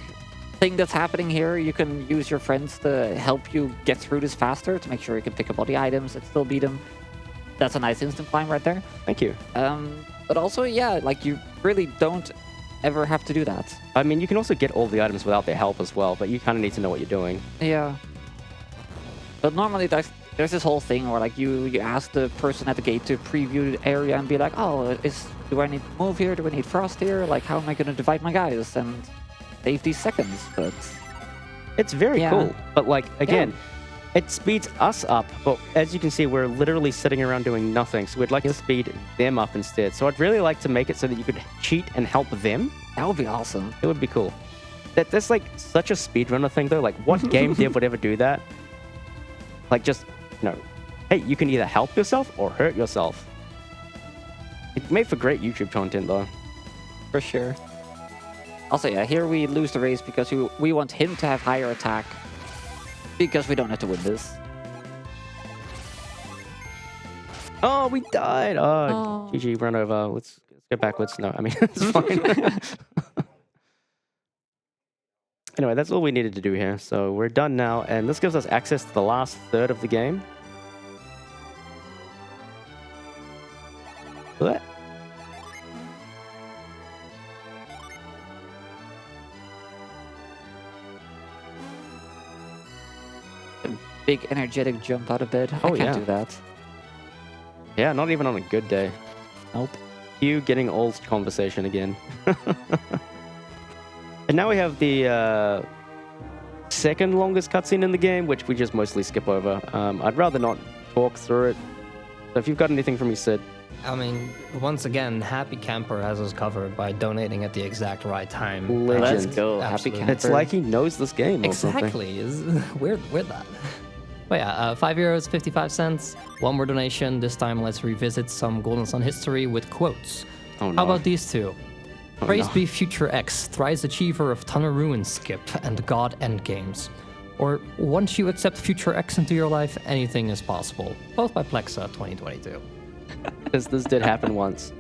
C: thing that's happening here. You can use your friends to help you get through this faster to make sure you can pick up all the items and still beat them. That's a nice instant climb right there.
A: Thank you.
C: But also, yeah, like you really don't ever have to do that.
A: I mean, you can also get all the items without their help as well, but you kind of need to know what you're doing.
C: Yeah. But normally there's this whole thing where like you ask the person at the gate to preview the area and be like, oh, do I need to move here? Do I need frost here? Like, how am I going to divide my guys and save these seconds? But
A: it's very cool. But like, again, it speeds us up. But as you can see, we're literally sitting around doing nothing. So we'd like to speed them up instead. So I'd really like to make it so that you could cheat and help them.
C: That would be awesome.
A: It would be cool. That's like such a speedrunner thing though. Like, what game dev would ever do that? Like, just, you know, hey, you can either help yourself or hurt yourself. It's made for great YouTube content though.
C: For sure. Also, yeah, here we lose the race because we want him to have higher attack. Because we don't have to win this.
A: Oh, we died. Oh, GG, run over. Let's go backwards. No, I mean, it's fine. Anyway, that's all we needed to do here. So we're done now, and this gives us access to the last third of the game. What?
C: Big energetic jump out of bed. I
A: Oh,
C: can't
A: yeah.
C: do that.
A: Yeah, not even on a good day.
C: Nope.
A: You getting old conversation again. And now we have the second longest cutscene in the game, which we just mostly skip over. I'd rather not talk through it. So if you've got anything from me, Sid.
B: I mean, once again, Happy Camper has us covered by donating at the exact right time.
A: Legend.
C: Let's go. Happy
B: Absolutely.
C: camper.
A: It's like he knows this game or something.
B: Exactly. Is weird that. But yeah, €5, 55 cents. One more donation. This time, let's revisit some Golden Sun history with quotes.
A: Oh, no.
B: How about these two?
A: Oh,
B: Praise
A: no.
B: be Future X, thrice achiever of Tunnel Ruin Skip and God Endgames. Or once you accept Future X into your life, anything is possible. Both by Plexa 2022.
A: This did happen once.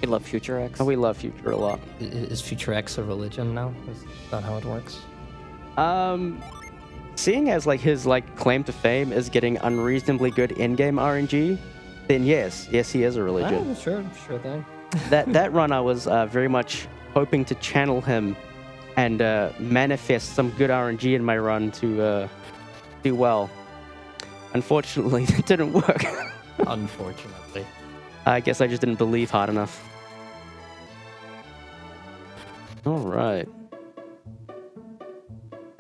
C: We love Future X.
A: Oh, we love Future a lot.
B: Is Future X a religion now? Is that how it works?
A: Seeing as like his like claim to fame is getting unreasonably good in-game RNG, then yes, he is a religion.
B: Sure thing.
A: That run, I was very much hoping to channel him and manifest some good RNG in my run to do well. Unfortunately, it didn't work.
B: Unfortunately.
A: I guess I just didn't believe hard enough. All right.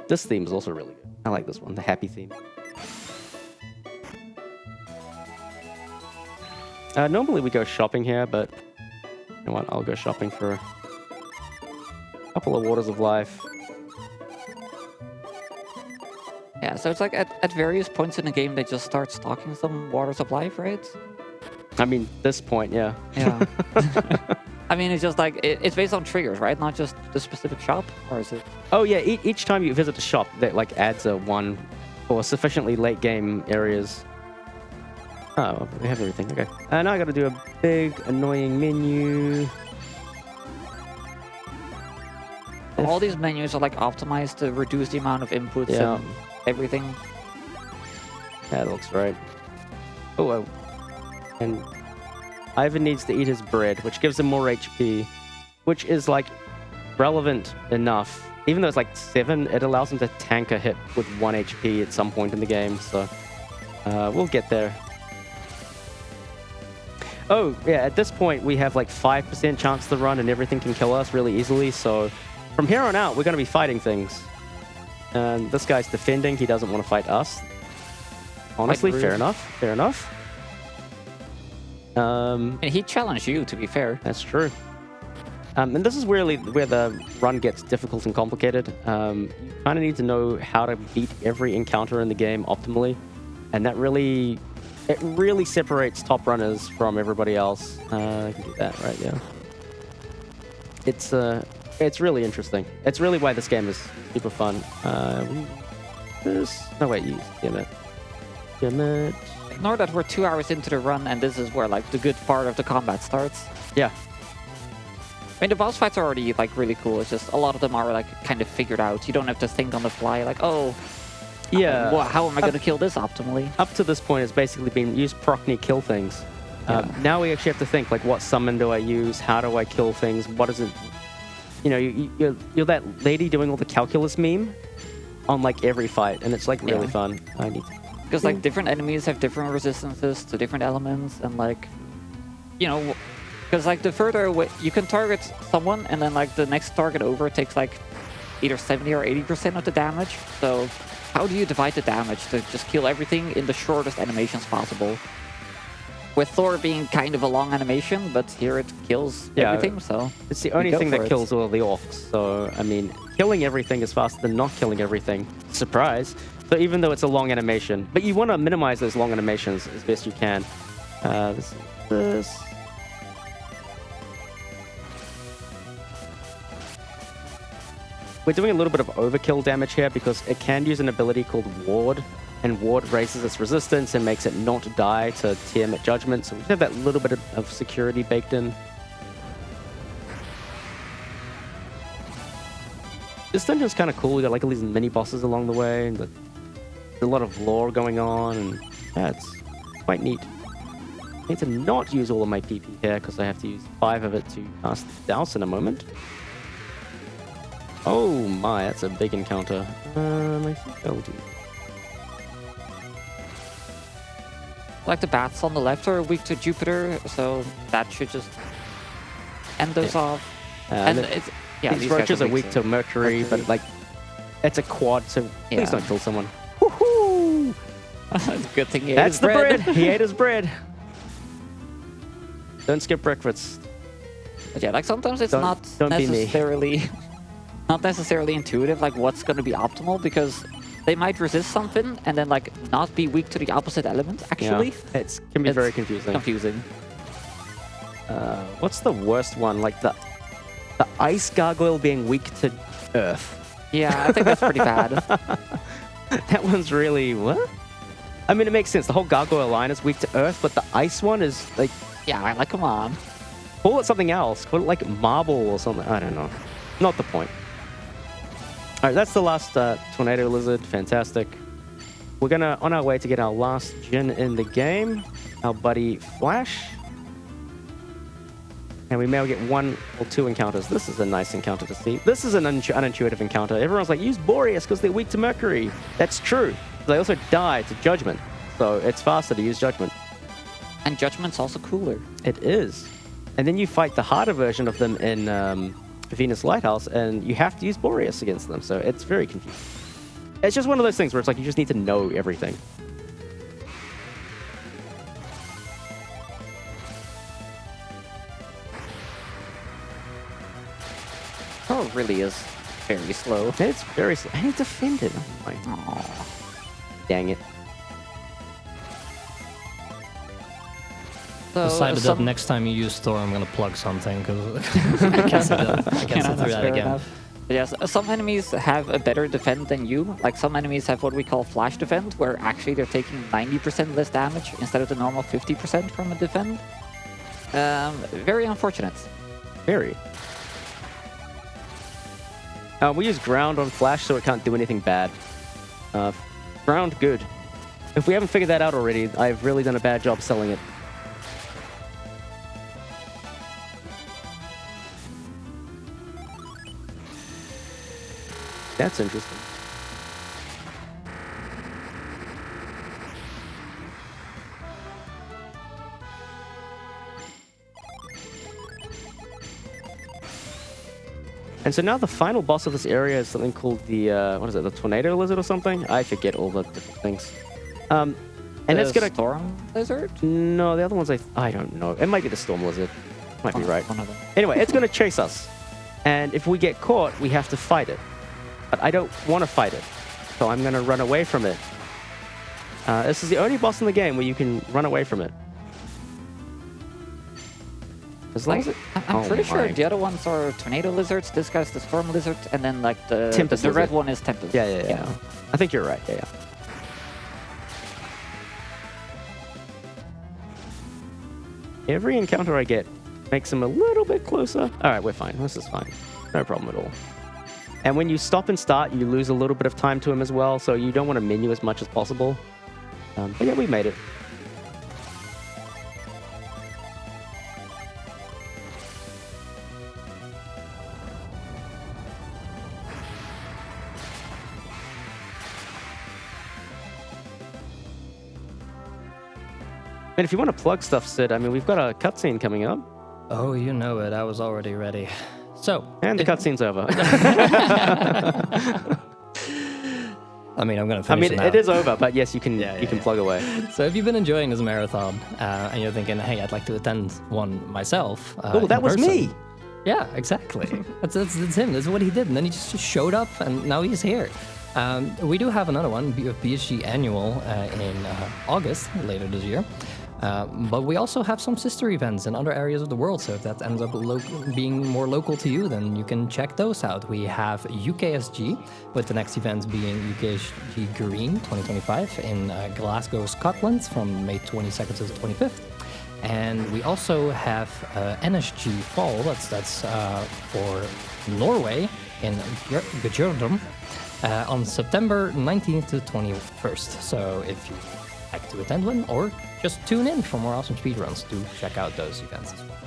A: This theme is also really good. I like this one, the happy theme. Normally we go shopping here, but you know what? I'll go shopping for a couple of waters of life.
C: Yeah, so it's like at various points in the game, they just start stocking some waters of life, right?
A: I mean, this point, yeah.
C: Yeah. I mean, it's just like, it's based on triggers, right? Not just the specific shop, or is it?
A: Oh yeah, each time you visit a shop, that like adds a one for sufficiently late game areas. Oh, we have everything. Okay. Now I got to do a big annoying menu.
C: All these menus are like optimized to reduce the amount of inputs
A: Yeah.
C: and everything.
A: That looks right. Oh, and Ivan needs to eat his bread, which gives him more HP, which is like relevant enough. Even though it's like 7, it allows him to tank a hit with 1 HP at some point in the game. So we'll get there. Oh, yeah, at this point, we have like 5% chance to run and everything can kill us really easily. So from here on out, we're going to be fighting things. And this guy's defending. He doesn't want to fight us. Honestly,
C: rude.
A: fair enough. Fair enough.
C: And he challenged you, to be fair.
A: That's true. And this is really where the run gets difficult and complicated. You kind of need to know how to beat every encounter in the game optimally. And that really... It really separates top runners from everybody else. I can do that, right? Yeah. It's really interesting. It's really why this game is super fun. No, wait, damn it. Damn it.
C: Ignore that we're 2 hours into the run, and this is where like the good part of the combat starts.
A: Yeah.
C: I mean, the boss fights are already like really cool. It's just a lot of them are like kind of figured out. You don't have to think on the fly, like, oh,
A: Yeah.
C: well, how am I going to kill this optimally?
A: Up to this point, it's basically been use Procny, kill things. Now we actually have to think, like, what summon do I use? How do I kill things? What is it? You know, you're that lady doing all the calculus meme on, like, every fight, and it's, like, really fun. I need to...
C: Because like different enemies have different resistances to different elements, and like, you know, because like the further away you can target someone, and then like the next target over takes like either 70 or 80% of the damage. So how do you divide the damage to just kill everything in the shortest animations possible? With Thor being kind of a long animation, but here it kills everything, so...
A: It's the only
C: go
A: thing
C: for
A: that
C: it.
A: kills all the orcs, so, I mean, killing everything is faster than not killing everything. Surprise! So even though it's a long animation, but you want to minimize those long animations as best you can. This... We're doing a little bit of overkill damage here because it can use an ability called Ward, and Ward raises its resistance and makes it not die to Tiamat Judgment, so we have that little bit of security baked in. this dungeon's kind of cool. You got like all these mini bosses along the way, and there's a lot of lore going on, and yeah, it's quite neat. I need to not use all of my PP here because I have to use 5 of it to cast Douse in a moment. Oh my, that's a big encounter. I think I'll do.
C: Like the bats on the left are weak to Jupiter, so that should just end those off. And it's
A: these roaches are weak to Mercury, but like it's a quad, so please don't kill someone. Woohoo!
C: Good thing he ate
A: That's
C: his
A: the
C: bread.
A: He ate his bread. Don't skip breakfast.
C: But yeah, like sometimes it's not
A: don't be me.
C: necessarily intuitive, like what's going to be optimal, because they might resist something and then like not be weak to the opposite element. Actually,
A: it can be very confusing. What's the worst one? Like the ice gargoyle being weak to earth.
C: Yeah, I think that's pretty bad.
A: That one's really what? I mean, it makes sense. The whole gargoyle line is weak to earth, but the ice one is like.
C: Yeah, like come on.
A: Call it something else. Call it like marble or something. I don't know. Not the point. All right, that's the last tornado lizard. Fantastic. We're gonna on our way to get our last Jin in the game. Our buddy Flash. And we may get 1 or 2 encounters. This is a nice encounter to see. This is an unintuitive encounter. Everyone's like, use Boreas because they're weak to Mercury. That's true. They also die to Judgment. So it's faster to use Judgment.
C: And Judgment's also cooler.
A: It is. And then you fight the harder version of them in Venus Lighthouse, and you have to use Boreas against them. So it's very confusing. It's just one of those things where it's like you just need to know everything.
C: Oh, it really is very slow.
A: It's very slow. And it's offended. Oh my.
C: Aww.
A: Dang it.
C: So,
B: Decided that next time you use Thor, I'm gonna plug something because I can't sit through that again.
C: Yes, some enemies have a better defend than you. Like some enemies have what we call flash defend, where actually they're taking 90% less damage instead of the normal 50% from a defend. Very unfortunate.
A: Very. We use ground on Flash, so it can't do anything bad. Ground, good. If we haven't figured that out already, I've really done a bad job selling it. That's interesting. And so now the final boss of this area is something called the, what is it, the tornado lizard or something? I forget all the different things. And it's gonna...
C: Storm lizard?
A: No, the other ones I don't know. It might be the storm lizard. Might be right.
C: One of them.
A: Anyway, it's gonna chase us. And if we get caught, we have to fight it. But I don't want to fight it. So I'm gonna run away from it. This is the only boss in the game where you can run away from it. As long as it...
C: I'm pretty sure the other ones are tornado lizards. This guy's the storm lizard, and then like the red one is Tempest.
A: Yeah. I think you're right. Yeah. Every encounter I get makes him a little bit closer. All right, we're fine. This is fine. No problem at all. And when you stop and start, you lose a little bit of time to him as well, so you don't want to menu as much as possible. But yeah, we made it. And if you want to plug stuff, Sid, I mean, we've got a cutscene coming up.
B: Oh, you know it. I was already ready. So...
A: And the cutscene's over.
B: I mean, I'm going to finish it now.
A: It is over, but yes, you can plug away.
B: So if you've been enjoying this marathon and you're thinking, hey, I'd like to attend one myself.
A: Oh, that was me.
B: Yeah, exactly. That's him. That's what he did. And then he just showed up and now he's here. We do have another one, BSG Annual, in August, later this year. But we also have some sister events in other areas of the world, so if that ends up being more local to you, then you can check those out. We have UKSG, with the next event being UKSG Green 2025 in Glasgow, Scotland, from May 22nd to the 25th. And we also have NSG Fall, that's for Norway, in Gjerdrum on September 19th to 21st. So if you like to attend one, or just tune in for more awesome speedruns, do check out those events as well.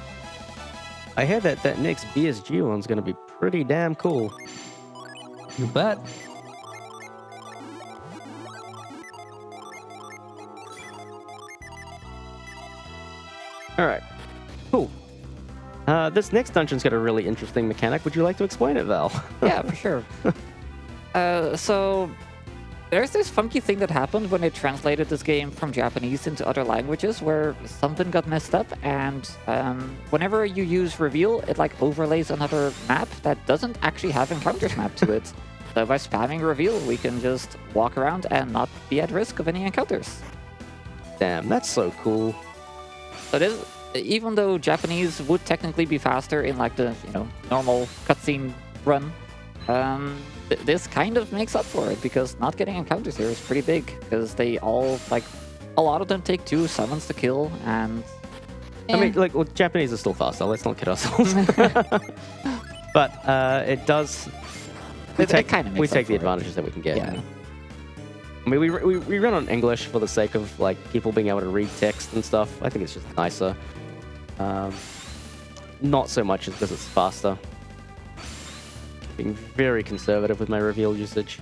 A: I hear that next BSG one's going to be pretty damn cool.
B: You bet.
A: All right, cool. This next dungeon's got a really interesting mechanic. Would you like to explain it, Val?
C: Yeah, for sure. So there's this funky thing that happened when they translated this game from Japanese into other languages, where something got messed up, and whenever you use reveal, it like overlays another map that doesn't actually have encounters mapped to it. So by spamming reveal, we can just walk around and not be at risk of any encounters.
A: Damn, that's so cool.
C: So this, even though Japanese would technically be faster in like the normal cutscene run, this kind of makes up for it, because not getting encounters here is pretty big, because they all like a lot of them take 2 summons to kill, and
A: I mean, like, well, Japanese is still faster. Let's not kid ourselves. But it does. We take the advantages that we can get.
C: Yeah.
A: I mean, we run on English for the sake of like people being able to read text and stuff. I think it's just nicer. Not so much as because it's faster. Being very conservative with my reveal usage.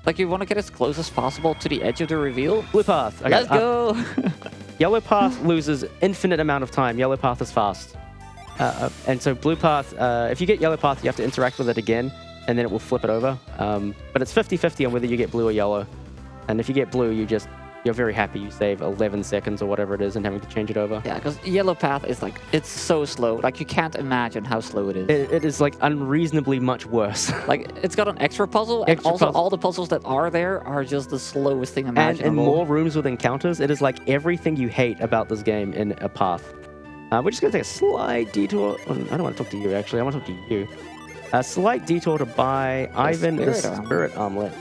C: Like, you want to get as close as possible to the edge of the reveal.
A: Blue path. Okay,
C: Let's go.
A: Yellow path loses infinite amount of time. Yellow path is fast. And so blue path, if you get yellow path, you have to interact with it again, and then it will flip it over. But it's 50-50 on whether you get blue or yellow. And if you get blue, you're very happy you save 11 seconds or whatever it is and having to change it over.
C: Yeah, because yellow path is like, it's so slow. Like, you can't imagine how slow it is.
A: It is like unreasonably much worse.
C: Like, it's got an extra puzzle, and also all the puzzles that are there are just the slowest thing imaginable.
A: And more rooms with encounters. It is like everything you hate about this game in a path. We're just going to take a slight detour. I don't want to talk to you, actually. I want to talk to you. A slight detour to buy Ivan the Spirit Armlet.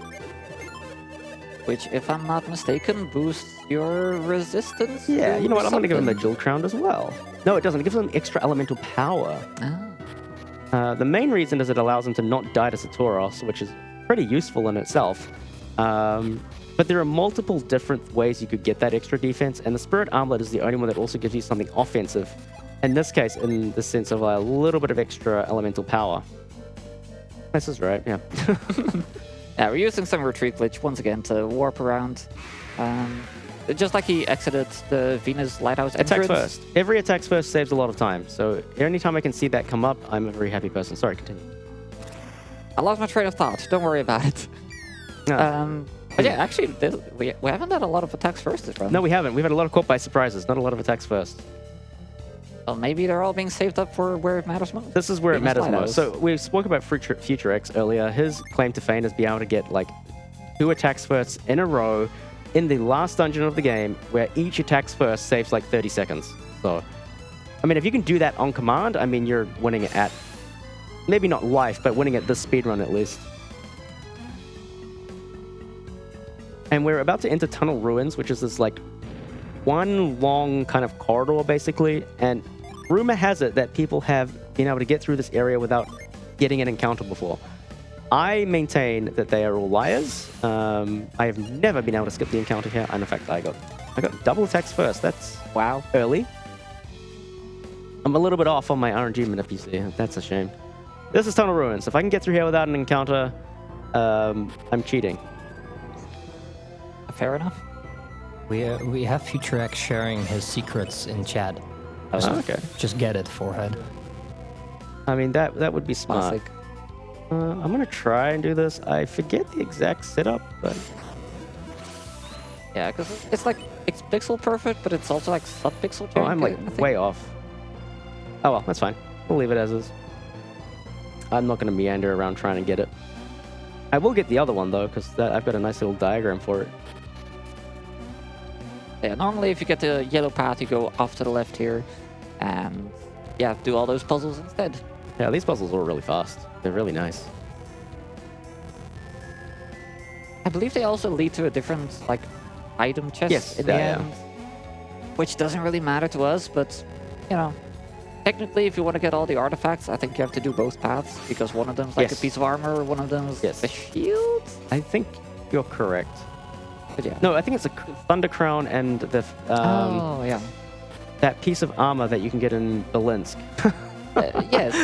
C: Which, if I'm not mistaken, boosts your resistance?
A: Yeah, you know what? I'm going to give him the Jewel Crown as well. No, it doesn't. It gives him extra elemental power.
C: Oh.
A: The main reason is it allows him to not die to Satoros, which is pretty useful in itself. But there are multiple different ways you could get that extra defense, and the Spirit Armlet is the only one that also gives you something offensive. In this case, in the sense of a little bit of extra elemental power. This is right, yeah.
C: Yeah, we're using some retreat glitch once again to warp around. Just like he exited the Venus Lighthouse entrance.
A: Attack first. Every attacks first saves a lot of time. So anytime I can see that come up, I'm a very happy person. Sorry, continue.
C: I lost my train of thought. Don't worry about it.
A: No.
C: But yeah, actually, we haven't had a lot of attacks first this run.
A: No, we haven't. We've had a lot of caught by surprises, not a lot of attacks first.
C: Well, maybe they're all being saved up for where it matters most.
A: This is where it matters most. So we spoke about Future X earlier. His claim to fame is being able to get like 2 attacks first in a row in the last dungeon of the game, where each attacks first saves like 30 seconds. So, I mean, if you can do that on command, I mean, you're winning it at, maybe not life, but winning at this speedrun at least. And we're about to enter Tunnel Ruins, which is this like one long kind of corridor basically, and rumor has it that people have been able to get through this area without getting an encounter before. I maintain that they are all liars. I have never been able to skip the encounter here, and in fact I got double attacks first. That's
C: wow,
A: early. I'm a little bit off on my RNG manipulation. That's a shame. This is Tunnel Ruins. If I can get through here without an encounter, I'm cheating.
C: Fair enough.
B: We have Future X sharing his secrets in chat. So
A: okay.
B: Just get it, forehead.
A: I mean, that would be smart.
C: Classic.
A: I'm gonna try and do this. I forget the exact setup, but
C: yeah, because it's pixel perfect, but it's also like sub-pixel jank.
A: Oh, I'm like way off. Oh well, that's fine. We'll leave it as is. I'm not gonna meander around trying to get it. I will get the other one though, because I've got a nice little diagram for it.
C: Yeah, normally if you get the yellow path, you go off to the left here, and yeah, do all those puzzles instead.
A: Yeah, these puzzles are really fast. They're really nice.
C: I believe they also lead to a different like item chest in the end, which doesn't really matter to us, but you know, Technically, if you want to get all the artifacts, I think you have to do both paths because one of them is like a piece of armor, one of them is a shield.
A: I think you're correct.
C: But yeah.
A: No, I think it's a Thunder Crown and the
C: Oh, yeah.
A: that piece of armor that you can get in Belinsk.
C: Yes.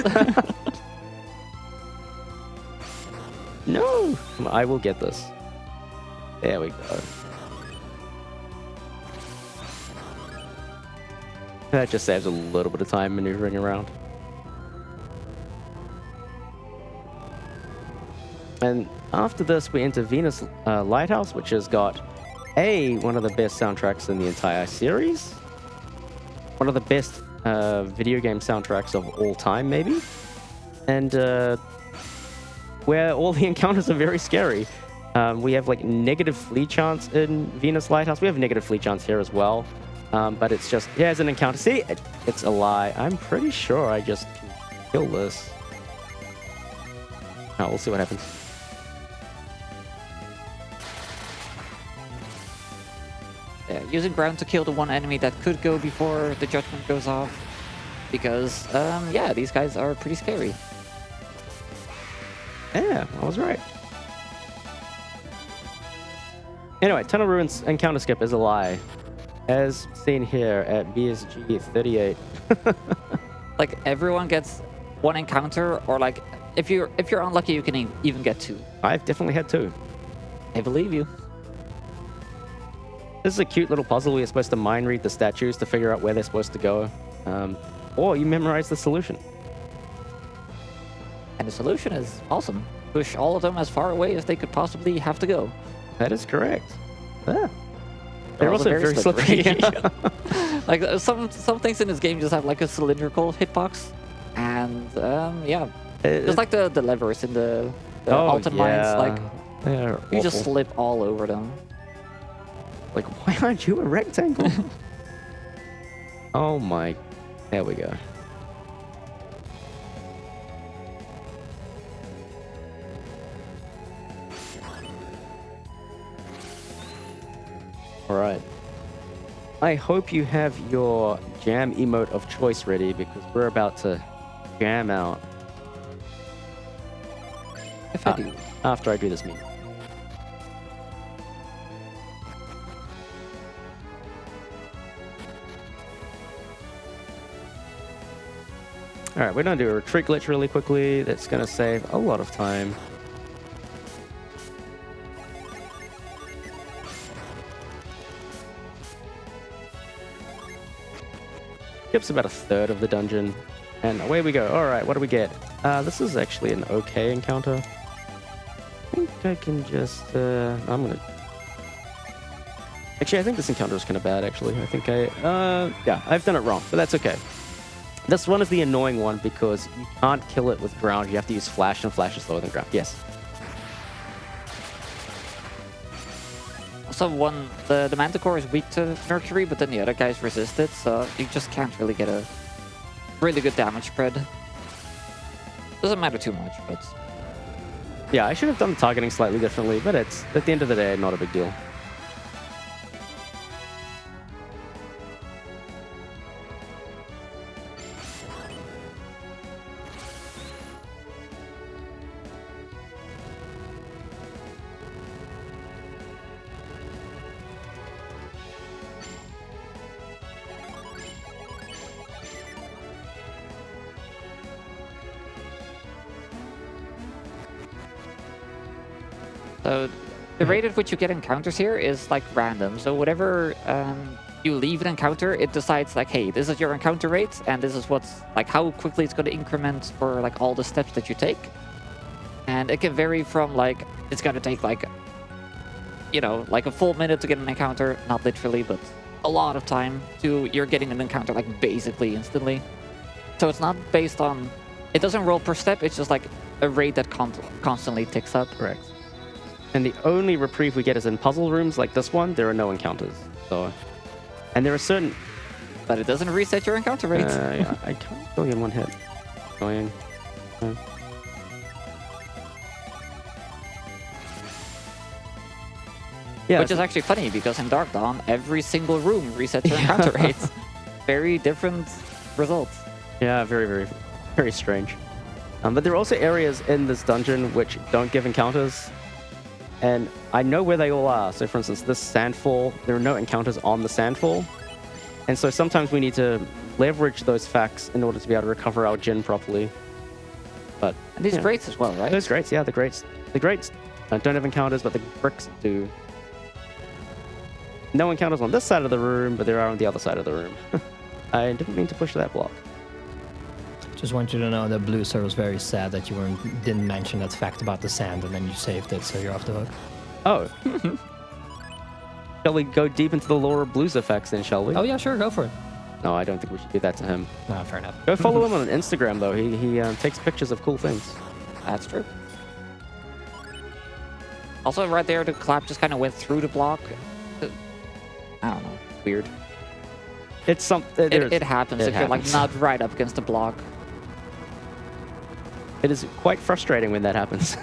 A: No, I will get this. There we go. That just saves a little bit of time maneuvering around. And after this, we enter Venus Lighthouse, which has got one of the best soundtracks in the entire series. One of the best video game soundtracks of all time, maybe. And where all the encounters are very scary. We have like negative flee chance in Venus Lighthouse. We have negative flee chance here as well. But it's just, it's an encounter. See, it's a lie. I'm pretty sure I just can kill this. Oh, we'll see what happens.
C: Yeah, using ground to kill the one enemy that could go before the judgment goes off. Because, yeah, these guys are pretty scary.
A: Yeah, I was right. Anyway, Tunnel Ruins encounter skip is a lie. As seen here at BSG 38.
C: Like, everyone gets one encounter, or like, if you're unlucky, you can even get 2.
A: I've definitely had 2.
C: I believe you.
A: This is a cute little puzzle where you're supposed to mind read the statues to figure out where they're supposed to go. Or you memorize the solution.
C: And the solution is awesome. Push all of them as far away as they could possibly have to go.
A: That is correct. Ah.
C: They're also very slippery.
A: Yeah.
C: Like some things in this game just have like a cylindrical hitbox, and yeah, just like the levers in the Alton mines, like you just slip all over them.
A: Like, why aren't you a rectangle? Oh my, there we go. All right. I hope you have your jam emote of choice ready because we're about to jam out.
C: If I do.
A: After I do this meme. All right, we're gonna do a retreat glitch really quickly. That's gonna save a lot of time. Skips about a third of the dungeon, and away we go. All right, what do we get? This is actually an okay encounter. I think I can just. I'm gonna. Actually, I think this encounter is kind of bad. Actually, I think yeah, I've done it wrong, but that's okay. This one is the annoying one because you can't kill it with ground. You have to use flash, and flash is slower than ground. Yes.
C: Also, the Manticore is weak to Mercury, but then the other guys resist it, so you just can't really get a really good damage spread. Doesn't matter too much, but
A: Yeah, I should have done the targeting slightly differently, but it's at the end of the day not a big deal.
C: So the rate at which you get encounters here is like random. So whatever you leave an encounter, it decides like, hey, this is your encounter rate, and this is what's like how quickly it's going to increment for like all the steps that you take. And it can vary from like it's going to take like, you know, like a full minute to get an encounter, not literally, but a lot of time, to you're getting an encounter like basically instantly. So it's not based on, it doesn't roll per step. It's just like a rate that constantly ticks up.
A: Correct. And the only reprieve we get is in puzzle rooms like this one. There are no encounters. So, and there are certain.
C: But it doesn't reset your encounter rate.
A: Yeah, I can't kill you in one hit. Annoying. Yeah,
C: Which is actually funny because in Dark Dawn, every single room resets your encounter rates. Very different results.
A: Yeah, very, very, very strange. But there are also areas in this dungeon which don't give encounters. And I know where they all are. So for instance, this sandfall, there are no encounters on the sandfall. And so sometimes we need to leverage those facts in order to be able to recover our gin properly. But
C: And these grates as well, right?
A: those grates, yeah, the grates don't have encounters, but the bricks do. No encounters on this side of the room, but there are on the other side of the room. I didn't mean to push that block.
B: Just want you to know that Blue Sir was very sad that you didn't mention that fact about the sand, and then you saved it, so you're off the hook.
A: Oh. Shall we go deep into the lore of blues effects then, shall we?
B: Oh yeah, sure, go for it.
A: No, I don't think we should do that to him.
B: No, fair enough.
A: Go follow him on Instagram, though. He takes pictures of cool things.
C: That's true. Also, right there, the clap just kind of went through the block. I don't know. Weird.
A: It's something.
C: It happens if you're like not right up against the block.
A: It is quite frustrating when that happens.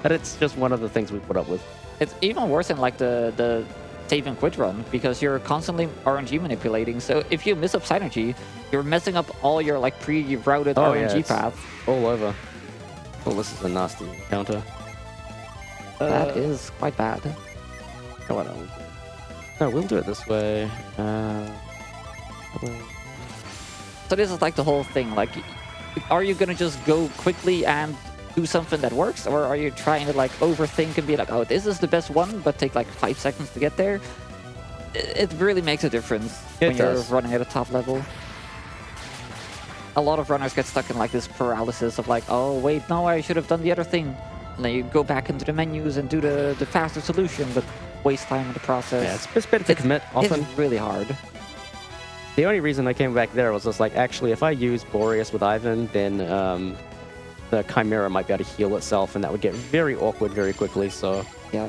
A: But it's just one of the things we put up with.
C: It's even worse in like the save and quit run because you're constantly RNG manipulating. So if you miss up synergy, you're messing up all your like pre-routed RNG paths.
A: All over. Oh, this is a nasty encounter.
C: That is quite bad.
A: Come on. No, we'll do it this way.
C: So this is like the whole thing. Like, are you gonna just go quickly and do something that works, or are you trying to like overthink and be like, oh, this is the best one, but take like 5 seconds to get there? It really makes a difference when you're running at a top level. A lot of runners get stuck in like this paralysis of like, oh wait, no, I should have done the other thing. And then you go back into the menus and do the faster solution, but waste time in the process.
A: Yeah, it's better to commit often.
C: It's really hard.
A: The only reason I came back there was just like, actually, if I use Boreas with Ivan, then the Chimera might be able to heal itself, and that would get very awkward very quickly. So
C: yeah,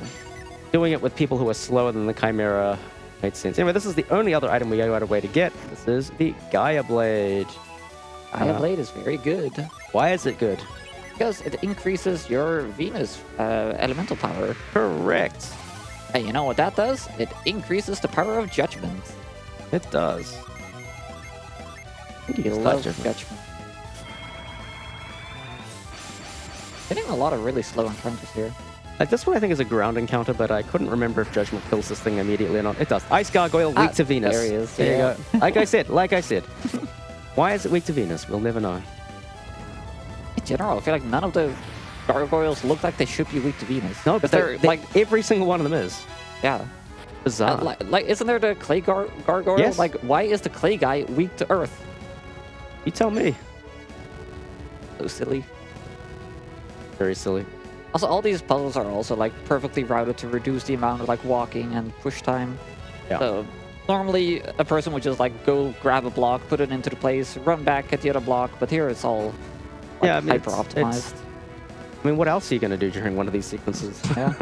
A: doing it with people who are slower than the Chimera made sense. Anyway, this is the only other item we go out of way to get. This is the Gaia Blade.
C: Gaia Blade is very good.
A: Why is it good?
C: Because it increases your Venus elemental power.
A: Correct.
C: And you know what that does? It increases the power of judgment.
A: It does.
C: You love judgment. Getting a lot of really slow encounters here.
A: This one I think is a ground encounter, but I couldn't remember if Judgment kills this thing immediately or not. It does. Ice Gargoyle, weak to Venus.
C: There he is.
A: There you go. Like I said. Why is it weak to Venus? We'll never know.
C: In general, I feel like none of the gargoyles look like they should be weak to Venus.
A: No, but they're like every single one of them is.
C: Yeah.
A: Bizarre.
C: Like, isn't there the clay gargoyle?
A: Yes.
C: Like, why is the clay guy weak to Earth?
A: You tell me.
C: So silly.
A: Very silly.
C: Also, all these puzzles are also like perfectly routed to reduce the amount of like walking and push time.
A: Yeah.
C: So normally a person would just like go grab a block, put it into the place, run back at the other block. But here it's all like, hyper optimized.
A: I mean, what else are you going to do during one of these sequences?
C: Yeah.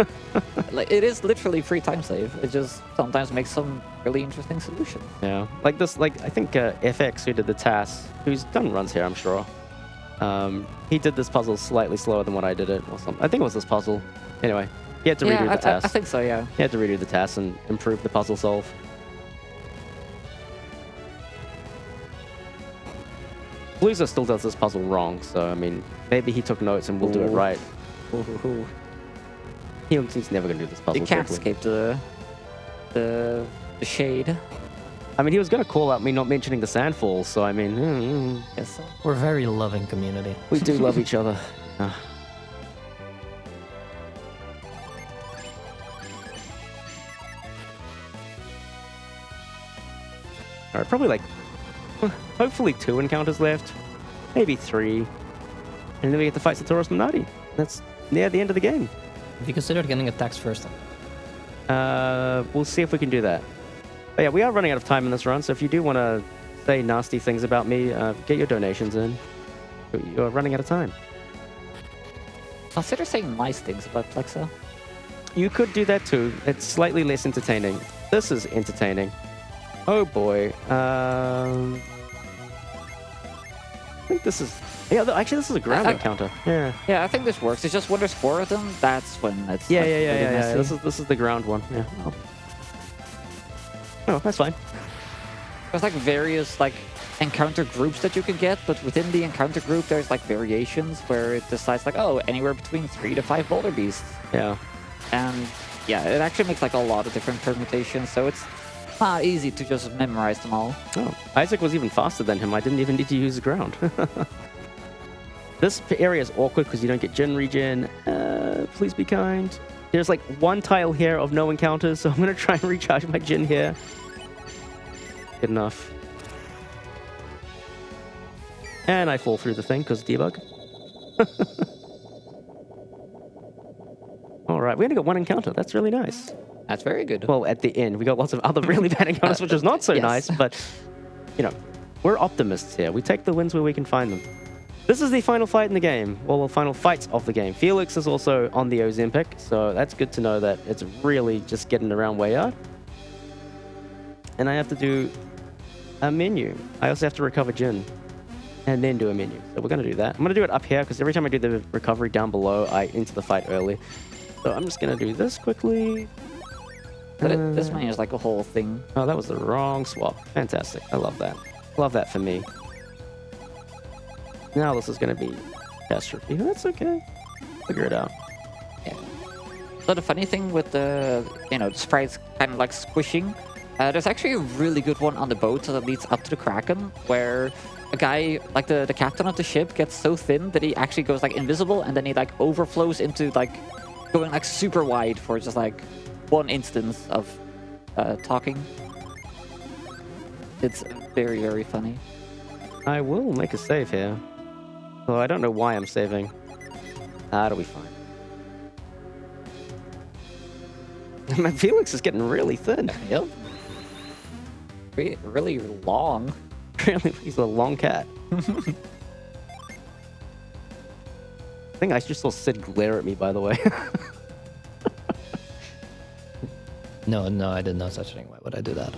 C: Like, it is literally free time save. It just sometimes makes some really interesting solutions.
A: Yeah. Like this, like I think FX, who did the task, who's done runs here, I'm sure. He did this puzzle slightly slower than what I did it, or something. I think it was this puzzle. Anyway, he had to redo the task.
C: I think so, yeah.
A: He had to redo the task and improve the puzzle solve. Valyssa still does this puzzle wrong, so I mean, maybe he took notes and we'll do it right. He's never gonna do this puzzle.
C: You can't
A: correctly.
C: escape the shade.
A: I mean, he was gonna call out me not mentioning the sandfalls, so I mean,
C: Yes, so.
B: We're a very loving community.
A: we do love each other. All right, probably like, hopefully 2 encounters left, maybe 3, and then we get to fight Satoros Minardi. That's near the end of the game.
B: Have you considered getting attacks first?
A: We'll see if we can do that. But yeah, we are running out of time in this run, so if you do want to say nasty things about me, get your donations in. You're running out of time.
C: Consider saying nice things about Plexa.
A: You could do that too. It's slightly less entertaining. This is entertaining. Oh boy. I think this is... Yeah, actually this is a ground encounter. Yeah.
C: Yeah, I think this works. It's just when there's 4 of them, that's when it's
A: Yeah,
C: like,
A: yeah,
C: really messy.
A: This is the ground one. Yeah. Oh, that's fine.
C: There's like various like encounter groups that you can get, but within the encounter group, there's like variations where it decides like, oh, anywhere between 3 to 5 boulder beasts.
A: Yeah.
C: And yeah, it actually makes like a lot of different permutations, so it's not easy to just memorize them all.
A: Oh, Isaac was even faster than him. I didn't even need to use the ground. This area is awkward because you don't get Jin regen. Please be kind. There's like one tile here of no encounters, so I'm going to try and recharge my Jin here. Good enough. And I fall through the thing because debug. All right, we only got one encounter. That's really nice.
C: That's very good.
A: Well, at the end, we got lots of other really bad encounters, which is not so
C: Yes.
A: nice, but, you know, we're optimists here. We take the wins where we can find them. This is the final fight in the game. Well, the final fights of the game. Felix is also on the Ozempic, so that's good to know that it's really just getting around way out. And I have to do a menu. I also have to recover Jin and then do a menu. So we're going to do that. I'm going to do it up here because every time I do the recovery down below, I enter the fight early. So I'm just going to do this quickly.
C: But this menu is like a whole thing.
A: Oh, that was the wrong swap. Fantastic. I love that. Love that for me. Now this is going to be catastrophe. That's okay. Figure it out.
C: Yeah. So the funny thing with the, the sprites kind of like squishing, there's actually a really good one on the boat that leads up to the Kraken, where a guy, like the captain of the ship, gets so thin that he actually goes like invisible, and then he like overflows into like going like super wide for just like one instance of talking. It's very, very funny.
A: I will make a save here. Though I don't know why I'm saving. That'll be fine. My Felix is getting really thin.
C: Yep. Really long.
A: Really, he's a long cat. I think I just saw Sid glare at me, by the way.
B: No, I did no such thing. Why would I do that?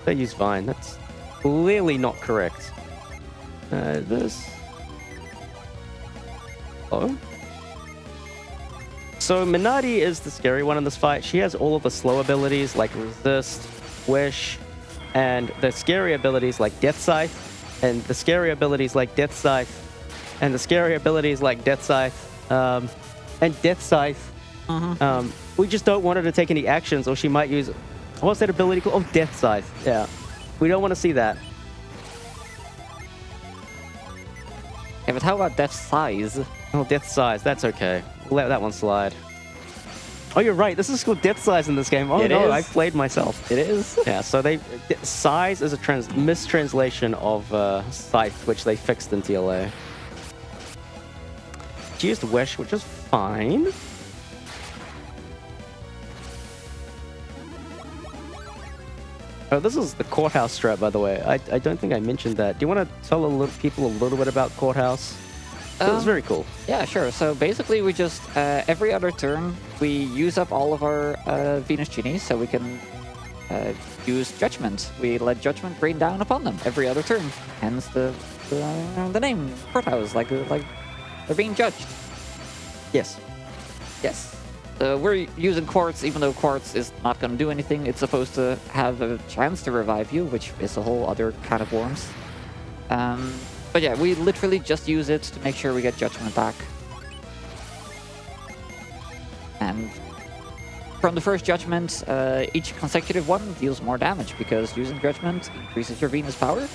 A: They use Vine. That's clearly not correct. This. Oh. So Minardi is the scary one in this fight. She has all of the slow abilities like Resist, Wish, and the scary abilities like Death Scythe, and the scary abilities like Death Scythe, and the scary abilities like Death Scythe, and Death Scythe. We just don't want her to take any actions, or she might use... What's that ability called? Oh, Death Scythe. Yeah. We don't want to see that.
C: Yeah, but how about Death Size?
A: Oh, Death Size. That's okay. Let that one slide. Oh, you're right. This is called Death Size in this game. Oh,
C: It
A: no,
C: is.
A: I played myself.
C: It is.
A: Yeah, so Size is a mistranslation of Scythe, which they fixed in TLA. She used Wish, which is fine. Oh, this is the Courthouse strat, by the way. I don't think I mentioned that. Do you want to tell people a little bit about Courthouse? It's very cool.
C: Yeah, sure. So basically, we just every other turn we use up all of our Venus genies, so we can use Judgment. We let Judgment rain down upon them every other turn. Hence the name Courthouse, like they're being judged.
A: Yes.
C: Yes. We're using Quartz, even though Quartz is not going to do anything. It's supposed to have a chance to revive you, which is a whole other kind of worms. But yeah, we literally just use it to make sure we get Judgment back. And from the first Judgment, each consecutive one deals more damage, because using Judgment increases your Venus power.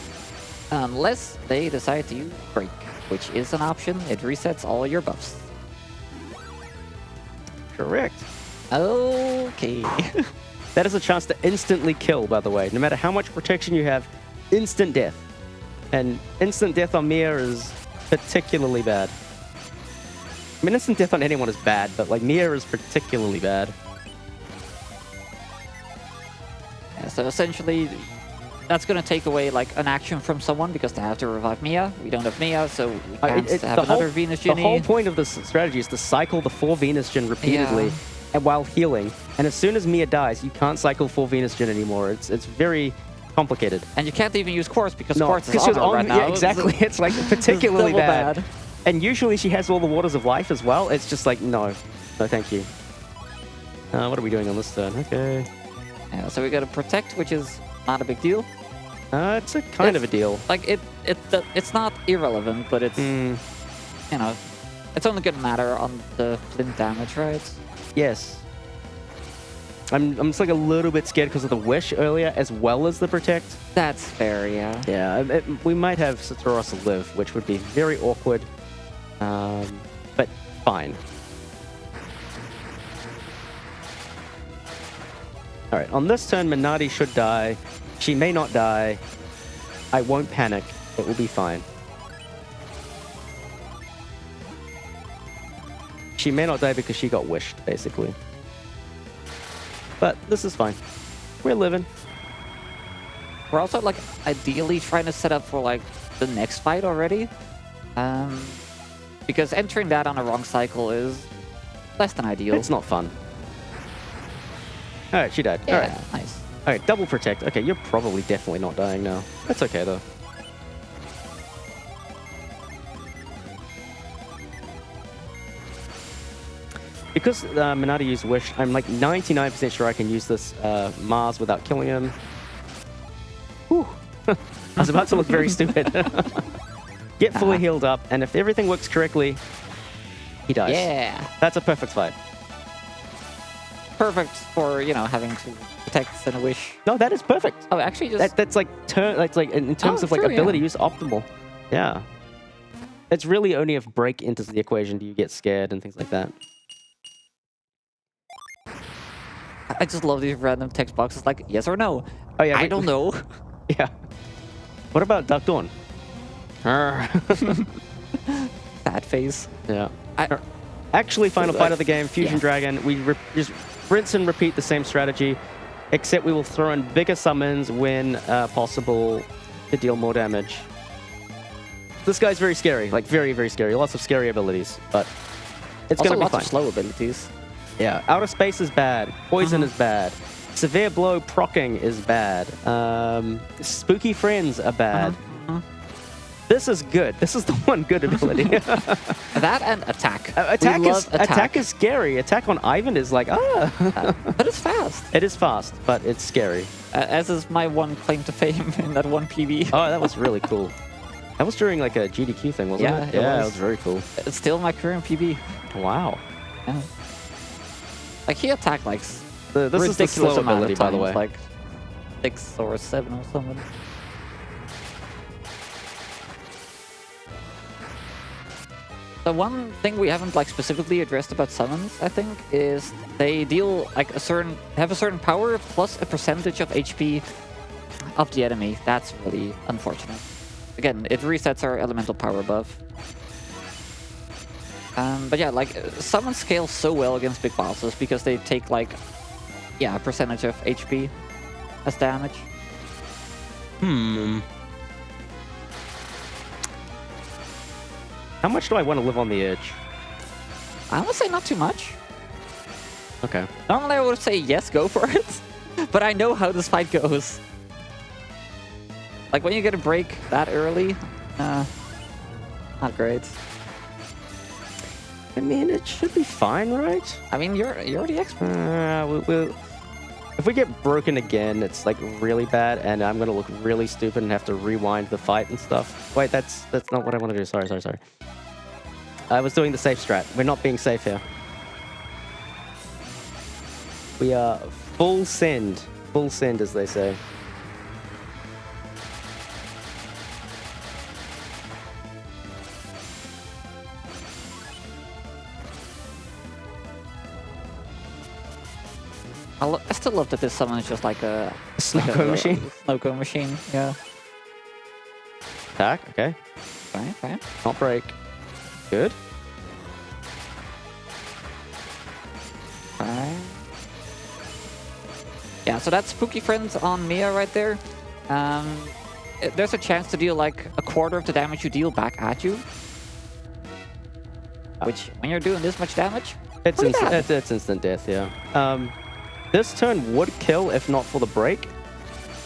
C: Unless they decide to use Break, which is an option. It resets all your buffs.
A: Correct.
C: Okay.
A: That is a chance to instantly kill, by the way. No matter how much protection you have, instant death. And instant death on Mia is particularly bad. I mean, instant death on anyone is bad, but like Mia is particularly bad.
C: Yeah, so essentially, that's going to take away like an action from someone because they have to revive Mia. We don't have Mia, so we can't have another Venus Genie.
A: The whole point of this strategy is to cycle the 4 Venus Gen repeatedly and while healing. And as soon as Mia dies, you can't cycle 4 Venus Gen anymore. It's very complicated.
C: And you can't even use Quartz because Quartz is on right now.
A: Yeah, exactly. It's like particularly
C: double
A: bad. And usually she has all the waters of life as well. It's just like, no, thank you. What are we doing on this turn? Okay.
C: Yeah, so we got to protect, which is not a big deal.
A: It's a kind of a deal.
C: Like it's not irrelevant, but it's you know, it's only gonna matter on the flint damage, right?
A: Yes. I'm just like a little bit scared because of the wish earlier, as well as the protect.
C: That's fair, yeah.
A: Yeah, we might have Satoros live, which would be very awkward. But fine. All right, on this turn, Minardi should die. She may not die. I won't panic. It will be fine. She may not die because she got wished, basically. But this is fine. We're living.
C: We're also like ideally trying to set up for like the next fight already. Because entering that on a wrong cycle is less than ideal.
A: It's not fun. All right, she died.
C: Yeah,
A: All right.
C: nice.
A: All right, double protect. Okay, you're probably definitely not dying now. That's okay, though. Because Minardi used Wish, I'm like 99% sure I can use this Mars without killing him. Whew. I was about to look very stupid. Get fully healed up, and if everything works correctly, he dies.
C: Yeah.
A: That's a perfect fight.
C: Perfect for, you know, having to protect and a wish.
A: No, that is perfect.
C: Oh, actually just...
A: That's like in terms of like
C: true,
A: ability
C: yeah.
A: use optimal. Yeah. It's really only if break enters the equation do you get scared and things like that.
C: I just love these random text boxes like yes or no.
A: Oh yeah,
C: I don't know.
A: Yeah. What about Duck Dawn?
C: Sad face.
A: Yeah. Actually, final fight of the game, Fusion
C: Yeah.
A: Dragon. We just rinse and repeat the same strategy, except we will throw in bigger summons when possible to deal more damage. This guy's very scary, like very, very scary. Lots of scary abilities, but it's
C: Also
A: gonna be
C: lots
A: fine.
C: of slow abilities.
A: Yeah, outer space is bad. Poison is bad. Severe blow procking is bad. Spooky friends are bad. This is good. This is the one good ability.
C: That and attack.
A: Attack
C: We
A: is
C: love attack.
A: is scary. Attack on Ivan is like
C: But it's fast.
A: It is fast, but it's scary.
C: As is my one claim to fame in that one PB.
A: Oh, that was really cool. That was during like a GDQ thing, wasn't
C: Yeah,
A: it?
C: it
A: Yeah, it
C: was.
A: was very cool.
C: It's still my current PB.
A: Wow.
C: Yeah. Like he attacked like
A: This is the
C: ridiculous
A: slow
C: amount
A: ability,
C: of
A: by the
C: times,
A: way.
C: like 6 or 7 or something. The one thing we haven't like specifically addressed about summons, I think, is they deal like have a certain power plus a percentage of HP of the enemy. That's really unfortunate. Again, it resets our elemental power buff. But yeah, like summons scale so well against big bosses because they take like, yeah, a percentage of HP as damage.
A: How much do I want to live on the edge?
C: I would say not too much.
A: Okay.
C: Normally I would say yes, go for it. But I know how this fight goes. Like when you get a break that early, not great.
A: I mean, it should be fine, right?
C: I mean, you're the expert.
A: If we get broken again, it's like really bad, and I'm gonna look really stupid and have to rewind the fight and stuff. Wait, that's not what I want to do. Sorry. I was doing the safe strat. We're not being safe here. We are full send, as they say.
C: I still love that this summon is just like a
A: Snow
C: like
A: cone machine?
C: Snow cone machine, yeah.
A: Attack, okay.
C: Fine.
A: Not break. Good.
C: Fine. Yeah, so that's Spooky Friends on Mia right there. There's a chance to deal like a quarter of the damage you deal back at you. Which, when you're doing this much damage,
A: It's
C: pretty bad.
A: it's instant death, yeah. This turn would kill if not for the break.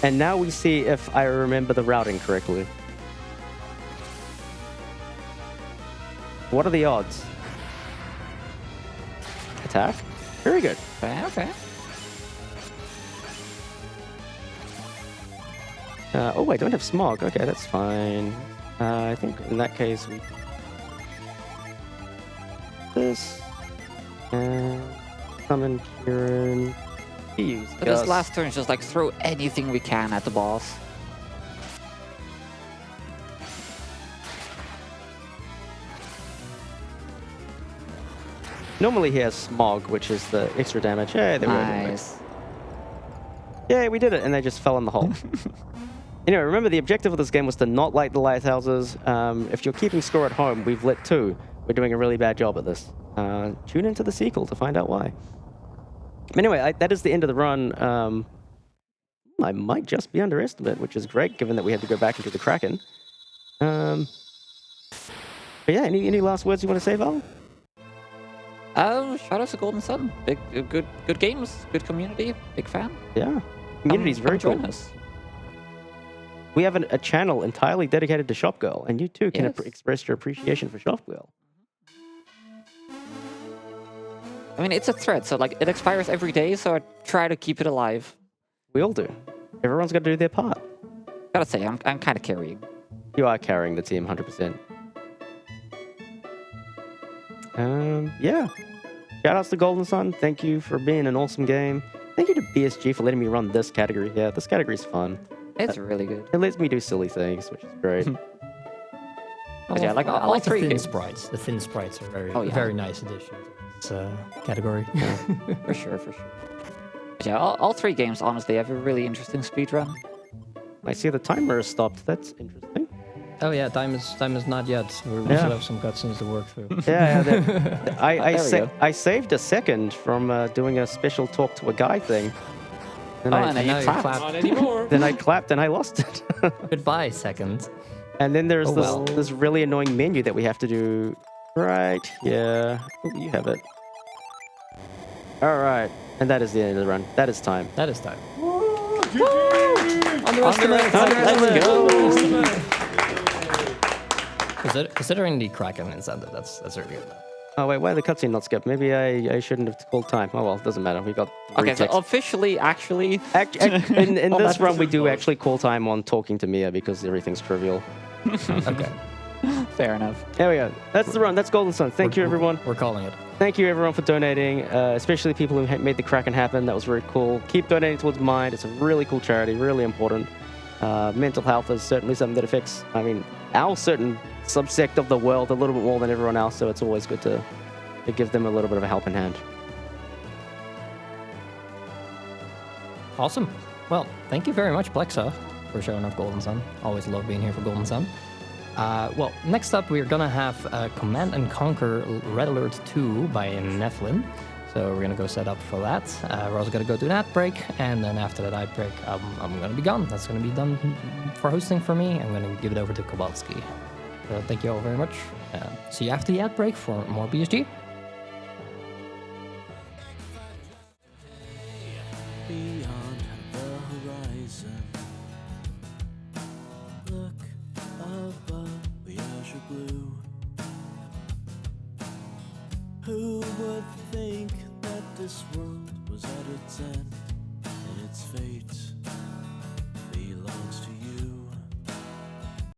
A: And now we see if I remember the routing correctly. What are the odds? Attack? Very good.
C: Okay.
A: Oh, I don't have smog. Okay, that's fine. I think in that case we this and summon Kieran. Use
C: But this last turn is just like throw anything we can at the boss.
A: Normally he has smog, which is the extra damage. Yeah, there we go.
C: Nice.
A: Yeah, we did it, and they just fell in the hole. Anyway, remember the objective of this game was to not light the lighthouses. If you're keeping score at home, we've lit 2. We're doing a really bad job at this. Tune into the sequel to find out why. Anyway, that is the end of the run. I might just be underestimated, which is great, given that we had to go back into the Kraken. But yeah, any last words you want to say, Val?
C: Shout out to Golden Sun. Good games, good community, big fan.
A: Yeah, community's very cool.
C: Join us.
A: We have a channel entirely dedicated to Shop Girl, and you too can
C: Yes.
A: express your appreciation for Shop Girl.
C: I mean, it's a thread, so like it expires every day, so I try to keep it alive.
A: We all do. Everyone's got to do their part.
C: Gotta say, I'm kind of carrying.
A: You are carrying the team 100%. Yeah. Shoutouts to Golden Sun. Thank you for being an awesome game. Thank you to BSG for letting me run this category here. This category's fun.
C: It's really good.
A: It lets me do silly things, which is great.
C: But yeah, like
B: I
C: all
B: like the
C: three
B: thin
C: games.
B: sprites. The thin sprites are very,
C: Oh, yeah.
B: very nice addition to this category.
C: For sure. But yeah, all 3 games honestly have a really interesting speedrun.
A: I see the timer has stopped. That's interesting.
B: Oh yeah, time is not yet. We
A: Yeah.
B: still have some cutscenes to work through.
A: Yeah,
C: There we go.
A: I saved a second from doing a special talk to a guy thing. And
C: And then
B: now
C: you
B: you
C: clap.
D: Not anymore.
A: then I clapped and I lost it.
B: Goodbye, second.
A: And then there's
B: Oh, well.
A: this really annoying menu that we have to do right here. Ooh, you have it. All right. And that is the end of the run. That is time.
B: That is time.
C: Underestimate. Let's go.
B: Considering the Kraken incentive, that's really good.
A: Oh, wait. Why did the cutscene not skip? Maybe I shouldn't have called time. Oh, well. It doesn't matter. We got
C: Okay, so
A: text.
C: officially, actually,
A: In
C: All
A: this
C: that
A: run, we
D: is
A: do
D: close.
A: actually call time on talking to Mia because everything's trivial.
B: Okay.
C: fair enough.
A: There we go. That's the run. That's Golden Sun. Thank you, everyone.
B: We're calling it.
A: Thank you, everyone, for donating, especially people who made the Kraken happen. That was very cool. Keep donating towards Mind. It's a really cool charity, really important. Mental health is certainly something that affects, our certain subsect of the world a little bit more than everyone else, so it's always good to give them a little bit of a helping hand.
B: Awesome. Well, thank you very much, Plexa, for showing up Golden Sun. Always love being here for Golden Sun. Well, next up, we're going to have Command and Conquer Red Alert 2 by Nephlin. So we're going to go set up for that. We're also going to go to an ad break, and then after that ad break, I'm going to be gone. That's going to be done for hosting for me. I'm going to give it over to Kowalski. So thank you all very much. See you after the ad break for more BSG.
E: Beyond the horizon, look above the azure blue. Who would think that this world was at its end?